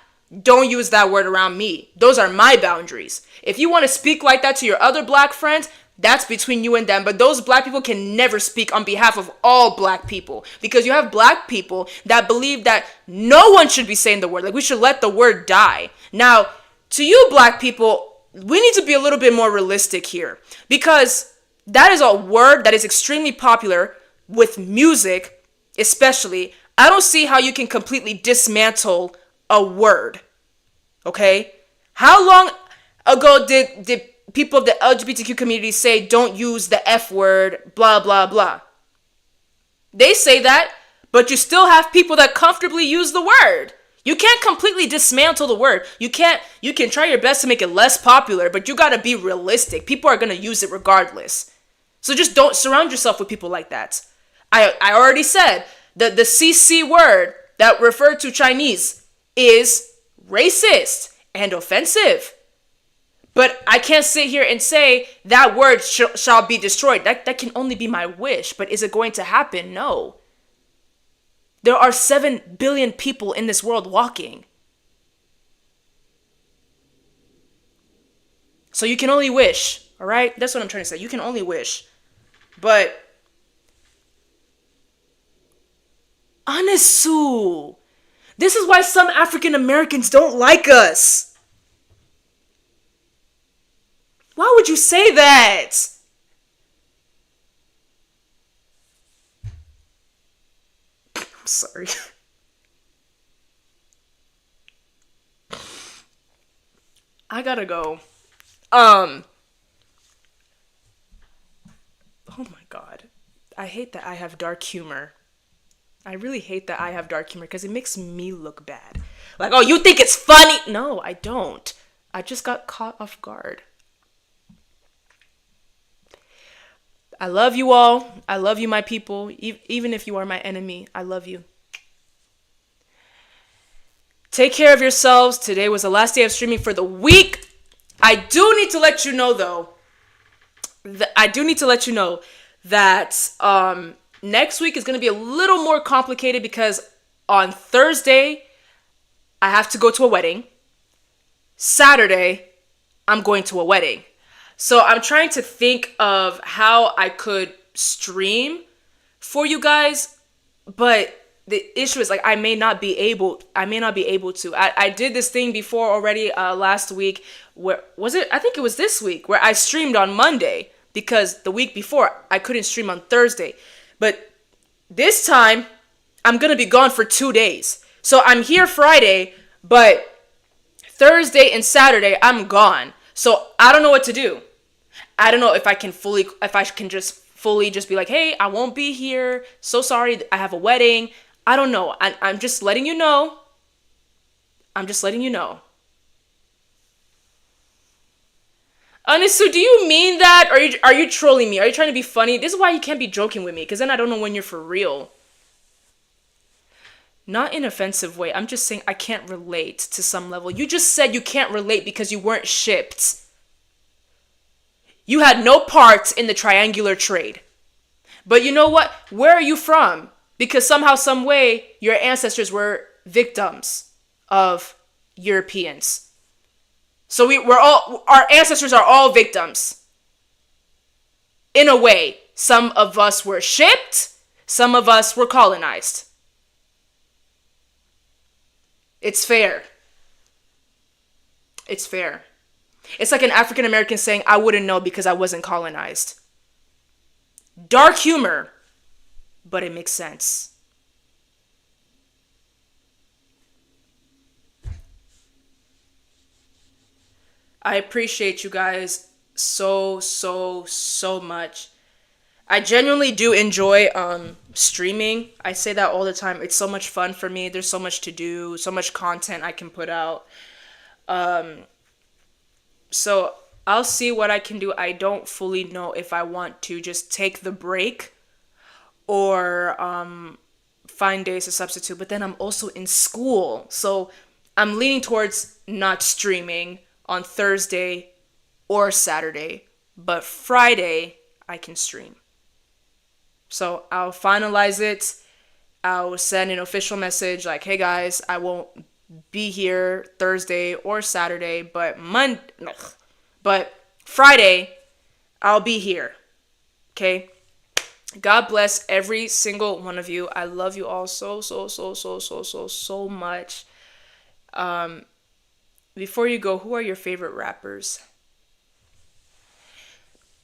don't use that word around me. Those are my boundaries. If you want to speak like that to your other black friends, that's between you and them. But those black people can never speak on behalf of all black people. Because you have black people that believe that no one should be saying the word. Like, we should let the word die. Now, to you black people, we need to be a little bit more realistic here. Because that is a word that is extremely popular with music, especially. I don't see how you can completely dismantle a word. Okay? How long ago did people of the LGBTQ community say don't use the F word, blah, blah, blah? They say that, but you still have people that comfortably use the word. You can't completely dismantle the word. You can try your best to make it less popular, but you gotta be realistic. People are gonna use it regardless. So just don't surround yourself with people like that. I already said that the CC word that referred to Chinese is racist and offensive. But I can't sit here and say that word shall be destroyed. That can only be my wish. But is it going to happen? No. There are 7 billion people in this world walking. So you can only wish, all right? That's what I'm trying to say. You can only wish. But Anasu, this is why some African Americans don't like us. Why would you say that? I'm sorry. I gotta go. Oh my god. I hate that I have dark humor. I really hate that I have dark humor because it makes me look bad. Like, oh, you think it's funny? No, I don't. I just got caught off guard. I love you all. I love you, my people. Even if you are my enemy, I love you. Take care of yourselves. Today was the last day of streaming for the week. I do need to let you know, though. That next week is going to be a little more complicated because on Thursday, I have to go to a wedding. Saturday, I'm going to a wedding. So I'm trying to think of how I could stream for you guys, but the issue is like I may not be able to. I did this thing before already last week. Where was it? I think it was this week where I streamed on Monday because the week before I couldn't stream on Thursday. But this time I'm going to be gone for 2 days. So I'm here Friday, but Thursday and Saturday I'm gone. So I don't know what to do. I don't know if I can just fully be like, hey, I won't be here. So sorry, I have a wedding. I don't know. I'm just letting you know. Anisu, do you mean that? Or are you trolling me? Are you trying to be funny? This is why you can't be joking with me, because then I don't know when you're for real. Not in an offensive way. I'm just saying I can't relate to some level. You just said you can't relate because you weren't shipped. You had no part in the triangular trade. But you know what? Where are you from? Because somehow, some way, your ancestors were victims of Europeans. So our ancestors are all victims. In a way, some of us were shipped, some of us were colonized. It's fair. It's fair. It's like an African American saying, I wouldn't know because I wasn't colonized. Dark humor, but it makes sense. I appreciate you guys so much. I genuinely do enjoy streaming. I say that all the time. It's so much fun for me. There's so much to do, so much content I can put out. So I'll see what I can do. I don't fully know if I want to just take the break or find days to substitute. But then I'm also in school. So I'm leaning towards not streaming on Thursday or Saturday. But Friday, I can stream. So I'll finalize it. I'll send an official message like, hey guys, I won't be here Thursday or Saturday, but Friday, I'll be here. Okay? God bless every single one of you. I love you all so much. Before you go, who are your favorite rappers?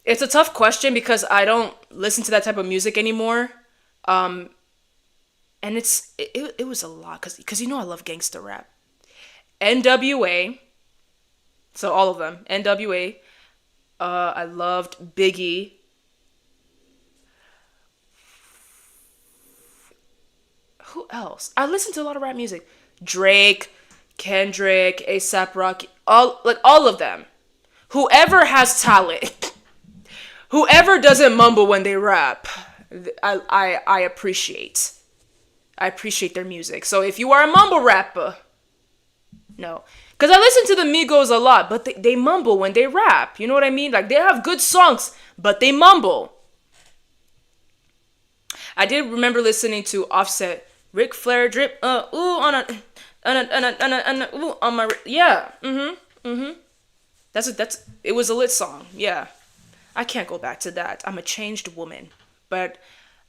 It's a tough question because I don't listen to that type of music anymore. And it was a lot because you know I love gangsta rap. NWA. So all of them. NWA. I loved Biggie. Who else? I listened to a lot of rap music. Drake, Kendrick, A$AP Rocky, all of them. Whoever has talent, whoever doesn't mumble when they rap, I appreciate. I appreciate their music. So if you are a mumble rapper, no. Because I listen to the Migos a lot, but they mumble when they rap. You know what I mean? Like, they have good songs, but they mumble. I did remember listening to Offset, Ric Flair drip, ooh, on my, yeah, it was a lit song, yeah. I can't go back to that. I'm a changed woman, but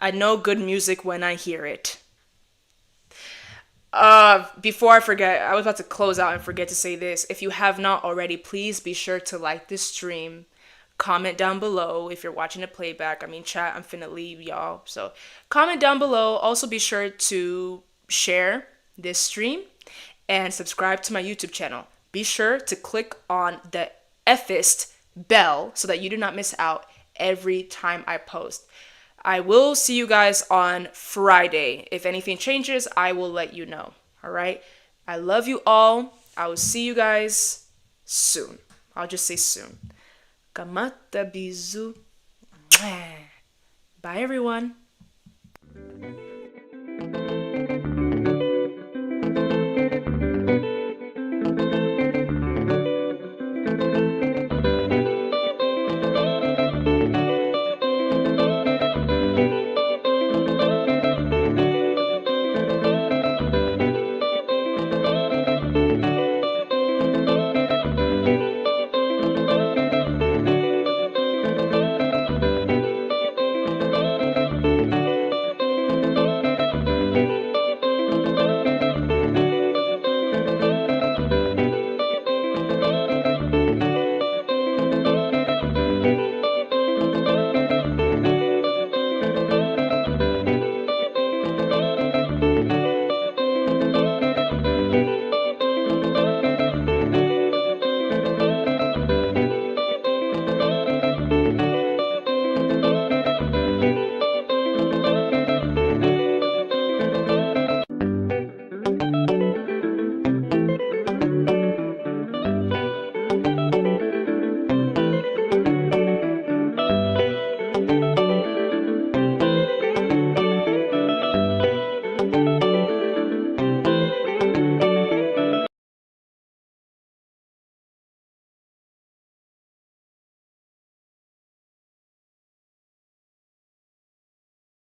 I know good music when I hear it. Before I forget, I was about to close out and forget to say this. If you have not already, please be sure to like this stream comment down below if you're watching a playback. I mean, chat, I'm finna leave y'all. So comment down below. Also be sure to share this stream and subscribe to my YouTube channel. Be sure to click on the Fist bell so that you do not miss out every time I post. I will see you guys on Friday. If anything changes, I will let you know. All right? I love you all. I will see you guys soon. I'll just say soon. Kamata bizu. Bye, everyone.